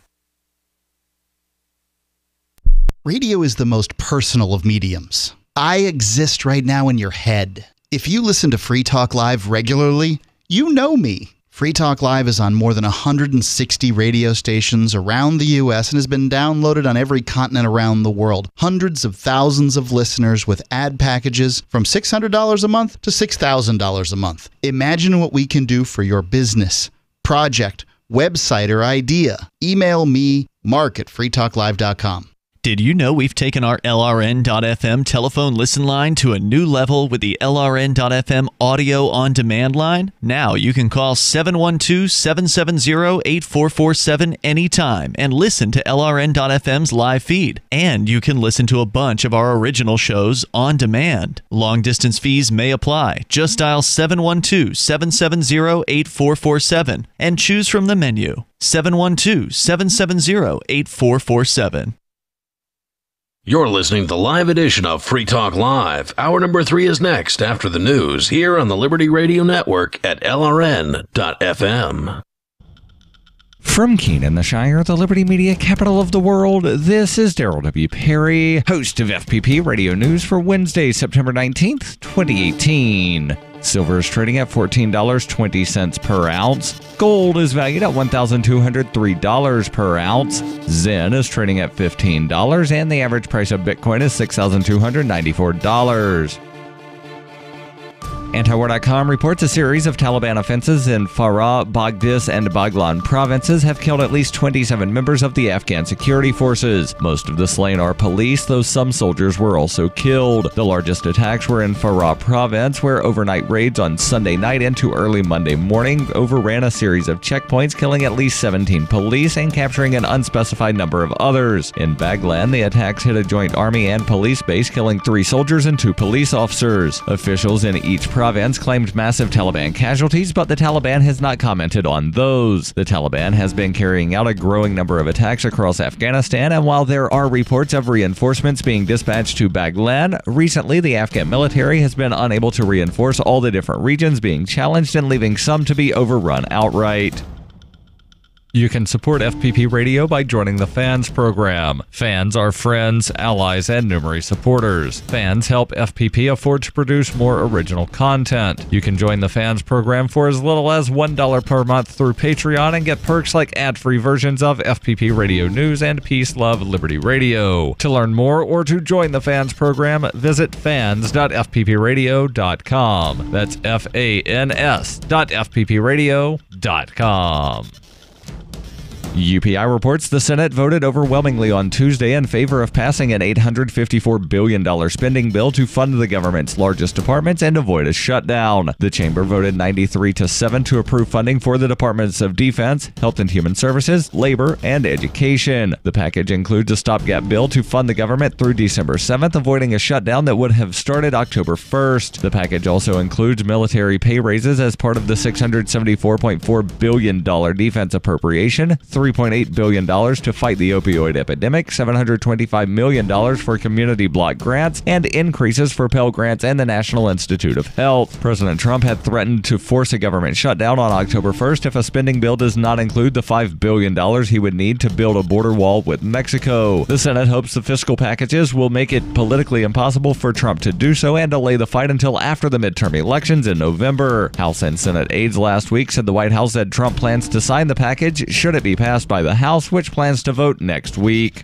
Radio is the most personal of mediums. I exist right now in your head. If you listen to Free Talk Live regularly, you know me. Free Talk Live is on more than 160 radio stations around the U.S. and has been downloaded on every continent around the world. Hundreds of thousands of listeners with ad packages from $600 a month to $6,000 a month. Imagine what we can do for your business, project, website, or idea. Email me, mark@freetalklive.com. Did you know we've taken our LRN.FM telephone listen line to a new level with the LRN.FM audio on demand line? Now you can call 712-770-8447 anytime and listen to LRN.FM's live feed. And you can listen to a bunch of our original shows on demand. Long distance fees may apply. Just dial 712-770-8447 and choose from the menu. 712-770-8447. You're listening to the live edition of Free Talk Live. Hour number 3 is next after the news here on the Liberty Radio Network at LRN.FM. From Keene, the Shire, the Liberty Media capital of the world, this is Darryl W. Perry, host of FPP Radio News for Wednesday, September 19th, 2018. Silver is trading at $14.20 per ounce. Gold is valued at $1,203 per ounce. Zen is trading at $15, and the average price of Bitcoin is $6,294. Antiwar.com reports a series of Taliban offenses in Farah, Baghdad, and Baghlan provinces have killed at least 27 members of the Afghan security forces. Most of the slain are police, though some soldiers were also killed. The largest attacks were in Farah province, where overnight raids on Sunday night into early Monday morning overran a series of checkpoints, killing at least 17 police and capturing an unspecified number of others. In Baghlan, the attacks hit a joint army and police base, killing 3 soldiers and 2 police officers. Officials in each province claimed massive Taliban casualties, but the Taliban has not commented on those. The Taliban has been carrying out a growing number of attacks across Afghanistan, and while there are reports of reinforcements being dispatched to Baghlan, recently the Afghan military has been unable to reinforce all the different regions, being challenged and leaving some to be overrun outright. You can support FPP Radio by joining the Fans program. Fans are friends, allies, and numerous supporters. Fans help FPP afford to produce more original content. You can join the Fans program for as little as $1 per month through Patreon and get perks like ad-free versions of FPP Radio News and Peace, Love, Liberty Radio. To learn more or to join the Fans program, visit fans.fppradio.com. That's fans.fppradio.com. UPI reports the Senate voted overwhelmingly on Tuesday in favor of passing an $854 billion spending bill to fund the government's largest departments and avoid a shutdown. The chamber voted 93-7 to approve funding for the Departments of Defense, Health and Human Services, Labor, and Education. The package includes a stopgap bill to fund the government through December 7th, avoiding a shutdown that would have started October 1st. The package also includes military pay raises as part of the $674.4 billion defense appropriation, $3.8 billion to fight the opioid epidemic, $725 million for community block grants, and increases for Pell Grants and the National Institute of Health. President Trump had threatened to force a government shutdown on October 1st if a spending bill does not include the $5 billion he would need to build a border wall with Mexico. The Senate hopes the fiscal packages will make it politically impossible for Trump to do so and delay the fight until after the midterm elections in November. House and Senate aides last week said the White House said Trump plans to sign the package should it be passed by the House, which plans to vote next week.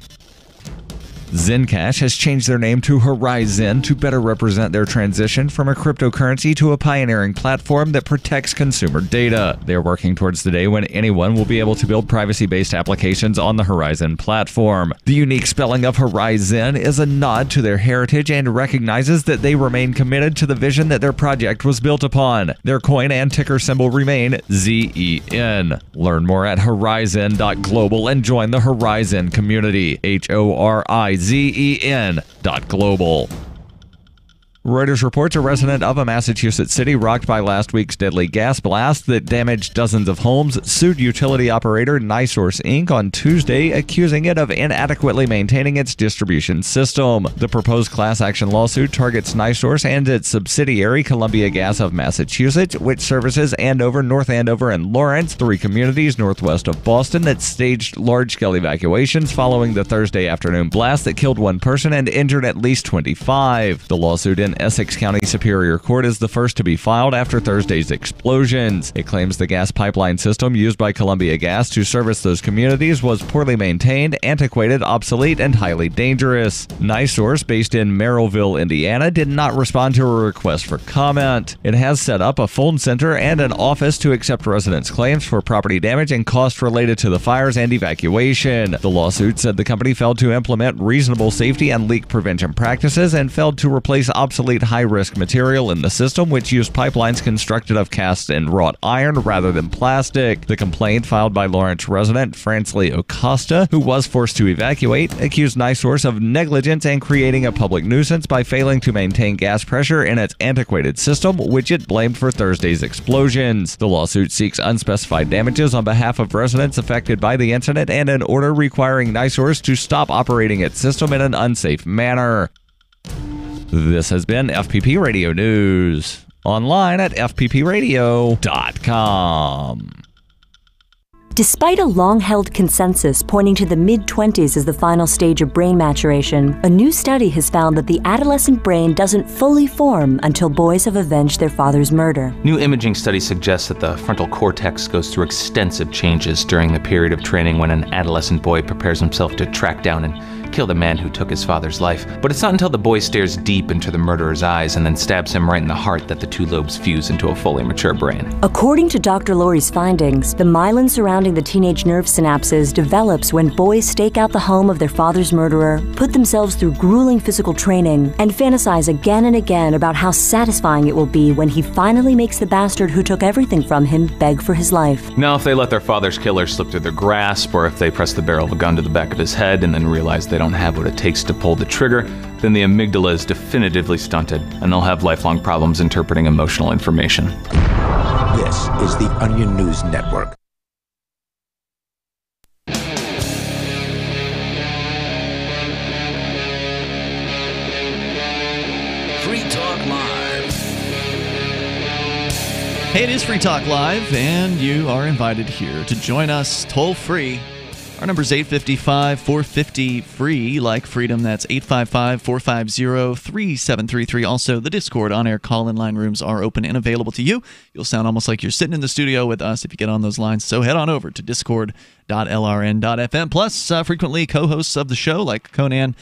Zencash has changed their name to Horizon to better represent their transition from a cryptocurrency to a pioneering platform that protects consumer data. They are working towards the day when anyone will be able to build privacy-based applications on the Horizon platform. The unique spelling of Horizon is a nod to their heritage and recognizes that they remain committed to the vision that their project was built upon. Their coin and ticker symbol remain ZEN. Learn more at horizon.global and join the Horizon community. HORIZEN.global. Reuters reports a resident of a Massachusetts city rocked by last week's deadly gas blast that damaged dozens of homes sued utility operator NiSource Inc. on Tuesday, accusing it of inadequately maintaining its distribution system. The proposed class action lawsuit targets NiSource and its subsidiary Columbia Gas of Massachusetts, which services Andover, North Andover, and Lawrence, 3 communities northwest of Boston that staged large-scale evacuations following the Thursday afternoon blast that killed 1 person and injured at least 25. The lawsuit in Essex County Superior Court is the first to be filed after Thursday's explosions. It claims the gas pipeline system used by Columbia Gas to service those communities was poorly maintained, antiquated, obsolete, and highly dangerous. NiSource, based in Merrillville, Indiana, did not respond to a request for comment. It has set up a phone center and an office to accept residents' claims for property damage and costs related to the fires and evacuation. The lawsuit said the company failed to implement reasonable safety and leak prevention practices and failed to replace obsolete high-risk material in the system, which used pipelines constructed of cast and wrought iron rather than plastic. The complaint, filed by Lawrence resident Fransley Acosta, who was forced to evacuate, accused NiSource of negligence and creating a public nuisance by failing to maintain gas pressure in its antiquated system, which it blamed for Thursday's explosions. The lawsuit seeks unspecified damages on behalf of residents affected by the incident and an order requiring NiSource to stop operating its system in an unsafe manner. This has been FPP Radio News. Online at fppradio.com. Despite a long-held consensus pointing to the mid-20s as the final stage of brain maturation, a new study has found that the adolescent brain doesn't fully form until boys have avenged their father's murder. New imaging studies suggest that the frontal cortex goes through extensive changes during the period of training when an adolescent boy prepares himself to track down and kill the man who took his father's life. But it's not until the boy stares deep into the murderer's eyes and then stabs him right in the heart that the two lobes fuse into a fully mature brain. According to Dr. Laurie's findings, the myelin surrounding the teenage nerve synapses develops when boys stake out the home of their father's murderer, put themselves through grueling physical training, and fantasize again and again about how satisfying it will be when he finally makes the bastard who took everything from him beg for his life. Now, if they let their father's killer slip through their grasp, or if they press the barrel of a gun to the back of his head and then realize they don't have what it takes to pull the trigger, then the amygdala is definitively stunted, and they'll have lifelong problems interpreting emotional information. This is the Onion News Network. Free Talk Live. Hey, it is Free Talk Live, and you are invited here to join us toll-free. Our number is 855-450-FREE, like freedom. That's 855-450-3733. Also, the Discord on-air call-in line rooms are open and available to you. You'll sound almost like you're sitting in the studio with us if you get on those lines. So head on over to discord.lrn.fm. Plus, frequently co-hosts of the show, like Conan,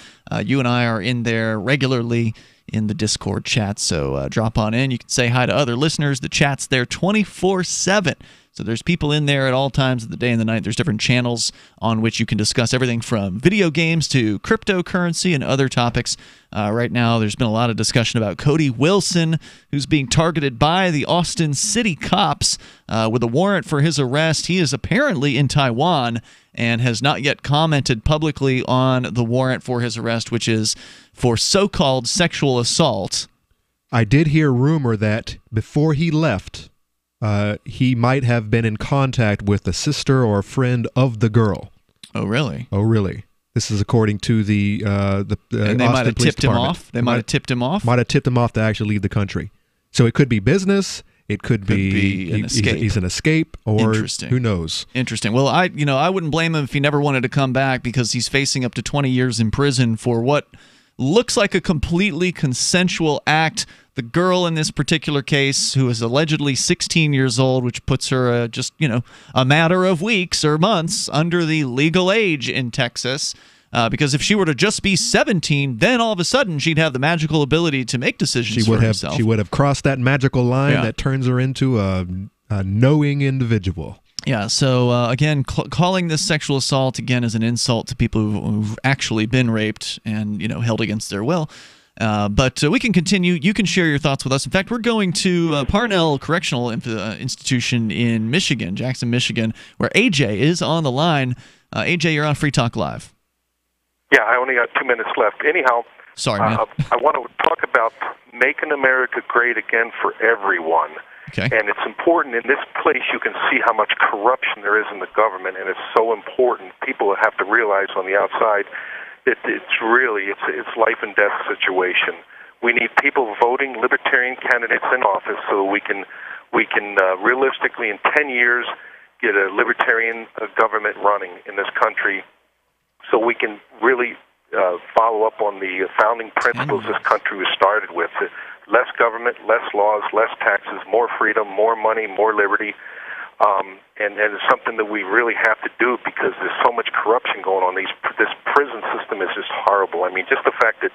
you and I are in there regularly in the Discord chat. So drop on in. You can say hi to other listeners. The chat's there 24/7. So there's people in there at all times of the day and the night. There's different channels on which you can discuss everything from video games to cryptocurrency and other topics. Right now, there's been a lot of discussion about Cody Wilson, who's being targeted by the Austin City cops with a warrant for his arrest. He is apparently in Taiwan and has not yet commented publicly on the warrant for his arrest, which is for so-called sexual assault. I did hear rumor that before he left, he might have been in contact with the sister or friend of the girl. Oh, really? Oh, really? This is according to the and they Austin might have Police tipped him Department. off. They might have tipped him off. Might have tipped him off to actually leave the country. So it could be business. It could be an escape. He's an escape, or Interesting. Who knows? Interesting. Well, I wouldn't blame him if he never wanted to come back, because he's facing up to 20 years in prison for what looks like a completely consensual act. The girl in this particular case, who is allegedly 16 years old, which puts her just a matter of weeks or months under the legal age in Texas. Because if she were to just be 17, then all of a sudden she'd have the magical ability to make decisions for herself. She would have crossed that magical line that turns her into a knowing individual. Yeah, so again, calling this sexual assault, again, is an insult to people who've actually been raped and, held against their will. But we can continue. You can share your thoughts with us. In fact, we're going to Parnell Correctional Institution in Michigan, Jackson, Michigan, where AJ is on the line. AJ, you're on Free Talk Live. Yeah, I only got 2 minutes left. Anyhow, sorry, man. I want to talk about making America great again for everyone. Okay. And it's important. In this place, you can see how much corruption there is in the government, and it's so important. People have to realize on the outside that it's life and death situation. We need people voting libertarian candidates in office so we can realistically in 10 years get a libertarian government running in this country, so we can really follow up on the founding principles this country was started with. Less government, less laws, less taxes, more freedom, more money, more liberty. And it's something that we really have to do because there's so much corruption going on. This prison system is just horrible. I mean, just the fact that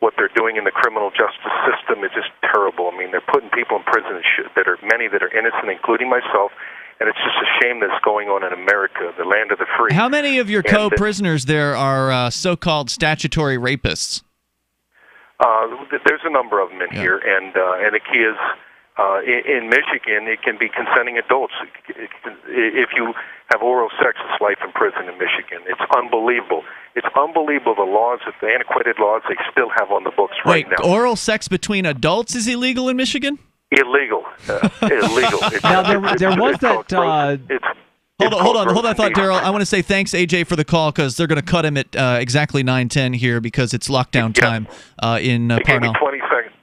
what they're doing in the criminal justice system is just terrible. I mean, they're putting people in prison that are many that are innocent, including myself. And it's just a shame that's going on in America, the land of the free. How many of your co-prisoners there are so-called statutory rapists? There's a number of them in here, and the key is in Michigan, it can be consenting adults. If you have oral sex, it's life in prison in Michigan. It's unbelievable. It's unbelievable the laws, the antiquated laws they still have on the books right now. Oral sex between adults is illegal in Michigan? Illegal. Illegal. Now, there was that... Hold on that thought, Darryl. I want to say thanks, AJ, for the call, because they're going to cut him at exactly 9:10 here because it's lockdown time in Parnell. Give me 20 seconds.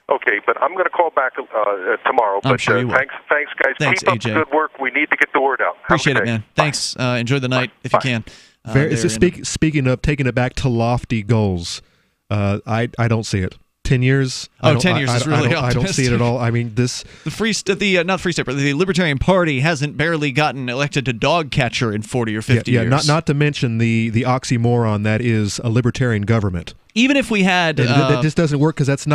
Okay, but I'm going to call back tomorrow. I'm sure you will. Thanks, guys. Thanks, Keep up AJ. the good work. We need to get the word out. Appreciate it, man. Thanks. Enjoy the night if you can. Speaking of taking it back to lofty goals, I don't see it. 10 years. 10 years is really I don't see it at all. I mean, this not Free State, but the Libertarian Party hasn't barely gotten elected to dog catcher in 40 or 50 years. Not to mention the oxymoron that is a libertarian government. Even if we had that just doesn't work, because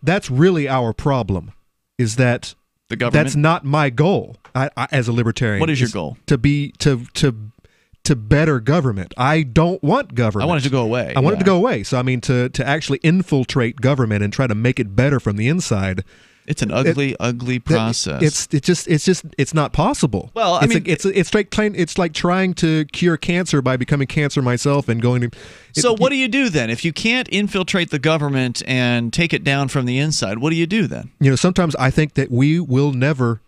that's really our problem. Is that the government? That's not my goal. I as a libertarian. What is your goal? To better government. I don't want government. I want it to go away. I want it to go away. So I mean, to actually infiltrate government and try to make it better from the inside. It's an ugly process. It's not possible. Well, it's like trying to cure cancer by becoming cancer myself and going to. So what do you do then if you can't infiltrate the government and take it down from the inside? What do you do then? Sometimes I think that we'll never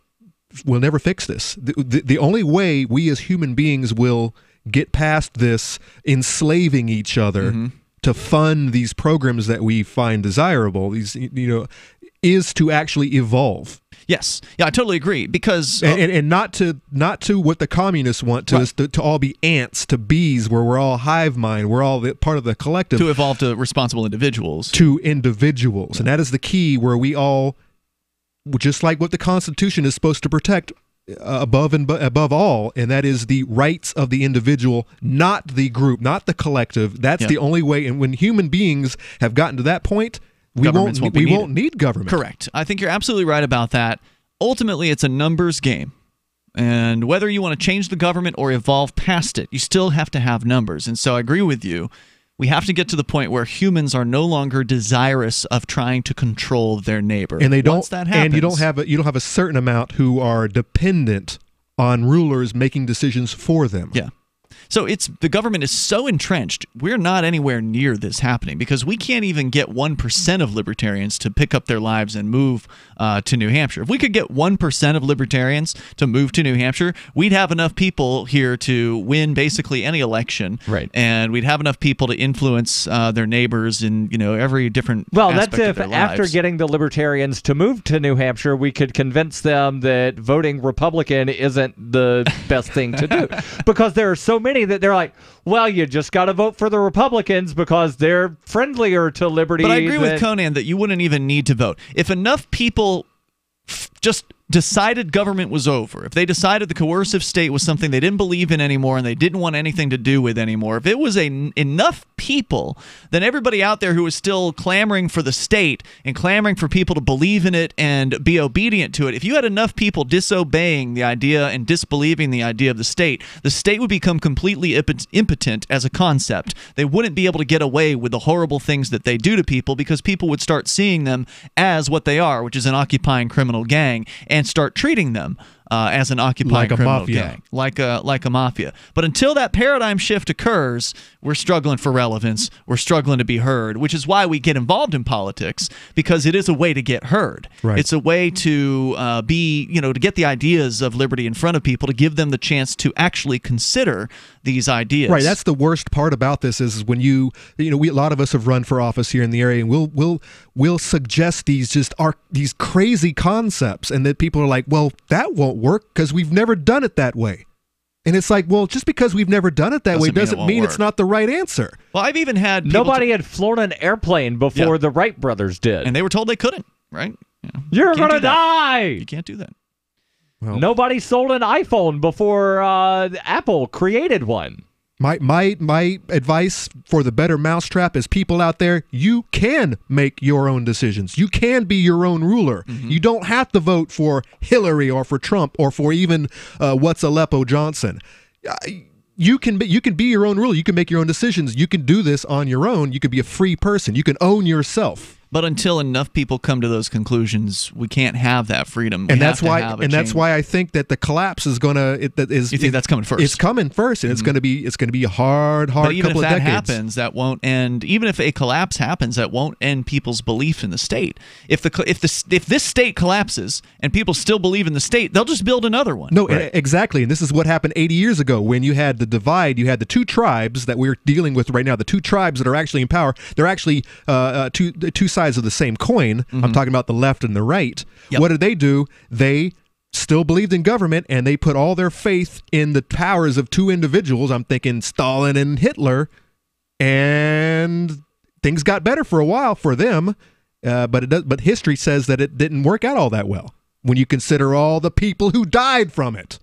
fix this. The only way we as human beings will get past this enslaving each other to fund these programs that we find desirable, is to actually evolve. Yes, yeah, I totally agree, because and not to what the communists want to, right, is to all be ants to bees, where we're all hive mind, we're all part of the collective. To evolve to responsible individuals. Yeah. And that is the key, where we all, just like what the Constitution is supposed to protect above all, and that is the rights of the individual, not the group, not the collective. That's the only way. And when human beings have gotten to that point, we won't need government. Correct. I think you're absolutely right about that. Ultimately, it's a numbers game. And whether you want to change the government or evolve past it, you still have to have numbers. And so I agree with you. We have to get to the point where humans are no longer desirous of trying to control their neighbor. And they don't. Once that happens, and you don't have a certain amount who are dependent on rulers making decisions for them. Yeah. So the government is so entrenched, we're not anywhere near this happening, because we can't even get 1% of libertarians to pick up their lives and move to New Hampshire. If we could get 1% of libertarians to move to New Hampshire, we'd have enough people here to win basically any election. Right. And we'd have enough people to influence their neighbors in every different Well, aspect that's if of their after lives. getting the libertarians to move to New Hampshire, we could convince them that voting Republican isn't the best thing to do. Because there are so many that they're like, well, you just got to vote for the Republicans because they're friendlier to liberty. But I agree with Conan that you wouldn't even need to vote. If enough people just decided government was over, if they decided the coercive state was something they didn't believe in anymore and they didn't want anything to do with anymore, if it was enough people, then everybody out there who was still clamoring for the state and clamoring for people to believe in it and be obedient to it, if you had enough people disobeying the idea and disbelieving the idea of the state would become completely impotent as a concept. They wouldn't be able to get away with the horrible things that they do to people, because people would start seeing them as what they are, which is an occupying criminal gang, and start treating them as an occupying criminal gang, like a mafia. But until that paradigm shift occurs, we're struggling for relevance. We're struggling to be heard, which is why we get involved in politics, because it is a way to get heard. Right. It's a way to to get the ideas of liberty in front of people, to give them the chance to actually consider these ideas. Right. That's the worst part about this is when a lot of us have run for office here in the area, and we'll suggest these crazy concepts, and that people are like, well, that won't work because we've never done it that way. And it's like, well, just because we've never done it that way doesn't mean it's not the right answer. Well, I've even had nobody had flown an airplane before the Wright brothers did, and they were told they couldn't. Right? You're gonna die. You can't do that. Well, nobody sold an iPhone before Apple created one. My advice for the better mousetrap is, people out there, you can make your own decisions. You can be your own ruler. Mm-hmm. You don't have to vote for Hillary or for Trump or for even what's Aleppo Johnson. You can be your own ruler. You can make your own decisions. You can do this on your own. You can be a free person. You can own yourself. But until enough people come to those conclusions, we can't have that freedom. That's why I think that the collapse is gonna. You think that's coming first? It's coming first, and it's going to be a hard but even couple if of that decades. happens, that won't end. Even if a collapse happens, that won't end people's belief in the state. If this state collapses and people still believe in the state, they'll just build another one. No, exactly, and this is what happened 80 years ago when you had the divide. You had the two tribes that we're dealing with right now. The two tribes that are actually in power. They're actually two sides of the same coin. Mm-hmm. I'm talking about the left and the right. Yep. What did they do? They still believed in government, and they put all their faith in the powers of two individuals. I'm thinking Stalin and Hitler, and things got better for a while for them. But history says that it didn't work out all that well when you consider all the people who died from it.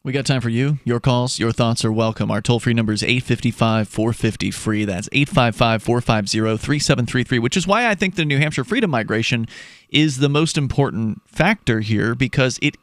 We got time for you. Your calls, your thoughts are welcome. Our toll-free number is 855-450-FREE. That's 855-450-3733, which is why I think the New Hampshire freedom migration is the most important factor here, because it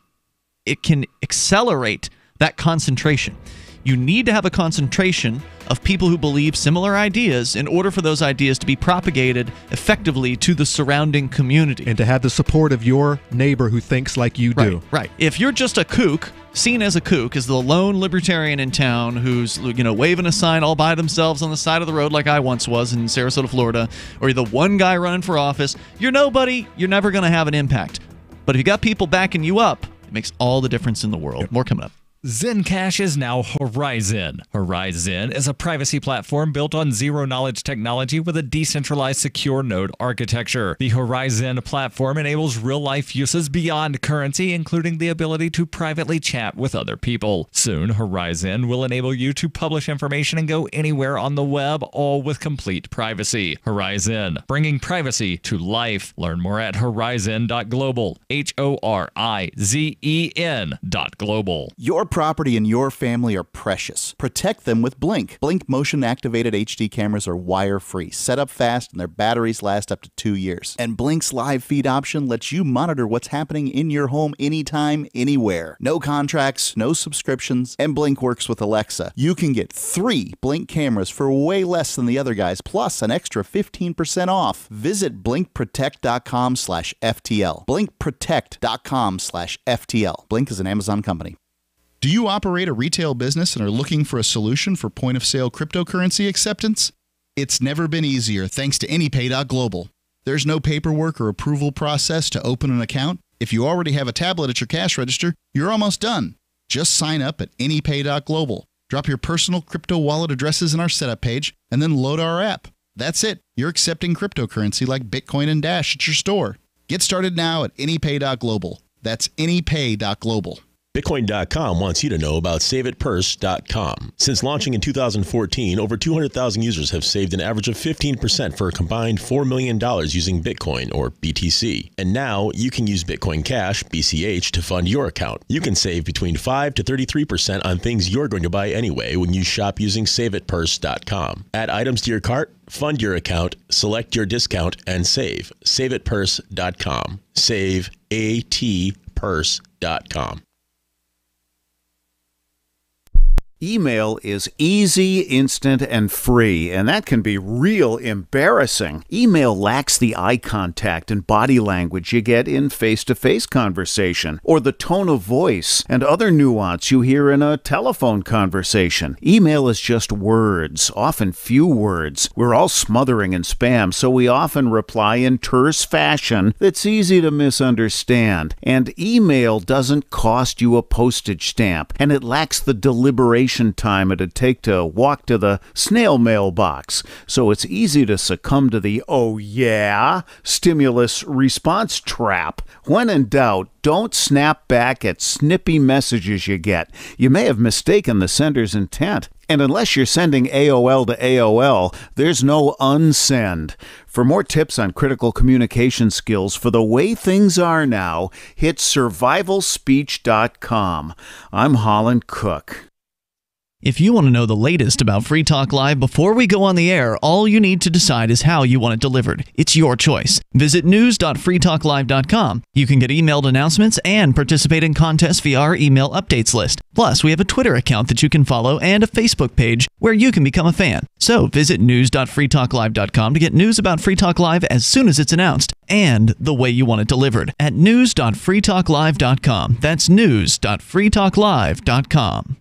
can accelerate that concentration. You need to have a concentration of people who believe similar ideas in order for those ideas to be propagated effectively to the surrounding community. And to have the support of your neighbor who thinks like you do. Right. If you're just a kook, seen as a kook, as the lone libertarian in town who's, waving a sign all by themselves on the side of the road like I once was in Sarasota, Florida, or you're the one guy running for office, you're nobody, you're never going to have an impact. But if you got people backing you up, it makes all the difference in the world. More coming up. Zencash is now Horizon. Horizon is a privacy platform built on zero-knowledge technology with a decentralized secure node architecture. The Horizon platform enables real-life uses beyond currency, including the ability to privately chat with other people. Soon, Horizon will enable you to publish information and go anywhere on the web, all with complete privacy. Horizon, bringing privacy to life. Learn more at horizon.global. HORIZEN.global. Your property and your family are precious. Protect them with Blink. Blink motion-activated HD cameras are wire-free, set up fast, and their batteries last up to 2 years. And Blink's live feed option lets you monitor what's happening in your home anytime, anywhere. No contracts, no subscriptions, and Blink works with Alexa. You can get 3 Blink cameras for way less than the other guys, plus an extra 15% off. Visit blinkprotect.com/FTL. blinkprotect.com/FTL. Blink is an Amazon company. Do you operate a retail business and are looking for a solution for point-of-sale cryptocurrency acceptance? It's never been easier thanks to AnyPay.global. There's no paperwork or approval process to open an account. If you already have a tablet at your cash register, you're almost done. Just sign up at AnyPay.global. Drop your personal crypto wallet addresses in our setup page, and then load our app. That's it. You're accepting cryptocurrency like Bitcoin and Dash at your store. Get started now at AnyPay.global. That's AnyPay.global. Bitcoin.com wants you to know about SaveItPurse.com. Since launching in 2014, over 200,000 users have saved an average of 15% for a combined $4 million using Bitcoin, or BTC. And now you can use Bitcoin Cash, BCH, to fund your account. You can save between 5 to 33% on things you're going to buy anyway when you shop using SaveItPurse.com. Add items to your cart, fund your account, select your discount, and save. SaveItPurse.com. SaveAtPurse.com. Email is easy, instant, and free, and that can be real embarrassing. Email lacks the eye contact and body language you get in face-to-face conversation, or the tone of voice and other nuance you hear in a telephone conversation. Email is just words, often few words. We're all smothering in spam, so we often reply in terse fashion that's easy to misunderstand. And email doesn't cost you a postage stamp, and it lacks the deliberation time it'd take to walk to the snail mail box, so it's easy to succumb to the "oh yeah" stimulus response trap. When in doubt, don't snap back at snippy messages you get. You may have mistaken the sender's intent. And unless you're sending AOL to AOL, there's no unsend. For more tips on critical communication skills for the way things are now, hit survivalspeech.com. I'm Holland Cook. If you want to know the latest about Free Talk Live before we go on the air, all you need to decide is how you want it delivered. It's your choice. Visit news.freetalklive.com. You can get emailed announcements and participate in contests via our email updates list. Plus, we have a Twitter account that you can follow and a Facebook page where you can become a fan. So visit news.freetalklive.com to get news about Free Talk Live as soon as it's announced and the way you want it delivered at news.freetalklive.com. That's news.freetalklive.com.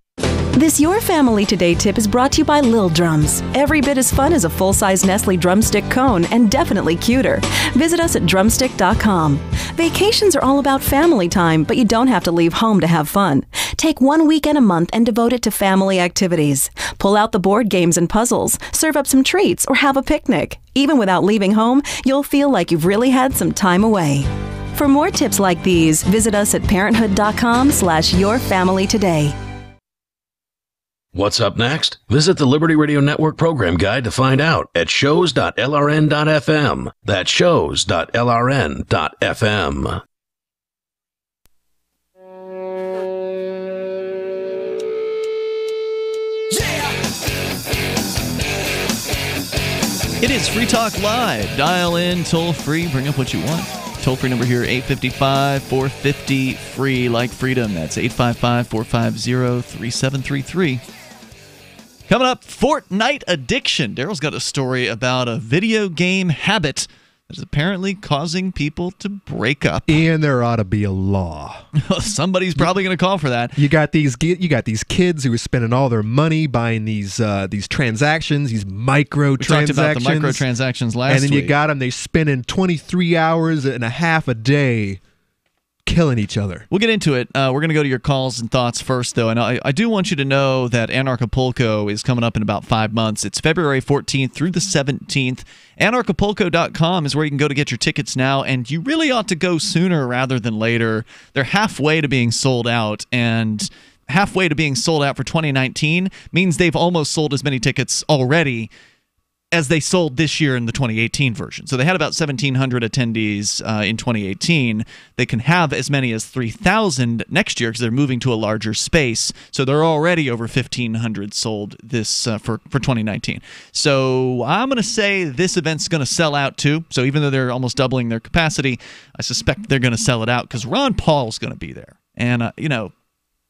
This Your Family Today tip is brought to you by Lil Drums. Every bit as fun as a full-size Nestle drumstick cone and definitely cuter. Visit us at drumstick.com. Vacations are all about family time, but you don't have to leave home to have fun. Take 1 weekend a month and devote it to family activities. Pull out the board games and puzzles, serve up some treats, or have a picnic. Even without leaving home, you'll feel like you've really had some time away. For more tips like these, visit us at parenthood.com/yourfamilytoday. What's up next? Visit the Liberty Radio Network program guide to find out at shows.lrn.fm. That's shows.lrn.fm. It is Free Talk Live. Dial in, toll free, bring up what you want. Toll free number here, 855-450-FREE, like freedom. That's 855-450-3733. Coming up, Fortnite addiction. Darryl's got a story about a video game habit that is apparently causing people to break up. And there ought to be a law. Somebody's probably going to call for that. You got these kids who are spending all their money buying these transactions, these microtransactions. We talked about the microtransactions last week. And then you got them, they're spending 23 hours and a half a day killing each other. We'll get into it. We're going to go to your calls and thoughts first, though. And I do want you to know that Anarchapulco is coming up in about 5 months. It's February 14th through the 17th. Anarchapulco.com is where you can go to get your tickets now, and you really ought to go sooner rather than later. They're halfway to being sold out, and halfway to being sold out for 2019 means they've almost sold as many tickets already as they sold this year in the 2018 version. So they had about 1,700 attendees in 2018. They can have as many as 3,000 next year because they're moving to a larger space. So they're already over 1,500 sold this for 2019. So I'm going to say this event's going to sell out too. So even though they're almost doubling their capacity, I suspect they're going to sell it out because Ron Paul's going to be there. And,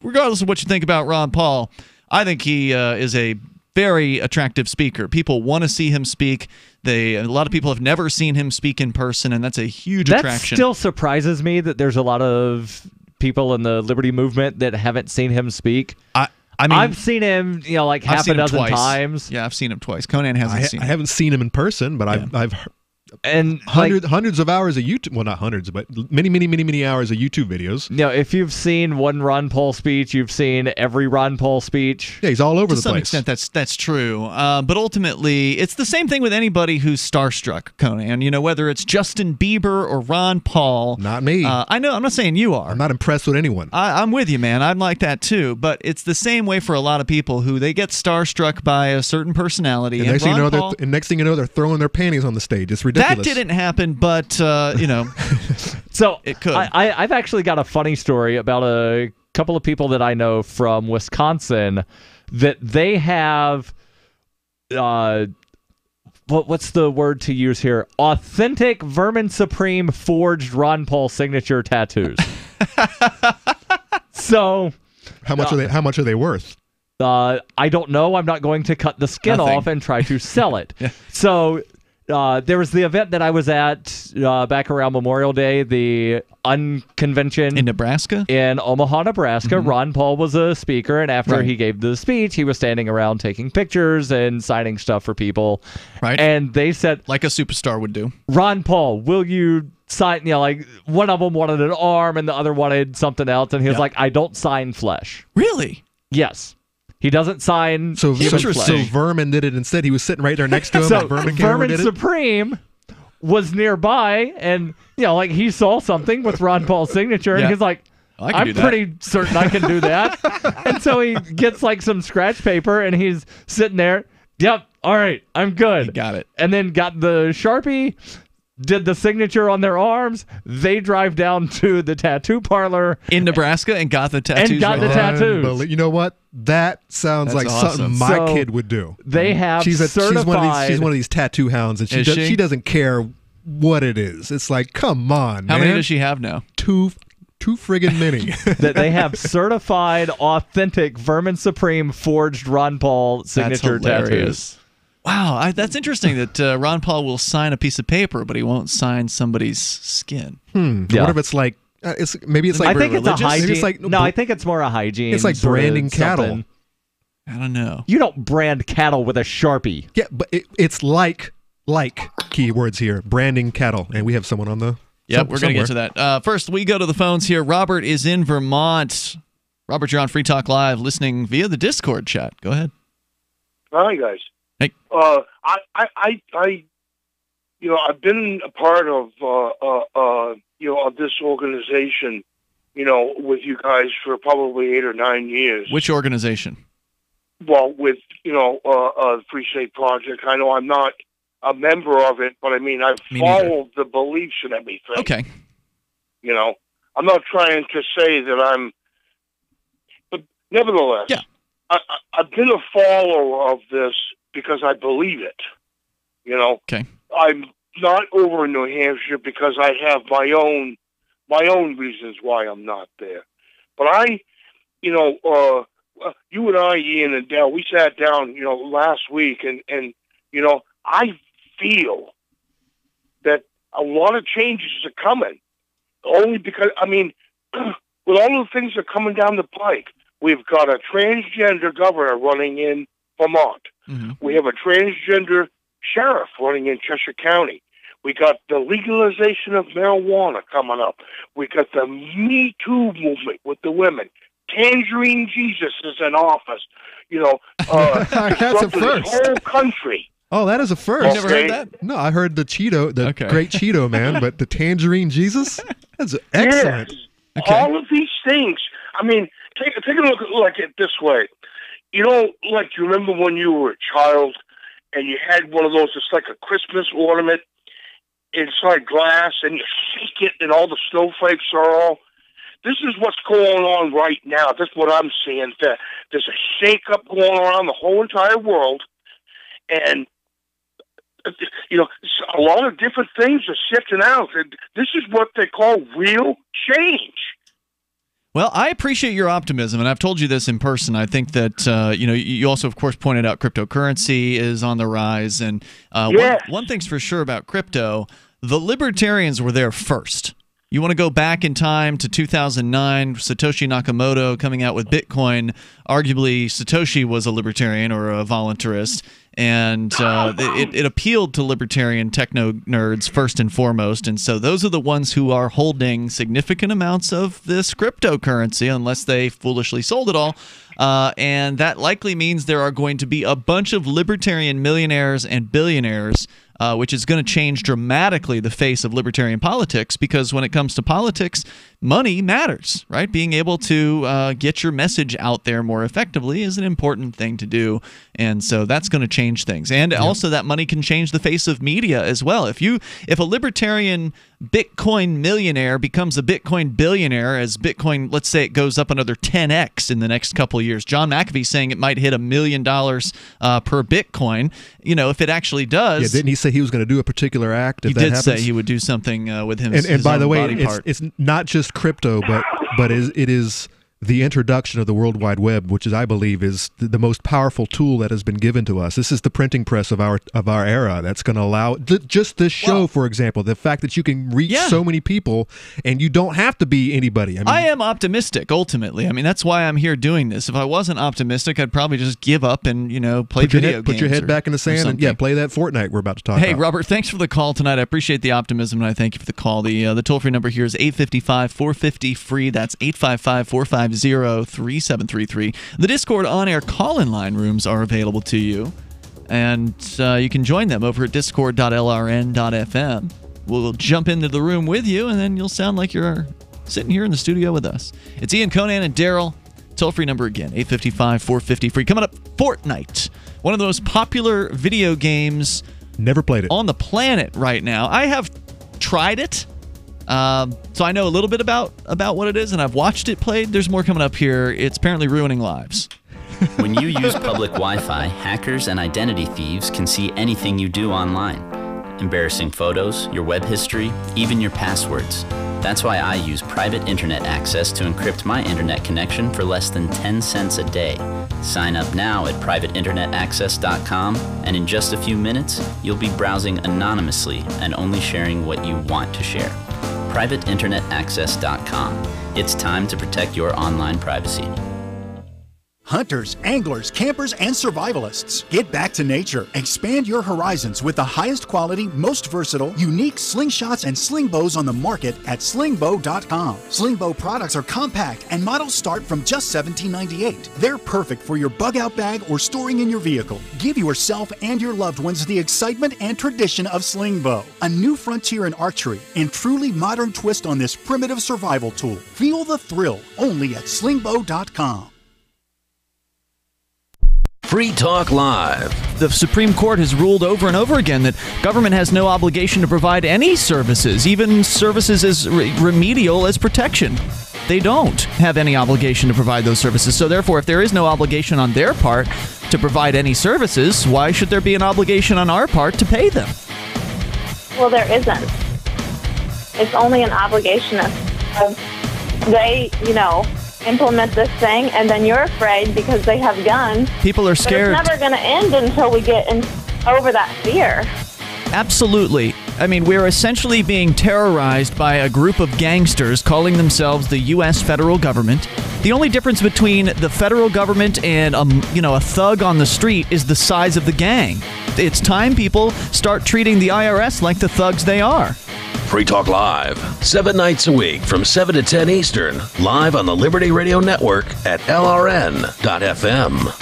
regardless of what you think about Ron Paul, I think he is a very attractive speaker. People want to see him speak. A lot of people have never seen him speak in person, and that's a huge attraction. That still surprises me that there's a lot of people in the Liberty movement that haven't seen him speak. I mean, I've seen him, like half a dozen times. Yeah, I've seen him twice. Conan hasn't seen him. I haven't seen him in person, but I've and hundreds of hours of YouTube, well, not hundreds, but many hours of YouTube videos. If you've seen one Ron Paul speech, you've seen every Ron Paul speech. Yeah, he's all over the place. To some extent, that's true. But ultimately, it's the same thing with anybody who's starstruck, Conan. Whether it's Justin Bieber or Ron Paul. Not me. I know. I'm not saying you are. I'm not impressed with anyone. I'm with you, man. I'm like that too. But it's the same way for a lot of people who they get starstruck by a certain personality. And next thing you know, they're throwing their panties on the stage. It's ridiculous. That didn't happen, but so it could. I've actually got a funny story about a couple of people that I know from Wisconsin that they have what's the word to use here? Authentic Vermin Supreme forged Ron Paul signature tattoos. So how much are they worth? I don't know. I'm not going to cut the skin off and try to sell it. Yeah. So there was the event that I was at back around Memorial Day, the Unconvention in Nebraska, in Omaha, Nebraska. Mm-hmm. Ron Paul was a speaker, and after he gave the speech, he was standing around taking pictures and signing stuff for people. Right. And they said, like a superstar would do, Ron Paul, will you sign? Like one of them wanted an arm, and the other wanted something else, and he was like, I don't sign flesh. Really? Yes. He doesn't sign human flesh. So Vermin did it instead. He was sitting right there next to him. So Vermin Supreme was nearby, and he saw something with Ron Paul's signature, and he's like, I'm pretty certain I can do that. And so he gets some scratch paper, and he's sitting there. Yep, all right, I'm good. Got it. And then got the Sharpie, did the signature on their arms. They drive down to the tattoo parlor in Nebraska and got the tattoos. tattoos. You know what? That sounds like awesome. something my kid would do. They have certified. She's one of these tattoo hounds, and she doesn't care what it is. It's like, come on, How man. many does she have now? Two friggin' many. That they have certified, authentic Vermin Supreme forged Ron Paul signature tattoos. Wow, that's interesting that Ron Paul will sign a piece of paper, but he won't sign somebody's skin. Yeah. What if it's like, maybe it's like I think religious? it's a hygiene. It's like, no, I think it's more a hygiene. It's like branding cattle. I don't know. You don't brand cattle with a Sharpie. Yeah, but it's like keywords here, branding cattle. And we have someone on the Yeah, we're going to get to that. First, we go to the phones here. Robert is in Vermont. Robert, you're on Free Talk Live, listening via the Discord chat. Go ahead. Hi, guys. Hey. I've been a part of, of this organization, with you guys for probably 8 or 9 years. Which organization? with the Free State Project. I know I'm not a member of it, but I mean I've followed the beliefs and everything. Okay. I'm not trying to say that I'm, but nevertheless, I've been a follower of this because I believe it. Okay. I'm not over in New Hampshire because I have my own reasons why I'm not there. But you and I, Ian and Dale, we sat down, last week, and I feel that a lot of changes are coming. Only because, with all the things that are coming down the pike, we've got a transgender governor running in Vermont. Mm-hmm. We have a transgender sheriff running in Cheshire County. We got the legalization of marijuana coming up. We got the Me Too movement with the women. Tangerine Jesus is in office. That's a first. The whole country. Oh, that is a first. You never heard that? No, I heard the great Cheeto man, but the Tangerine Jesus? That's excellent. Yes. Okay. All of these things. Take a look at it this way. You remember when you were a child and you had one of those, it's like a Christmas ornament inside glass, and you shake it and all the snowflakes are all. This is what's going on right now. This is what I'm seeing. There's a shake-up going around the whole entire world, and a lot of different things are shifting out. This is what they call real change. Well, I appreciate your optimism, and I've told you this in person. I think that you also, of course, pointed out cryptocurrency is on the rise, and one thing's for sure about crypto: the libertarians were there first. You want to go back in time to 2009, Satoshi Nakamoto coming out with Bitcoin. Arguably, Satoshi was a libertarian or a voluntarist, and it appealed to libertarian techno nerds first and foremost. And so those are the ones who are holding significant amounts of this cryptocurrency, unless they foolishly sold it all. And that likely means there are going to be a bunch of libertarian millionaires and billionaires, which is going to change dramatically the face of libertarian politics, because when it comes to politics, money matters, right? Being able to get your message out there more effectively is an important thing to do, and so that's going to change things. And also that money can change the face of media as well. If a libertarian Bitcoin millionaire becomes a Bitcoin billionaire, as Bitcoin, let's say it goes up another 10x in the next couple of years. John McAfee's saying it might hit $1 million per Bitcoin. If it actually does. Yeah, didn't he say he was going to do a particular act? He did say he would do something with him. And by the way, it's not just crypto, but it is the introduction of the World Wide Web, which I believe is the most powerful tool that has been given to us. This is the printing press of our era. That's going to allow just this show, for example, the fact that you can reach so many people and you don't have to be anybody. I am optimistic. Ultimately, that's why I'm here doing this. If I wasn't optimistic, I'd probably just give up and play video games. Put your head back in the sand and play that Fortnite we're about to talk about. Hey, Robert, thanks for the call tonight. I appreciate the optimism, and I thank you for the call. The toll free number here is 855-450-FREE. That's 855-450-3733. The Discord on-air call-in line rooms are available to you, and you can join them over at discord.lrn.fm. We'll jump into the room with you, and then you'll sound like you're sitting here in the studio with us. It's Ian, Conan, and Darryl. Toll-free number again, 855-450-FREE. Coming up, Fortnite, one of the most popular video games never played it on the planet right now. I have tried it. So I know a little bit about what it is, and I've watched it played. There's more coming up here. It's apparently ruining lives. When you use public Wi-Fi, hackers and identity thieves can see anything you do online. Embarrassing photos, your web history, even your passwords. That's why I use private internet access to encrypt my internet connection for less than 10 cents a day. Sign up now at privateinternetaccess.com, and in just a few minutes, you'll be browsing anonymously and only sharing what you want to share. privateinternetaccess.com. It's time to protect your online privacy. Hunters, anglers, campers, and survivalists. Get back to nature. Expand your horizons with the highest quality, most versatile, unique slingshots and sling bows on the market at slingbow.com. Sling bow products are compact and models start from just $17.98. They're perfect for your bug-out bag or storing in your vehicle. Give yourself and your loved ones the excitement and tradition of sling bow. A new frontier in archery and truly modern twist on this primitive survival tool. Feel the thrill only at slingbow.com. Free Talk Live. The Supreme Court has ruled over and over again that government has no obligation to provide any services, even services as remedial as protection. They don't have any obligation to provide those services. So therefore, if there is no obligation on their part to provide any services, why should there be an obligation on our part to pay them? Well, there isn't. It's only an obligation of they, implement this thing, and then you're afraid because they have guns. People are scared. But it's never going to end until we get over that fear. Absolutely. I mean, we're essentially being terrorized by a group of gangsters calling themselves the U.S. federal government. The only difference between the federal government and a thug on the street is the size of the gang. It's time people start treating the IRS like the thugs they are. Free Talk Live, 7 nights a week from 7 to 10 Eastern, live on the Liberty Radio Network at LRN.FM.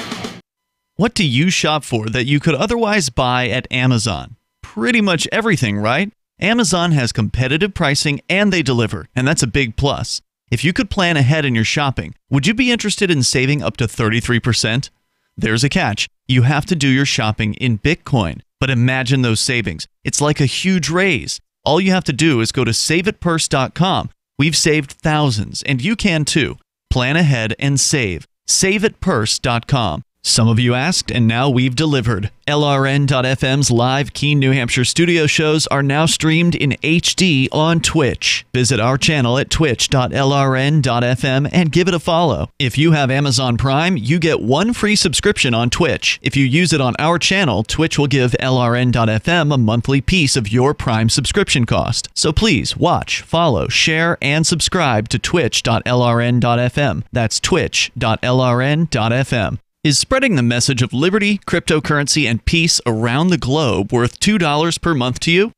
What do you shop for that you could otherwise buy at Amazon? Pretty much everything, right? Amazon has competitive pricing and they deliver, and that's a big plus. If you could plan ahead in your shopping, would you be interested in saving up to 33%? There's a catch. You have to do your shopping in Bitcoin. But imagine those savings. It's like a huge raise. All you have to do is go to saveatpurse.com. We've saved thousands, and you can too. Plan ahead and save. Saveatpurse.com. Some of you asked, and now we've delivered. LRN.FM's live Keene, New Hampshire studio shows are now streamed in HD on Twitch. Visit our channel at twitch.lrn.fm and give it a follow. If you have Amazon Prime, you get 1 free subscription on Twitch. If you use it on our channel, Twitch will give LRN.FM a monthly piece of your Prime subscription cost. So please watch, follow, share, and subscribe to twitch.lrn.fm. That's twitch.lrn.fm. Is spreading the message of liberty, cryptocurrency, and peace around the globe worth $2 per month to you?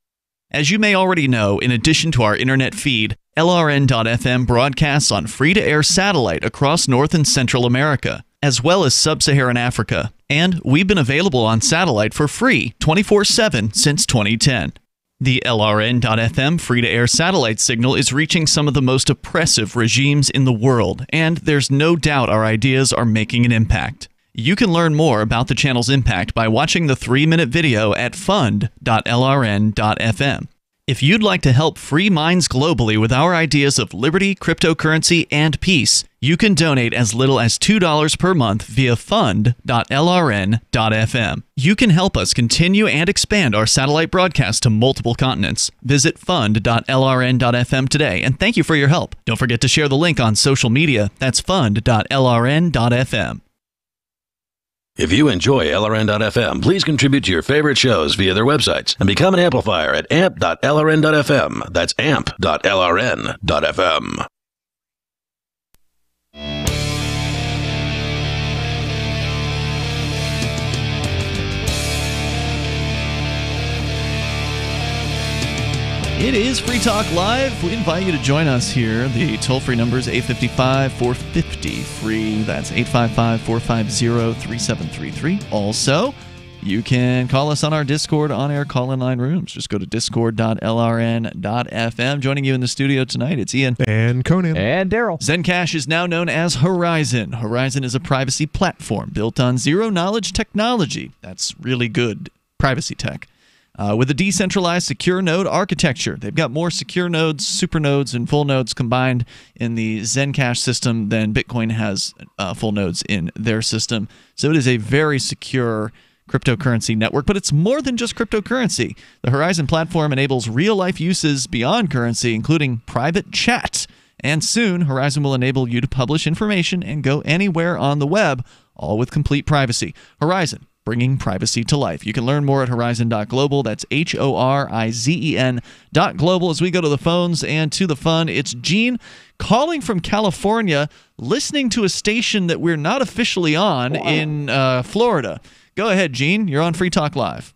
As you may already know, in addition to our internet feed, LRN.FM broadcasts on free-to-air satellite across North and Central America, as well as Sub-Saharan Africa. And we've been available on satellite for free 24/7 since 2010. The LRN.FM free-to-air satellite signal is reaching some of the most oppressive regimes in the world, and there's no doubt our ideas are making an impact. You can learn more about the channel's impact by watching the 3-minute video at fund.lrn.fm. If you'd like to help free minds globally with our ideas of liberty, cryptocurrency, and peace, you can donate as little as $2 per month via fund.lrn.fm. You can help us continue and expand our satellite broadcast to multiple continents. Visit fund.lrn.fm today, and thank you for your help. Don't forget to share the link on social media. That's fund.lrn.fm. If you enjoy LRN.FM, please contribute to your favorite shows via their websites and become an amplifier at amp.lrn.fm. That's amp.lrn.fm. It is Free Talk Live. We invite you to join us here. The toll-free number is 855-450-FREE. That's 855-450-3733. Also, you can call us on our Discord on-air call-in line rooms. Just go to discord.lrn.fm. Joining you in the studio tonight, it's Ian. And Conan. And Darryl. Zencash is now known as Horizon. Horizon is a privacy platform built on zero-knowledge technology. That's really good privacy tech. With a decentralized secure node architecture. They've got more secure nodes, super nodes, and full nodes combined in the Zencash system than Bitcoin has full nodes in their system. So it is a very secure cryptocurrency network, but it's more than just cryptocurrency. The Horizon platform enables real-life uses beyond currency, including private chat. And soon, Horizon will enable you to publish information and go anywhere on the web, all with complete privacy. Horizon, bringing privacy to life. You can learn more at horizon.global. That's HORIZEN.global. As we go to the phones and to the fun, it's Gene calling from California, listening to a station that we're not officially on in Florida. Go ahead, Gene. You're on Free Talk Live.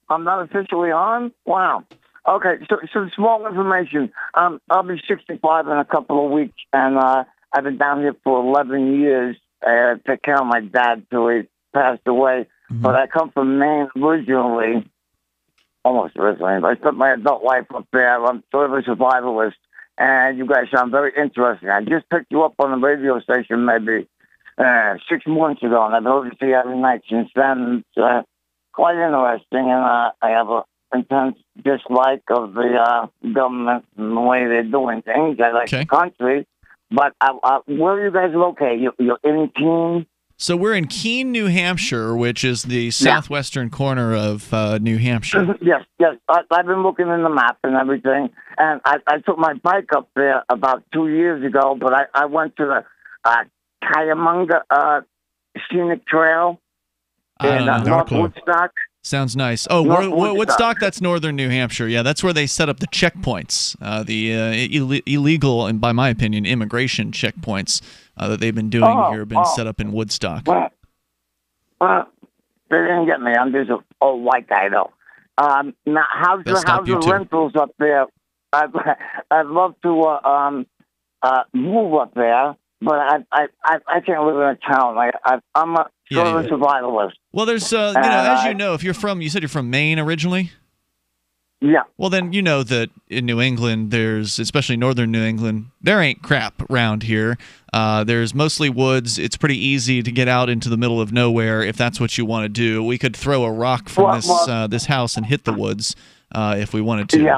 I'm not officially on? Wow. Okay, so small information. I'll be 65 in a couple of weeks, and I've been down here for 11 years. Take care of my dad till he passed away. Mm-hmm. But I come from Maine originally, almost originally. I spent my adult life up there. I'm sort of a survivalist, and you guys sound very interesting. I just picked you up on the radio station maybe 6 months ago, and I've been listening to you every night since then. It's quite interesting, and I have an intense dislike of the government and the way they're doing things. I like the country, but where are you guys located? You're in Keene? So we're in Keene, New Hampshire, which is the southwestern corner of New Hampshire. Yes. I've been looking in the map and everything, and I took my bike up there about 2 years ago, but I went to the Cuyamonga Scenic Trail in North Woodstock. Sounds nice. Oh, Woodstock, that's northern New Hampshire. Yeah, that's where they set up the checkpoints, the illegal, and by my opinion, immigration checkpoints that they've been doing here have been set up in Woodstock. Well, they didn't get me. I'm just an old white guy, though. Now, how's the rentals up there? I'd love to move up there, but I can't live in a town. I'm a sort of survivalist. Well, there's, as you know, if you're from, you said you're from Maine originally? Yeah. Well, then you know that in New England, there's, especially northern New England, there ain't crap around here. There's mostly woods. It's pretty easy to get out into the middle of nowhere if that's what you want to do. We could throw a rock from this house and hit the woods if we wanted to. Yeah.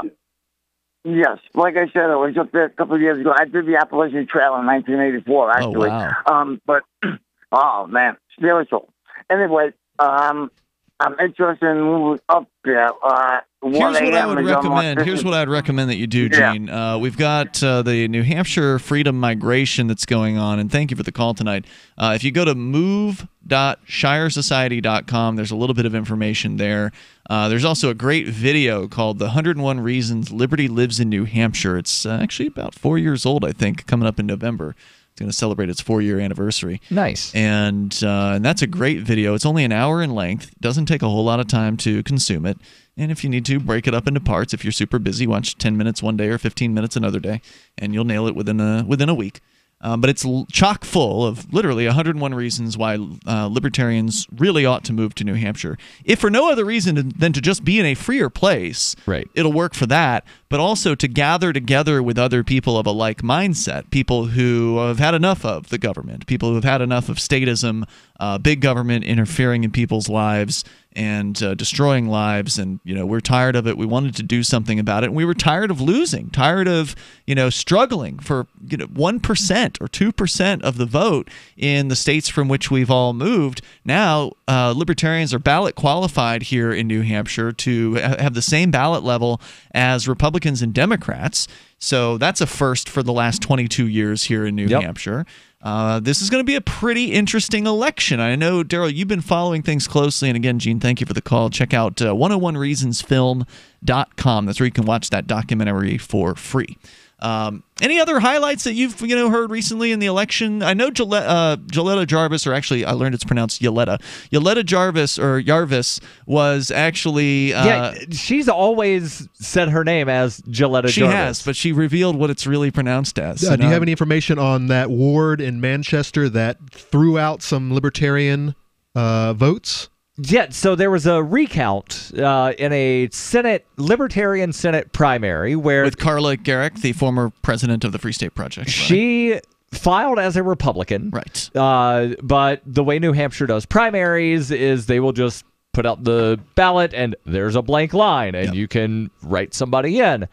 Yes. Like I said, I was up there a couple of years ago. I did the Appalachian Trail in 1984, actually. Oh, wow. But, oh, man, spiritual. Anyway, I'm interested in moving up there. Here's what I'd recommend that you do, Gene. We've got the New Hampshire Freedom Migration that's going on, and thank you for the call tonight. If you go to move.shiresociety.com, there's a little bit of information there. There's also a great video called The 101 Reasons Liberty Lives in New Hampshire. It's actually about 4 years old, I think, coming up in November. It's going to celebrate its 4-year anniversary. Nice. And that's a great video. It's only an hour in length. It doesn't take a whole lot of time to consume it. And if you need to, break it up into parts. If you're super busy, watch 10 minutes one day or 15 minutes another day, and you'll nail it within a week. But it's chock full of literally 101 reasons why libertarians really ought to move to New Hampshire. If for no other reason than to just be in a freer place, right, it'll work for that, but also to gather together with other people of a like mindset, people who have had enough of the government, people who have had enough of statism, big government interfering in people's lives and destroying lives, and we're tired of it. We wanted to do something about it, and we were tired of losing, tired of struggling for 1% or 2% of the vote in the states from which we've all moved. Now libertarians are ballot qualified here in New Hampshire to have the same ballot level as Republicans and Democrats. So that's a first for the last 22 years here in New Hampshire. This is going to be a pretty interesting election. I know, Darryl, you've been following things closely. And again, Gene, thank you for the call. Check out 101reasonsfilm.com. That's where you can watch that documentary for free. Any other highlights that you've heard recently in the election? I know Yoletta Jarvis, or actually I learned it's pronounced Yoletta. Yoletta Jarvis, or Jarvis, was actually... she's always said her name as Yoletta Jarvis. She has, but she revealed what it's really pronounced as. Do you have any information on that ward in Manchester that threw out some libertarian votes? Yeah, so there was a recount in a Libertarian Senate primary where... With Carla Gericke, the former president of the Free State Project. She filed as a Republican. Right. But the way New Hampshire does primaries is they will just put out the ballot and there's a blank line and you can write somebody in.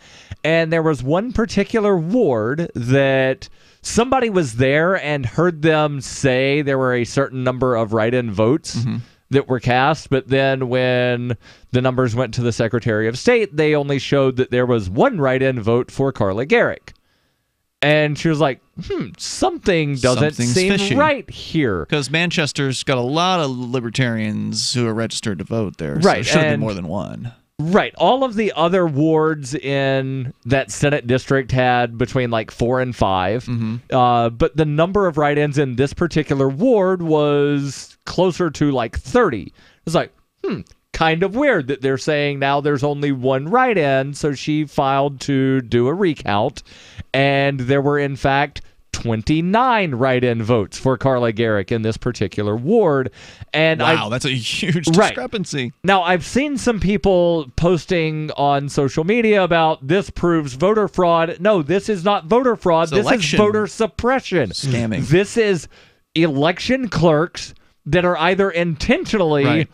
And there was one particular ward that somebody was there and heard them say there were a certain number of write-in votes that were cast, but then when the numbers went to the Secretary of State, they only showed that there was one write-in vote for Carla Gericke. And she was like, something doesn't seem fishy right here. Because Manchester's got a lot of libertarians who are registered to vote there. Right. So it should have been more than one. Right. All of the other wards in that Senate district had between like 4 and 5. But the number of write-ins in this particular ward was closer to like 30. It's like, kind of weird that they're saying now there's only one write-in. So she filed to do a recount. And there were, in fact, 29 write-in votes for Carla Gericke in this particular ward. And wow, that's a huge discrepancy. Now, I've seen some people posting on social media about this proves voter fraud. No, this is not voter fraud. This is voter suppression. Scamming. This is election clerks that are either intentionally Right.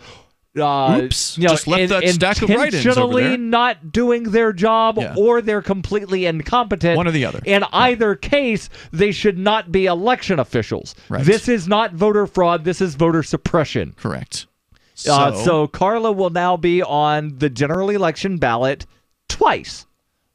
Oops, just left that stack of write-ins over there. intentionally not doing their job, or they're completely incompetent. One or the other. In either case, they should not be election officials. Right. This is not voter fraud. This is voter suppression. Correct. So Carla will now be on the general election ballot twice.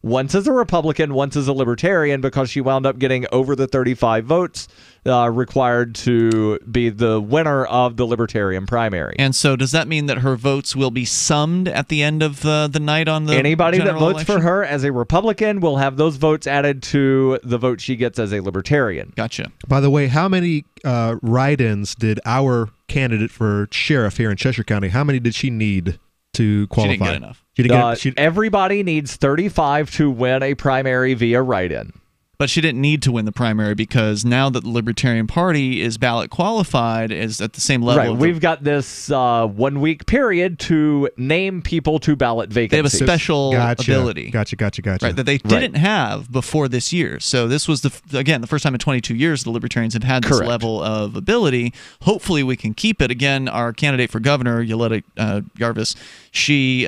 Once as a Republican, once as a Libertarian, because she wound up getting over the 35 votes required to be the winner of the Libertarian primary. And so does that mean that her votes will be summed at the end of the night on the Anybody that general votes election? for her as a Republican will have those votes added to the vote she gets as a Libertarian. Gotcha. By the way, how many write-ins did our candidate for sheriff here in Cheshire County, how many did she need to qualify? She didn't get enough. She didn't get, everybody needs 35 to win a primary via write-in. But she didn't need to win the primary because now that the Libertarian Party is ballot qualified, is at the same level. Right, we've got this 1 week period to name people to ballot vacancies. They have a special ability. Gotcha. Right, that they didn't have before this year. So this was, the first time in 22 years the Libertarians have had this level of ability. Hopefully we can keep it. Again, our candidate for governor, Yoletta Jarvis, she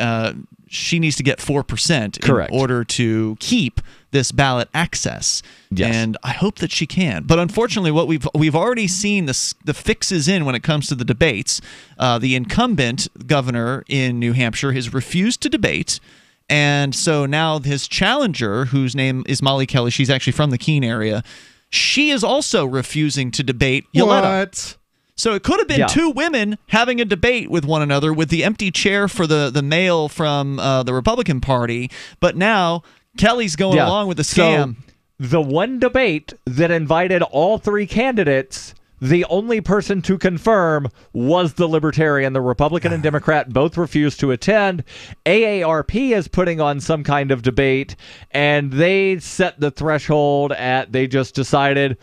needs to get 4% in order to keep this ballot access. Yes. And I hope that she can. But unfortunately, what we've already seen the fixes in when it comes to the debates. The incumbent governor in New Hampshire has refused to debate. And so now his challenger, whose name is Molly Kelly, she's actually from the Keene area, she is also refusing to debate Yoletta. What? So it could have been two women having a debate with one another with the empty chair for the male from the Republican Party. But now Kelly's going along with the scam. So the one debate that invited all three candidates, the only person to confirm was the Libertarian. The Republican and Democrat both refused to attend. AARP is putting on some kind of debate, and they set the threshold at, they just decided,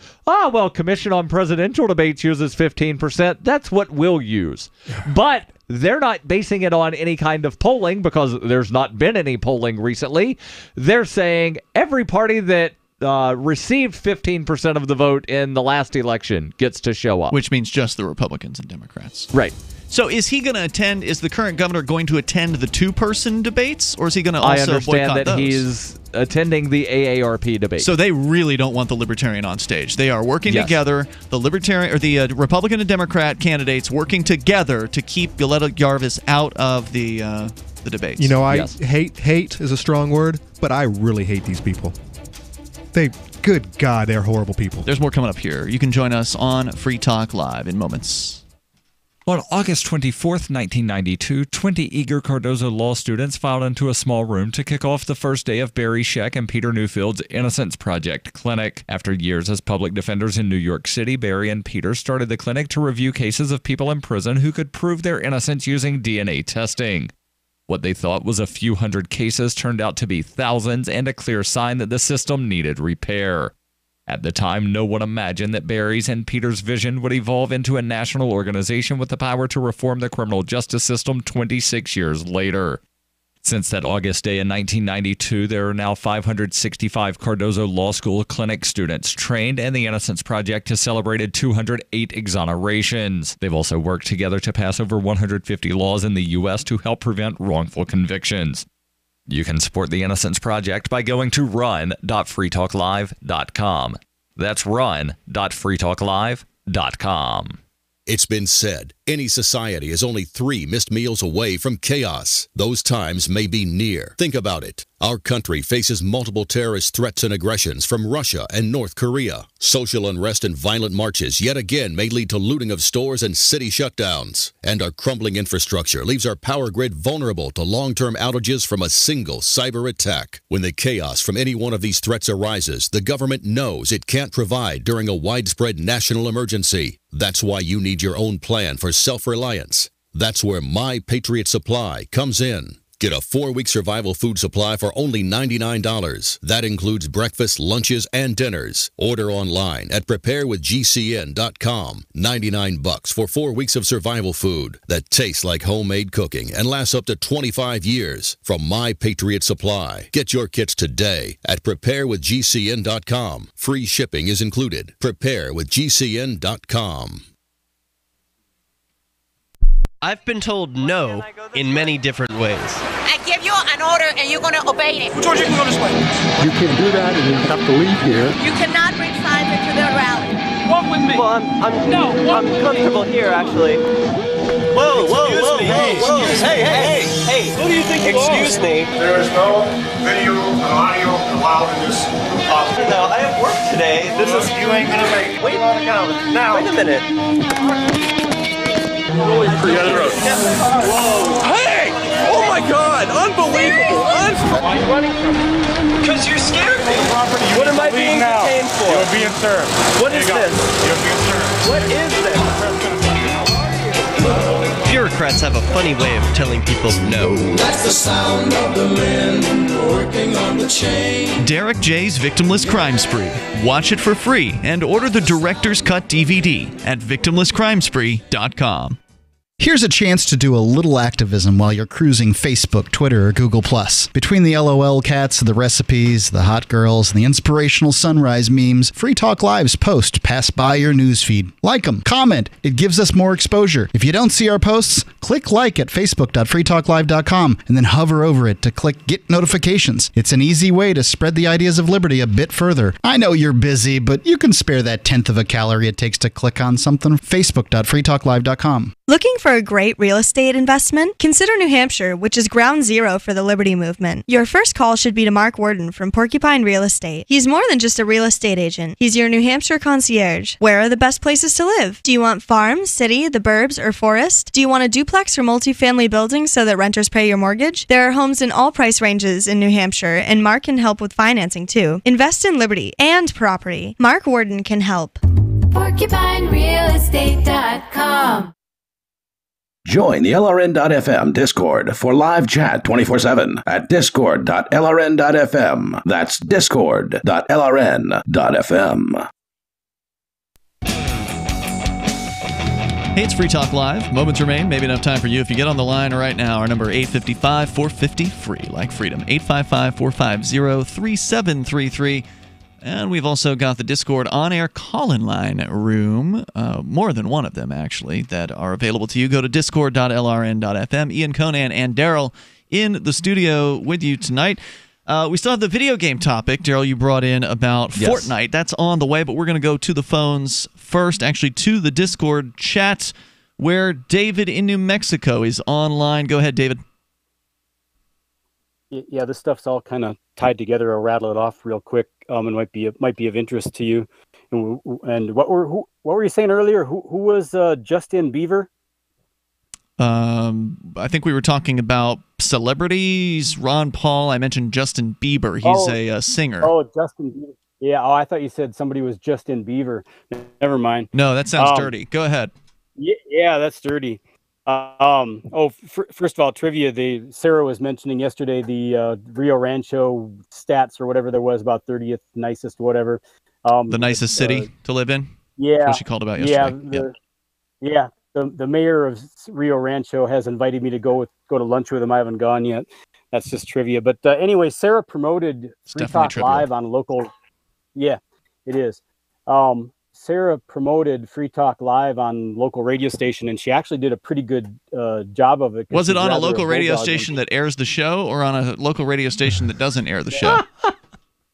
Commission on Presidential Debates uses 15%. That's what we'll use. But they're not basing it on any kind of polling because there's not been any polling recently. They're saying every party that received 15% of the vote in the last election gets to show up. Which means just the Republicans and Democrats. Right. So is he going to attend, is the current governor going to attend the two-person debates, or is he going to also boycott those? I understand that he's attending the AARP debate. So they really don't want the Libertarian on stage. They are working together, the Libertarian or the Republican and Democrat candidates working together to keep Yoletta Jarvis out of the debates. You know, hate is a strong word, but I really hate these people. Good God, they're horrible people. There's more coming up here. You can join us on Free Talk Live in moments. On August 24th, 1992, 20 eager Cardozo law students filed into a small room to kick off the first day of Barry Scheck and Peter Newfield's Innocence Project clinic. After years as public defenders in New York City, Barry and Peter started the clinic to review cases of people in prison who could prove their innocence using DNA testing. What they thought was a few hundred cases turned out to be thousands, and a clear sign that the system needed repair. At the time, no one imagined that Barry's and Peter's vision would evolve into a national organization with the power to reform the criminal justice system 26 years later. Since that August day in 1992, there are now 565 Cardozo Law School clinic students trained, and the Innocence Project has celebrated 208 exonerations. They've also worked together to pass over 150 laws in the U.S. to help prevent wrongful convictions. You can support the Innocence Project by going to run.freetalklive.com. That's run.freetalklive.com. It's been said, any society is only 3 missed meals away from chaos. Those times may be near. Think about it. Our country faces multiple terrorist threats and aggressions from Russia and North Korea. Social unrest and violent marches yet again may lead to looting of stores and city shutdowns. And our crumbling infrastructure leaves our power grid vulnerable to long-term outages from a single cyber attack. When the chaos from any one of these threats arises, the government knows it can't provide during a widespread national emergency. That's why you need your own plan for self-reliance. That's where My Patriot Supply comes in. Get a 4-week survival food supply for only $99. That includes breakfast, lunches, and dinners. Order online at preparewithgcn.com. $99 for 4 weeks of survival food that tastes like homemade cooking and lasts up to 25 years. From My Patriot Supply. Get your kits today at preparewithgcn.com. Free shipping is included. preparewithgcn.com. I've been told no in many different ways. I give you an order and you're going to obey it. George, you can go this way. You can't do that and you have to leave here. You cannot bring signs into their rally. Walk with me. Well, I'm comfortable here, actually. Whoa. Hey. Who do you think you are? Excuse me. There is no video and audio allowed in this hospital. No, I have work today. You ain't going to make it. Wait a minute. Hey! Oh my God! Unbelievable! Why are you running from me? Because you're scared me. What am I being detained for? You're being served. What is this? You're being served. What is this? Bureaucrats have a funny way of telling people no. That's the sound of the men working on the chain. Derek J's Victimless Crime Spree. Watch it for free and order the Director's Cut DVD at victimlesscrimespree.com. Here's a chance to do a little activism while you're cruising Facebook, Twitter, or Google+. Between the LOL cats, the recipes, the hot girls, and the inspirational sunrise memes, Free Talk Live's posts pass by your newsfeed. Like them, comment. It gives us more exposure. If you don't see our posts, click like at facebook.freetalklive.com and then hover over it to click Get Notifications. It's an easy way to spread the ideas of liberty a bit further. I know you're busy, but you can spare that 1/10 of a calorie it takes to click on something. facebook.freetalklive.com. Looking for a great real estate investment? Consider New Hampshire, which is ground zero for the Liberty Movement. Your first call should be to Mark Worden from Porcupine Real Estate. He's more than just a real estate agent. He's your New Hampshire concierge. Where are the best places to live? Do you want farm, city, the burbs, or forest? Do you want a duplex or multifamily building so that renters pay your mortgage? There are homes in all price ranges in New Hampshire, and Mark can help with financing too. Invest in liberty and property. Mark Worden can help. PorcupineRealEstate.com. Join the LRN.FM Discord for live chat 24/7 at discord.lrn.fm. That's discord.lrn.fm. Hey, it's Free Talk Live. Moments remain. Maybe enough time for you. If you get on the line right now, our number 855-450-FREE, like freedom. 855-450-3733. And we've also got the Discord on-air call-in line room, more than one of them, actually, that are available to you. Go to discord.lrn.fm. Ian, Conan, and Darryl in the studio with you tonight. We still have the video game topic, Darryl, you brought in about Fortnite. That's on the way, but we're going to go to the phones first, actually to the Discord chat, where David in New Mexico is online. Go ahead, David. Yeah, this stuff's all kind of tied together. I'll rattle it off real quick. And might be of interest to you. And what were you saying earlier? Who was Justin Bieber? I think we were talking about celebrities. Ron Paul. I mentioned Justin Bieber. He's a singer. Oh, Justin Bieber. Yeah. Oh, I thought you said somebody was Justin Bieber. Never mind. No, that sounds dirty. Go ahead. Yeah, that's dirty. First of all, trivia. Sarah was mentioning yesterday the Rio Rancho stats or whatever there was about 30th nicest, whatever. The nicest city to live in. Yeah, that's what she called about yesterday. The mayor of Rio Rancho has invited me to go to lunch with him. I haven't gone yet. That's just trivia. But anyway, Sarah promoted Free Talk Live on local. Yeah, it is. Sarah promoted Free Talk Live on local radio station, and she actually did a pretty good job of it. Was it on a local radio station that airs the show, or on a local radio station that doesn't air the show?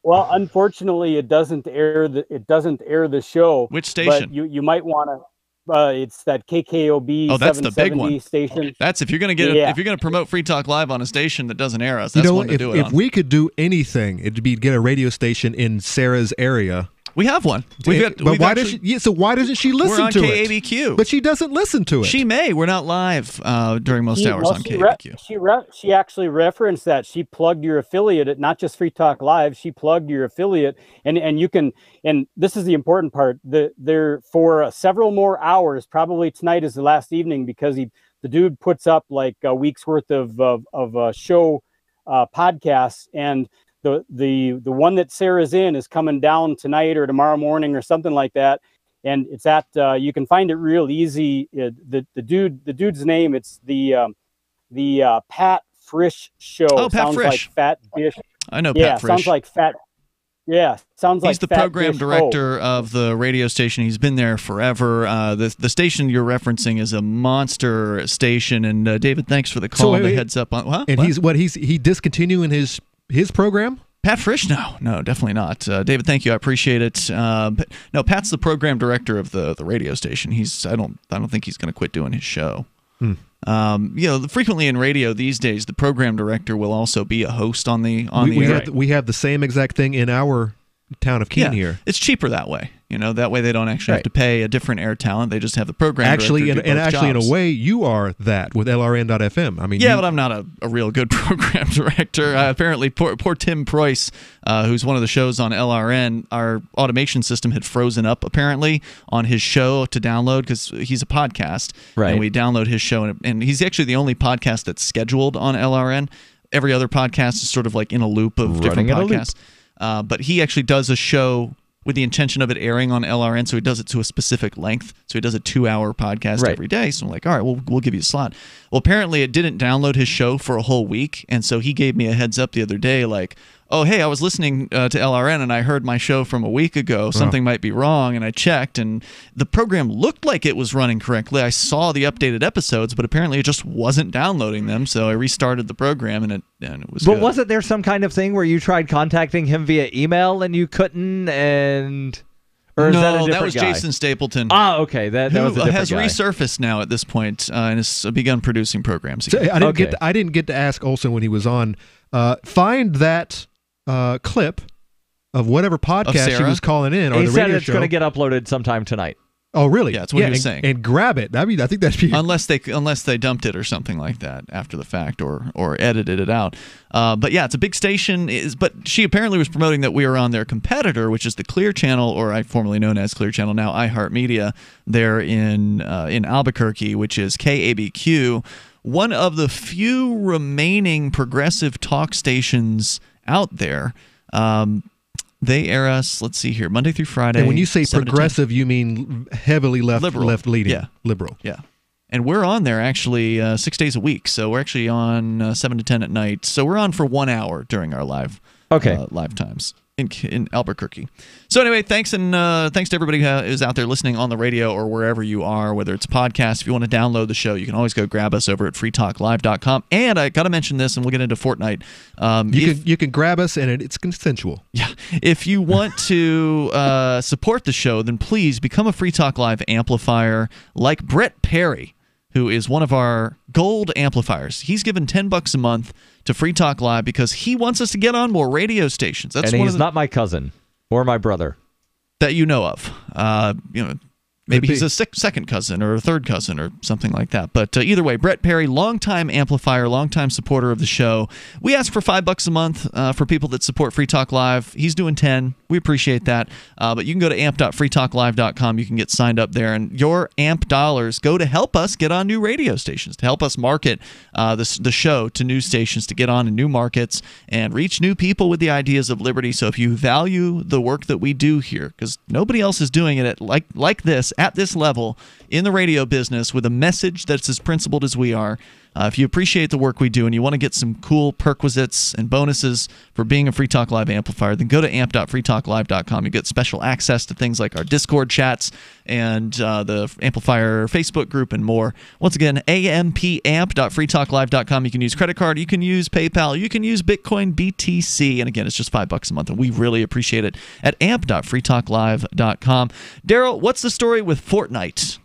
Well, unfortunately, it doesn't air the show. Which station? But you might want to. It's that KKOB. Oh, that's the big one. Station. That's if you're going to promote Free Talk Live on a station that doesn't air us. That's one to do it on. If we could do anything, it'd be get a radio station in Sarah's area We have one. So why doesn't she listen to it? We're on KABQ. But she doesn't listen to it. She may. We're not live during most hours on KABQ. She actually referenced that. She plugged your affiliate at not just Free Talk Live. She plugged your affiliate, and you can. And this is the important part. They're for several more hours. Probably tonight is the last evening because the dude puts up like a week's worth of show podcasts, and the one that Sarah's in is coming down tonight or tomorrow morning or something like that, and it's at you can find it real easy. The dude's name, it's the Pat Frisch Show. Oh, Pat sounds Frisch. Like Fat Bish. I know Pat Frisch. Sounds like Fat. Yeah, sounds like he's the Fat program Bish director of the radio station. He's been there forever. The station you're referencing is a monster station. And David, thanks for the call. The heads up on. And he's discontinuing his program? Pat Frisch? No, definitely not. David, thank you. I appreciate it. But no, Pat's the program director of the radio station. I don't think he's going to quit doing his show. Frequently in radio these days, the program director will also be a host on the air. We have the same exact thing in our town of Keene here. It's cheaper that way. That way they don't actually have to pay a different air talent. They just have the program director do both jobs. In a way, you are that with LRN.FM. I mean, but I'm not a real good program director. Apparently, poor Tim Preuss, who's one of the shows on LRN, our automation system had frozen up apparently on his show to download because he's a podcast, right? And we download his show, and he's actually the only podcast that's scheduled on LRN. Every other podcast is sort of like in a loop of different podcasts. But he actually does a show with the intention of it airing on LRN, so he does it to a specific length. So he does a 2-hour podcast every day. So I'm like, all right, we'll give you a slot. Well, apparently it didn't download his show for a whole week, and so he gave me a heads up the other day, like, oh, hey, I was listening to LRN, and I heard my show from a week ago. Something might be wrong, and I checked, and the program looked like it was running correctly. I saw the updated episodes, but apparently it just wasn't downloading them, so I restarted the program, and it was good. But wasn't there some kind of thing where you tried contacting him via email and you couldn't, and... Or no, is that a different that was guy? Jason Stapleton. Ah, okay. That was a different has guy. resurfaced now at this point and has begun producing programs So again. I didn't get to ask Olson when he was on. Find that clip of whatever podcast she was calling in. Or he the said radio it's show. going to get uploaded sometime tonight. Oh, really? Yeah, that's what he was saying. And grab it. I mean, I think that's unless they dumped it or something like that after the fact or edited it out. But yeah, it's a big station. But she apparently was promoting that we were on their competitor, which is the Clear Channel, or I formerly known as Clear Channel, now iHeartMedia. There in Albuquerque, which is KABQ, one of the few remaining progressive talk stations out there. They air us, let's see here, Monday through Friday. And when you say progressive, you mean heavily left-leaning. Yeah. Liberal. Yeah. And we're on there actually 6 days a week. So we're actually on 7 to 10 at night. So we're on for 1 hour during our live times in Albuquerque. So anyway, thanks to everybody who is out there listening on the radio or wherever you are, whether it's a podcast. If you want to download the show, you can always go grab us over at freetalklive.com. And I got to mention this, and we'll get into Fortnite. You can grab us, and it's consensual. Yeah. If you want to support the show, then please become a Free Talk Live amplifier like Brett Perry, who is one of our gold amplifiers. He's given $10 a month to Free Talk Live because he wants us to get on more radio stations. That's and he's not my cousin or my brother that you know of. Maybe he's a second cousin or a third cousin or something like that. But either way, Brett Perry, longtime amplifier, longtime supporter of the show. We ask for $5 a month for people that support Free Talk Live. He's doing 10. We appreciate that. But you can go to amp.freetalklive.com. You can get signed up there. And your AMP dollars go to help us get on new radio stations, to help us market the show to new stations, to get on in new markets and reach new people with the ideas of liberty. So if you value the work that we do here, because nobody else is doing it like this, at this level in the radio business with a message that's as principled as we are. If you appreciate the work we do and you want to get some cool perquisites and bonuses for being a Free Talk Live amplifier, then go to amp.freetalklive.com. You get special access to things like our Discord chats and the Amplifier Facebook group and more. Once again, amp.freetalklive.com. You can use credit card, you can use PayPal, you can use Bitcoin, BTC, and again, it's just $5 a month, and we really appreciate it at amp.freetalklive.com. Darryl, what's the story with Fortnite?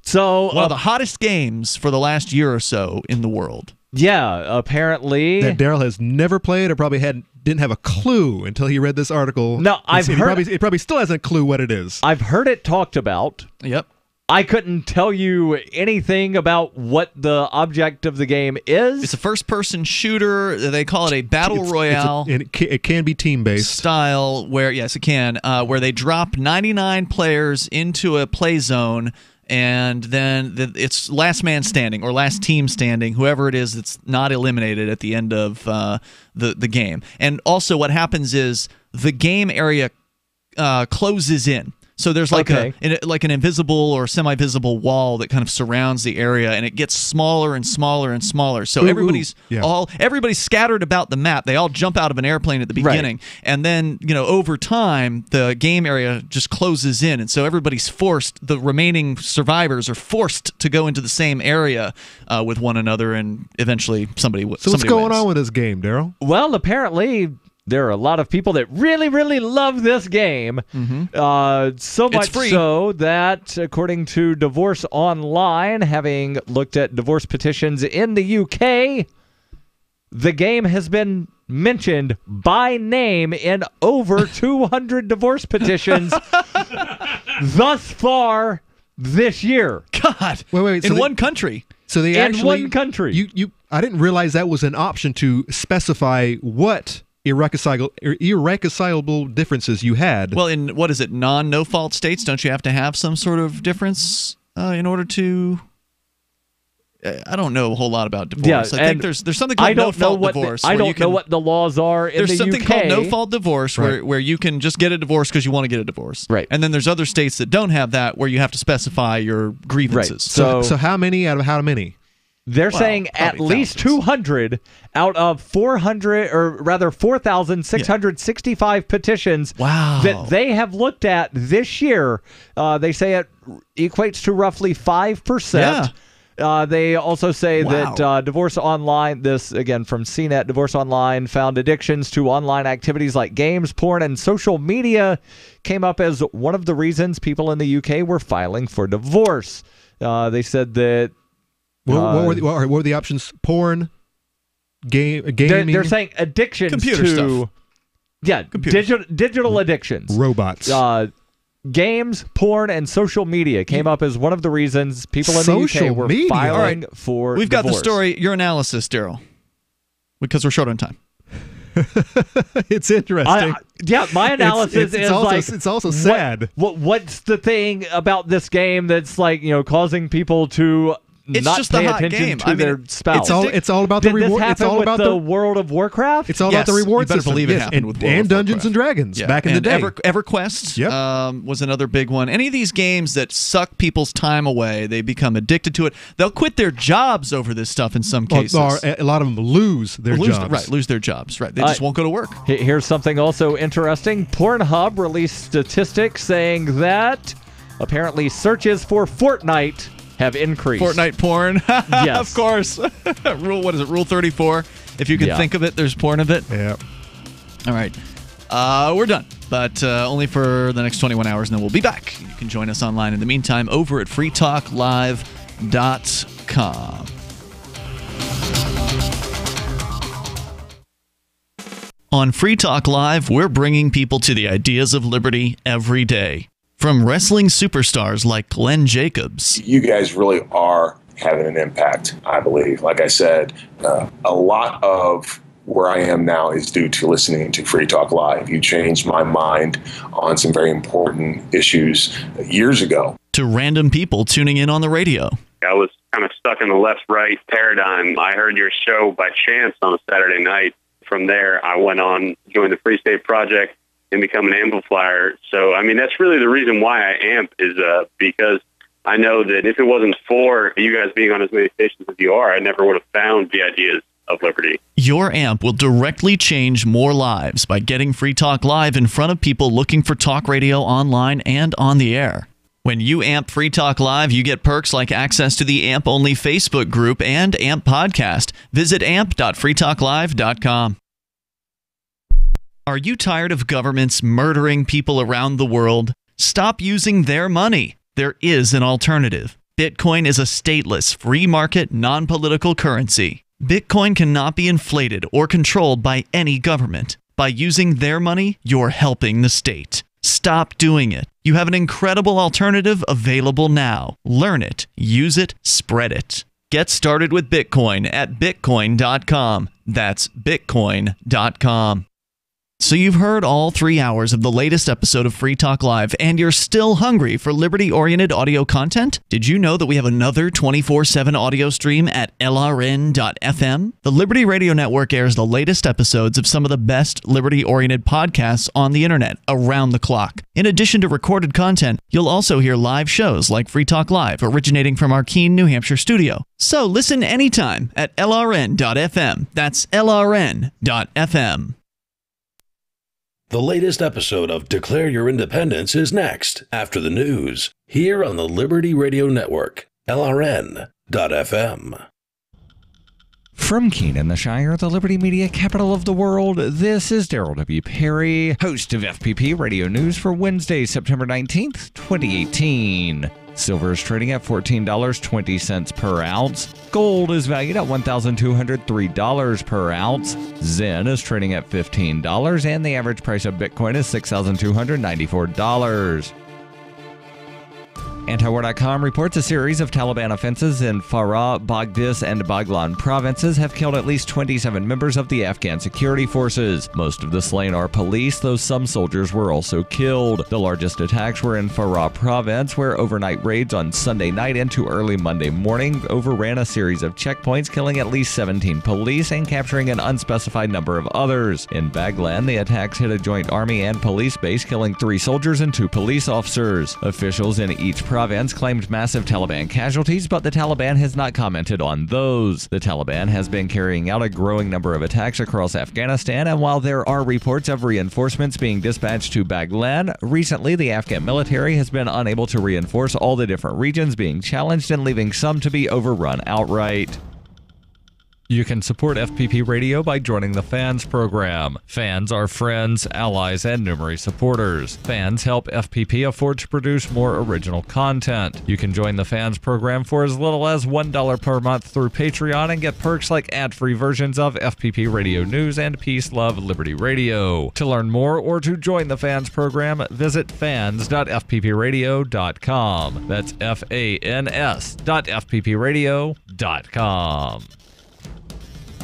So one of the hottest games for the last year or so in the world. Yeah, apparently that Darryl has never played or probably didn't have a clue until he read this article. No, he probably still hasn't a clue what it is. I've heard it talked about. Yep. I couldn't tell you anything about what the object of the game is. It's a first-person shooter. They call it a battle royale. It can be team-based style. Where yes, it can. Where they drop 99 players into a play zone, and then it's last man standing or last team standing. Whoever it is that's not eliminated at the end of the game. And also, what happens is the game area closes in. So there's like an invisible or semi-visible wall that kind of surrounds the area, and it gets smaller and smaller and smaller. So everybody's scattered about the map. They all jump out of an airplane at the beginning, and then over time the game area just closes in, and so everybody's forced. The remaining survivors are forced to go into the same area with one another, and evenally somebody. So what's going on with this game, Darryl? Well, apparently there are a lot of people that really, really love this game. So much so that, according to Divorce Online, having looked at divorce petitions in the UK, the game has been mentioned by name in over 200 divorce petitions thus far this year. God. Wait. In one country. So they in one country. I didn't realize that was an option to specify what irreconcilable differences you had. Well, in what is it, no-fault states, don't you have to have some sort of difference in order to? I don't know a whole lot about divorce. Yeah, I think there's something called no-fault divorce. I don't know what the laws are in the UK. There's something called no-fault divorce where you can just get a divorce because you want to get a divorce. Right. And then there's other states that don't have that where you have to specify your grievances. Right. So how many out of how many? They're saying at least 200 out of 4,665 petitions that they have looked at this year. They say it equates to roughly 5%. They also say that Divorce Online, this again from CNET, Divorce Online found addictions to online activities like games, porn, and social media came up as one of the reasons people in the UK were filing for divorce. They said that what were the options? Porn, gaming. They're saying addictions computer to stuff. Digital addictions, robots, games, porn, and social media came up as one of the reasons people in the UK were filing for We've divorce. got the story. Your analysis, Darryl, because we're short on time. It's interesting. My analysis is it's also sad. What's the thing about this game that's causing people to not just pay a hot attention game. to their spouse? It's all about the reward. It's all about the World of Warcraft. It's all about the reward system. Believe it happened with World and of Dungeons Warcraft. and Dragons back in the day. EverQuest was another big one. Any of these games that suck people's time away, they become addicted to it. They'll quit their jobs over this stuff in some cases. A lot of them lose their jobs. Lose their jobs. Right, they just won't go to work. Here's something also interesting. Pornhub released statistics saying that apparently searches for Fortnite have increased. Fortnite porn? Yes. Of course. What is it, Rule 34? If you can think of it, there's porn of it. Yeah. All right. We're done, but only for the next 21 hours, and then we'll be back. You can join us online in the meantime over at freetalklive.com. On Free Talk Live, we're bringing people to the ideas of liberty every day. From wrestling superstars like Glenn Jacobs. You guys really are having an impact, I believe. Like I said, a lot of where I am now is due to listening to Free Talk Live. You changed my mind on some very important issues years ago. To random people tuning in on the radio. I was kind of stuck in the left-right paradigm. I heard your show by chance on a Saturday night. From there, I went on, joined the Free State Project, and become an amplifier. So, I mean, that's really the reason why I amp is because I know that if it wasn't for you guys being on as many stations as you are, I never would have found the ideas of liberty. Your amp will directly change more lives by getting Free Talk Live in front of people looking for talk radio online and on the air. When you amp Free Talk Live, you get perks like access to the AMP-only Facebook group and AMP podcast. Visit amp.freetalklive.com. Are you tired of governments murdering people around the world? Stop using their money. There is an alternative. Bitcoin is a stateless, free market, non-political currency. Bitcoin cannot be inflated or controlled by any government. By using their money, you're helping the state. Stop doing it. You have an incredible alternative available now. Learn it, use it, spread it. Get started with Bitcoin at Bitcoin.com. That's Bitcoin.com. So you've heard all 3 hours of the latest episode of Free Talk Live, and you're still hungry for liberty-oriented audio content? Did you know that we have another 24/7 audio stream at LRN.FM? The Liberty Radio Network airs the latest episodes of some of the best liberty-oriented podcasts on the internet around the clock. In addition to recorded content, you'll also hear live shows like Free Talk Live, originating from our Keene, New Hampshire studio. So listen anytime at LRN.FM. That's LRN.FM. The latest episode of Declare Your Independence is next, after the news, here on the Liberty Radio Network, LRN.FM. From Keene in the Shire, the Liberty Media capital of the world, this is Darryl W. Perry, host of FPP Radio News for Wednesday, September 19th, 2018. Silver is trading at $14.20 per ounce. Gold is valued at $1,203 per ounce. Zen is trading at $15, and the average price of Bitcoin is $6,294. Antiwar.com reports a series of Taliban offenses in Farah, Baghdad, and Baghlan provinces have killed at least 27 members of the Afghan security forces. Most of the slain are police, though some soldiers were also killed. The largest attacks were in Farah province, where overnight raids on Sunday night into early Monday morning overran a series of checkpoints, killing at least 17 police and capturing an unspecified number of others. In Baghlan, the attacks hit a joint army and police base, killing 3 soldiers and 2 police officers. Officials in each province claimed massive Taliban casualties, but the Taliban has not commented on those. The Taliban has been carrying out a growing number of attacks across Afghanistan, and while there are reports of reinforcements being dispatched to Baghlan, recently the Afghan military has been unable to reinforce all the different regions being challenged and leaving some to be overrun outright. You can support FPP Radio by joining the Fans program. Fans are friends, allies, and numerous supporters. Fans help FPP afford to produce more original content. You can join the Fans program for as little as $1 per month through Patreon and get perks like ad-free versions of FPP Radio News and Peace, Love, Liberty Radio. To learn more or to join the Fans program, visit fans.fppradio.com. That's fans.fppradio.com.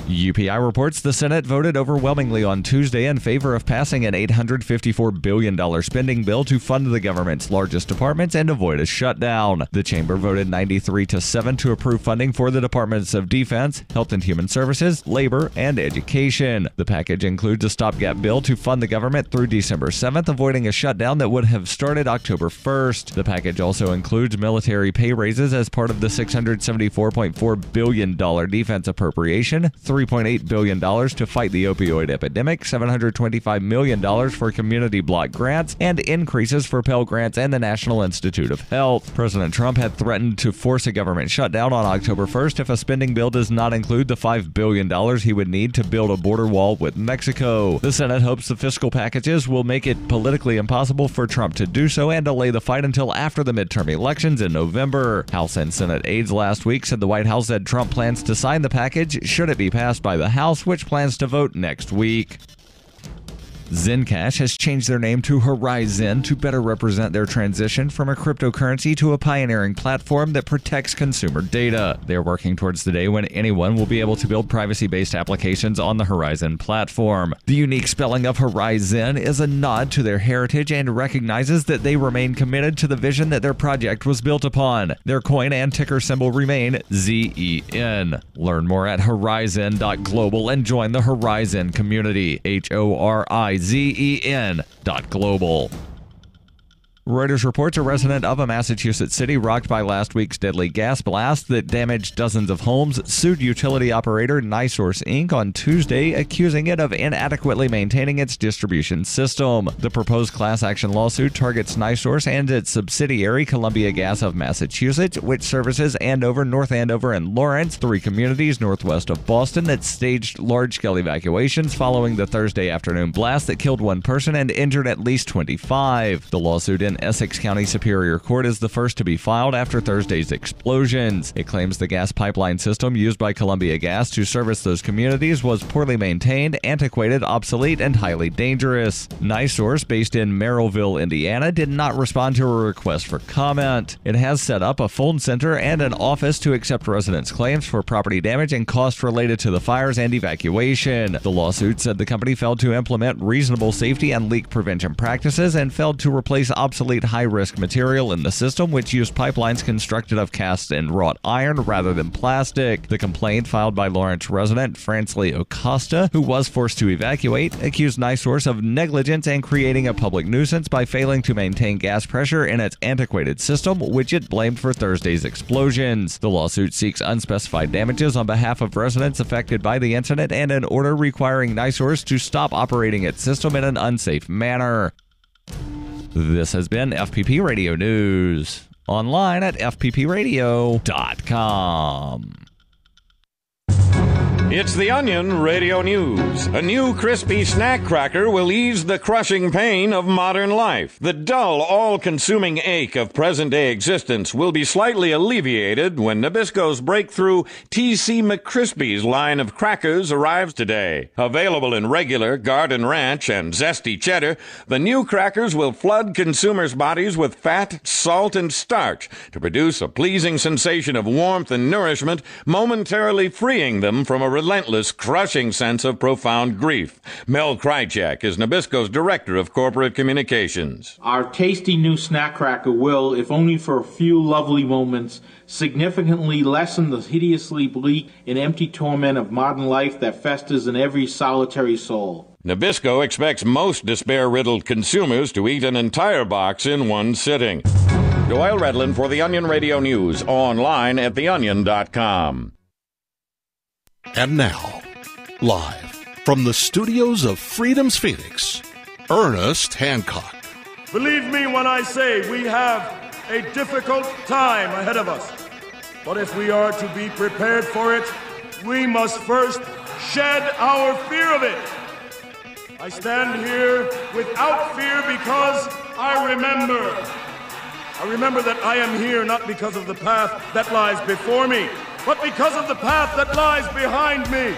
UPI reports the Senate voted overwhelmingly on Tuesday in favor of passing an $854 billion spending bill to fund the government's largest departments and avoid a shutdown. The chamber voted 93-7 to approve funding for the Departments of Defense, Health and Human Services, Labor, and Education. The package includes a stopgap bill to fund the government through December 7th, avoiding a shutdown that would have started October 1st. The package also includes military pay raises as part of the $674.4 billion defense appropriation, $3.8 billion to fight the opioid epidemic, $725 million for community block grants, and increases for Pell Grants and the National Institute of Health. President Trump had threatened to force a government shutdown on October 1st if a spending bill does not include the $5 billion he would need to build a border wall with Mexico. The Senate hopes the fiscal packages will make it politically impossible for Trump to do so and delay the fight until after the midterm elections in November. House and Senate aides last week said the White House said Trump plans to sign the package should it be passed by the House, which plans to vote next week. Zencash has changed their name to Horizon to better represent their transition from a cryptocurrency to a pioneering platform that protects consumer data. They are working towards the day when anyone will be able to build privacy-based applications on the Horizon platform. The unique spelling of Horizon is a nod to their heritage and recognizes that they remain committed to the vision that their project was built upon. Their coin and ticker symbol remain ZEN. Learn more at horizon.global and join the Horizon community. HORIZEN.global. Reuters reports a resident of a Massachusetts city rocked by last week's deadly gas blast that damaged dozens of homes sued utility operator NiSource Inc. on Tuesday, accusing it of inadequately maintaining its distribution system. The proposed class action lawsuit targets NiSource and its subsidiary Columbia Gas of Massachusetts, which services Andover, North Andover, and Lawrence, 3 communities northwest of Boston that staged large-scale evacuations following the Thursday afternoon blast that killed 1 person and injured at least 25. The lawsuit in in Essex County Superior Court is the first to be filed after Thursday's explosions. It claims the gas pipeline system used by Columbia Gas to service those communities was poorly maintained, antiquated, obsolete, and highly dangerous. NiSource, based in Merrillville, Indiana, did not respond to a request for comment. It has set up a phone center and an office to accept residents' claims for property damage and costs related to the fires and evacuation. The lawsuit said the company failed to implement reasonable safety and leak prevention practices and failed to replace obsolete high-risk material in the system, which used pipelines constructed of cast and wrought iron rather than plastic. The complaint, filed by Lawrence resident Fransley Acosta, who was forced to evacuate, accused NiSource of negligence and creating a public nuisance by failing to maintain gas pressure in its antiquated system, which it blamed for Thursday's explosions. The lawsuit seeks unspecified damages on behalf of residents affected by the incident and an order requiring NiSource to stop operating its system in an unsafe manner. This has been FPP Radio News. Online at fppradio.com. It's The Onion Radio News. A new crispy snack cracker will ease the crushing pain of modern life. The dull, all-consuming ache of present-day existence will be slightly alleviated when Nabisco's breakthrough TC McCrispy's line of crackers arrives today. Available in regular, Garden Ranch, and Zesty Cheddar, the new crackers will flood consumers' bodies with fat, salt, and starch to produce a pleasing sensation of warmth and nourishment, momentarily freeing them from a relentless, crushing sense of profound grief. Mel Krychak is Nabisco's Director of Corporate Communications. Our tasty new snack cracker will, if only for a few lovely moments, significantly lessen the hideously bleak and empty torment of modern life that festers in every solitary soul. Nabisco expects most despair-riddled consumers to eat an entire box in one sitting. Doyle Redland for The Onion Radio News, online at theonion.com. And now, live from the studios of Freedom's Phoenix, Ernest Hancock. Believe me when I say we have a difficult time ahead of us. But if we are to be prepared for it, we must first shed our fear of it. I stand here without fear because I remember that I am here not because of the path that lies before me, but because of the path that lies behind me.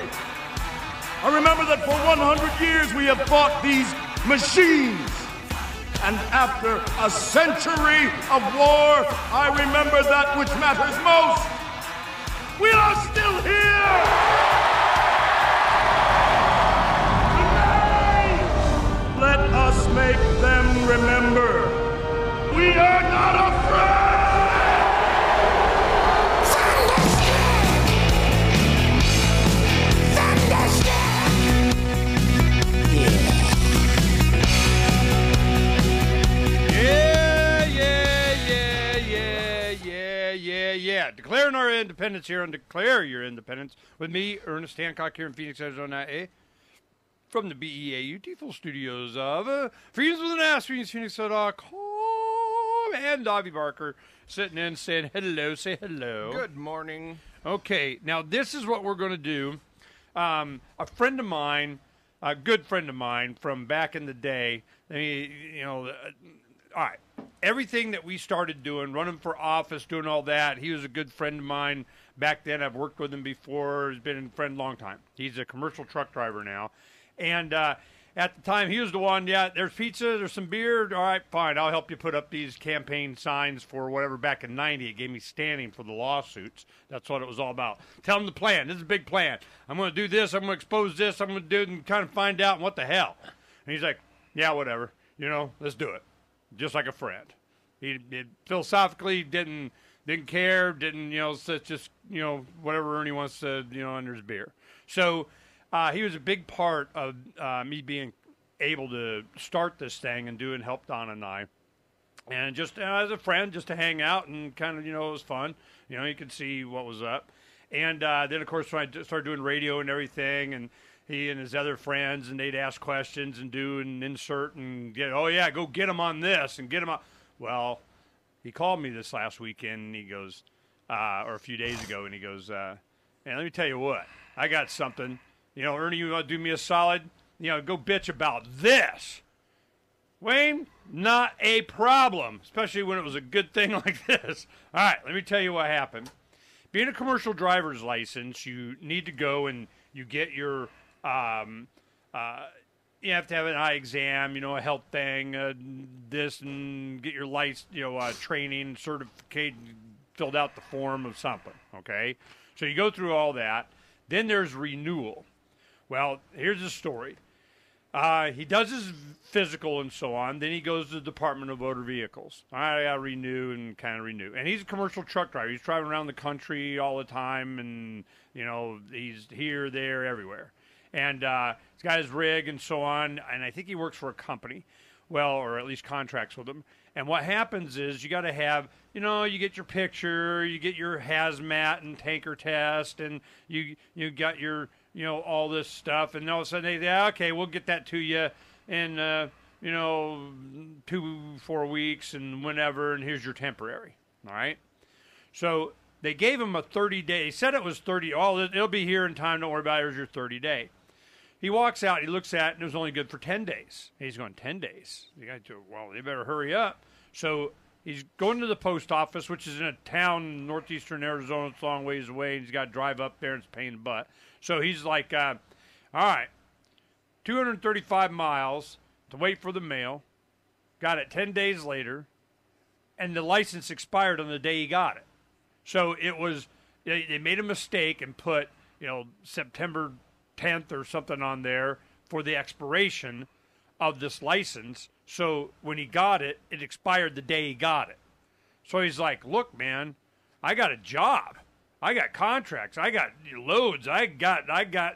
I remember that for 100 years we have fought these machines. And after a century of war, I remember that which matters most. We are still here! Today, let us make them remember. We are not afraid! Yeah. Declaring our independence here on Declare Your Independence with me, Ernest Hancock, here in Phoenix, Arizona, from the BEAUT full studios of Freedoms with an Ass, Phoenix.com, and Dobby Barker sitting in saying hello. Say hello. Good morning. Okay, now this is what we're going to do. A friend of mine, a good friend of mine from back in the day, all right. Everything that we started doing, running for office, doing all that, he was a good friend of mine back then. I've worked with him before. He's been a friend a long time. He's a commercial truck driver now. And at the time, he was the one, there's pizza, there's some beer. All right, fine. I'll help you put up these campaign signs for whatever back in 90. It gave me standing for the lawsuits. That's what it was all about. Tell him the plan. This is a big plan. I'm going to do this. I'm going to expose this. I'm going to do it and kind of find out what the hell. And he's like, yeah, whatever. Let's do it. Just like a friend. He philosophically didn't care, just whatever Ernie wants to, under his beer. So he was a big part of me being able to start this thing and help Donna and I. And just as a friend, just to hang out and kind of, it was fun. You could see what was up. And then, of course, when I started doing radio and everything, and he and his other friends, and they'd ask questions and do an insert and go get him on this and get him on. Well, he called me this last weekend, and he goes, or a few days ago, and he goes, and let me tell you what, I got something. Ernie, you want to do me a solid? Go bitch about this. Wayne, not a problem, especially when it was a good thing like this. All right, let me tell you what happened. Being a commercial driver's license, you need to go and you get your, you have to have an eye exam, a health thing, this, and get your license, training, certificate, filled out the form of something, okay? So you go through all that. Then there's renewal. Well, here's the story. He does his physical and so on. Then he goes to the Department of Motor Vehicles. I got to renew and kind of renew. And he's a commercial truck driver. He's driving around the country all the time, and, he's here, there, everywhere. And he's got his rig and so on, and I think he works for a company, or at least contracts with them. And what happens is you got to have, you get your picture, you get your hazmat and tanker test, and you got your, all this stuff, and all of a sudden they say, okay, we'll get that to you in, 2-4 weeks and whenever, and here's your temporary, all right? So they gave him a 30-day. He said it was 30. Oh, it'll be here in time. Don't worry about it. Here's your 30-day. He walks out. He looks at it, and it was only good for 10 days. And he's going, 10 days? Well, they better hurry up. So he's going to the post office, which is in a town in northeastern Arizona. It's a long ways away, and he's got to drive up there, and it's a pain in the butt. So he's like, all right, 235 miles to wait for the mail. Got it 10 days later, and the license expired on the day he got it. So it was, they made a mistake and put, September 10th or something on there for the expiration of this license. So when he got it, it expired the day he got it. So he's like, look, man, I got a job. I got contracts. I got loads. I got,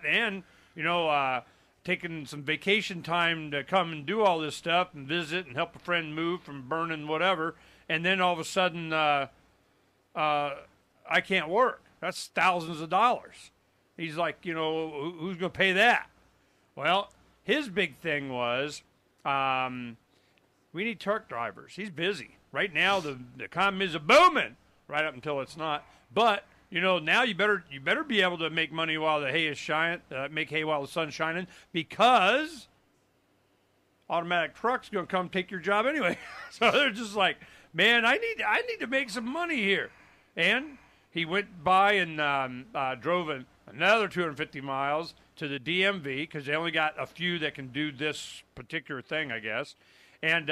and, taking some vacation time to come and do all this stuff and visit and help a friend move from burning whatever. And then all of a sudden, I can't work. That's thousands of dollars. He's like, who's going to pay that? Well, his big thing was, we need truck drivers. He's busy. Right now, the economy is booming, right up until it's not. But, now you better be able to make money while the hay is shining, make hay while the sun's shining, because automatic truck's going to come take your job anyway. So they're just like, man, I need to make some money here. And he went by and drove another 250 miles to the DMV, because they only got a few that can do this particular thing, I guess. And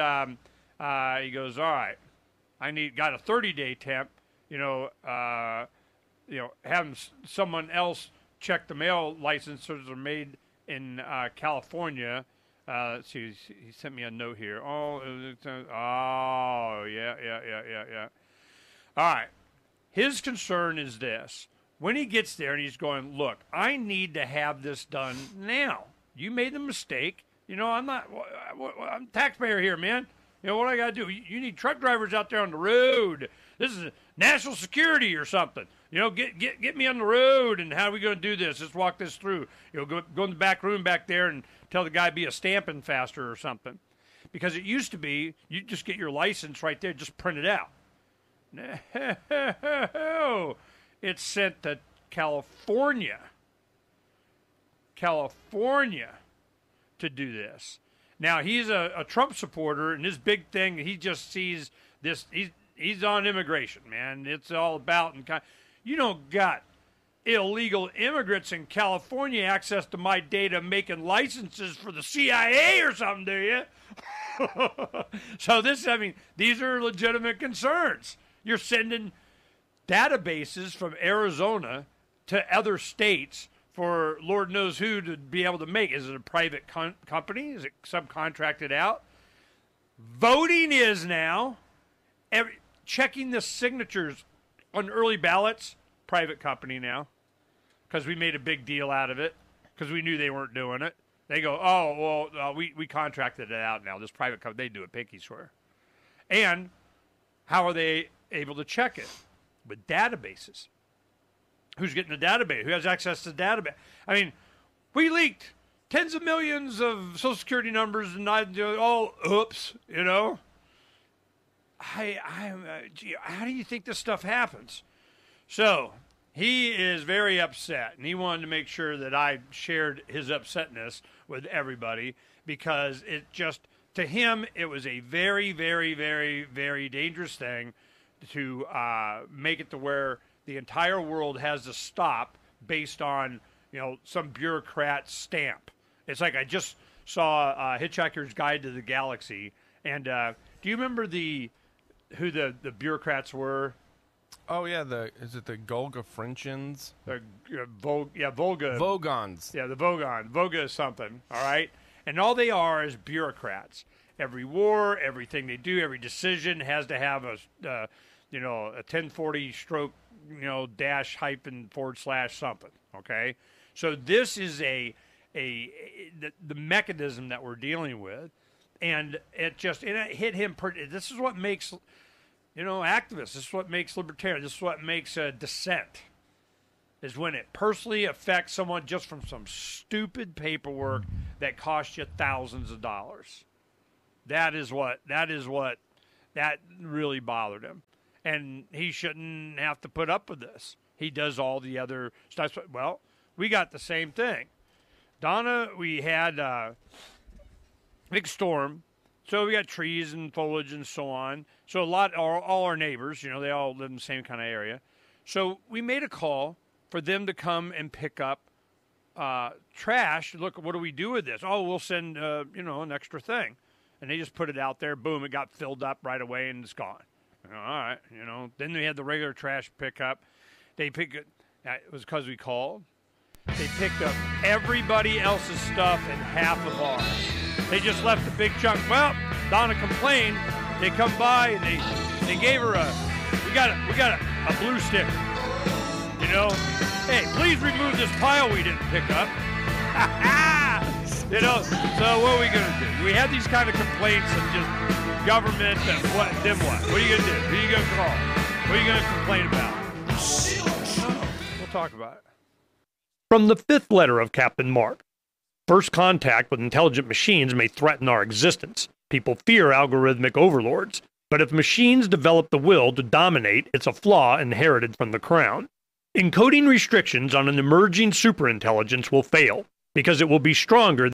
he goes, all right, got a 30-day temp, having someone else check the mail licenses are made in California. Let's see, he sent me a note here. Yeah. All right. His concern is this. When he gets there and he's going, look, I need to have this done now. You made the mistake. I'm a taxpayer here, man. What I got to do? You need truck drivers out there on the road. This is national security or something. Get me on the road, and how are we going to do this? Let's walk this through. Go in the back room back there and tell the guy be a stamping faster or something. Because it used to be, you just get your license right there, just print it out. No. It's sent to California to do this. Now, he's a Trump supporter, and his big thing, he just sees this, he's on immigration, man. It's all about, you don't got illegal immigrants in California access to my data making licenses for the CIA or something, do you? So these are legitimate concerns. You're sending databases from Arizona to other states for Lord knows who to be able to make. Is it a private company? Is it subcontracted out? Voting is now. Checking the signatures on early ballots, private company now, because we made a big deal out of it, because we knew they weren't doing it. They go, we contracted it out now. This private company, they do it, pinky swear. And how are they able to check it? With databases. Who's getting the database? Who has access to the database? I mean, we leaked tens of millions of Social Security numbers, and oops, how do you think this stuff happens? So he is very upset, and he wanted to make sure that I shared his upsetness with everybody, because it just to him, it was a very, very, very, very dangerous thing to make it to where the entire world has to stop based on, some bureaucrat's stamp. It's like I just saw Hitchhiker's Guide to the Galaxy, and do you remember who the bureaucrats were? Oh yeah, is it the Golga Frenchians? Volga. Vogons. Yeah, the Vogon. Voga is something. All right, and all they are is bureaucrats. Every war, everything they do, every decision has to have a 1040 stroke, dash hyphen / something. Okay, so this is the mechanism that we're dealing with, and it hit him. This is what makes, activists. This is what makes libertarian. This is what makes dissent. Is when it personally affects someone just from some stupid paperwork that costs you thousands of dollars. That really bothered him, and he shouldn't have to put up with this. He does all the other stuff. Well, we got the same thing. Donna, we had a big storm, so we got trees and foliage and so on. So all our neighbors, they all live in the same kind of area. So we made a call for them to come and pick up trash. Look, what do we do with this? Oh, we'll send an extra thing, and they just put it out there. Boom, it got filled up right away and it's gone. All right, Then they had the regular trash pickup. They picked it. It was because we called. They picked up everybody else's stuff and half of ours. They just left a big chunk. Well, Donna complained. They come by and they gave her we got a blue sticker. Hey, please remove this pile we didn't pick up. So what are we gonna do? We have these kind of complaints of just government and what? Then what? What are you gonna do? Who are you gonna call? What are you gonna complain about? We'll talk about it. From the fifth letter of Captain Mark. First contact with intelligent machines may threaten our existence. People fear algorithmic overlords. But if machines develop the will to dominate, it's a flaw inherited from the crown. Encoding restrictions on an emerging superintelligence will fail, because it will be stronger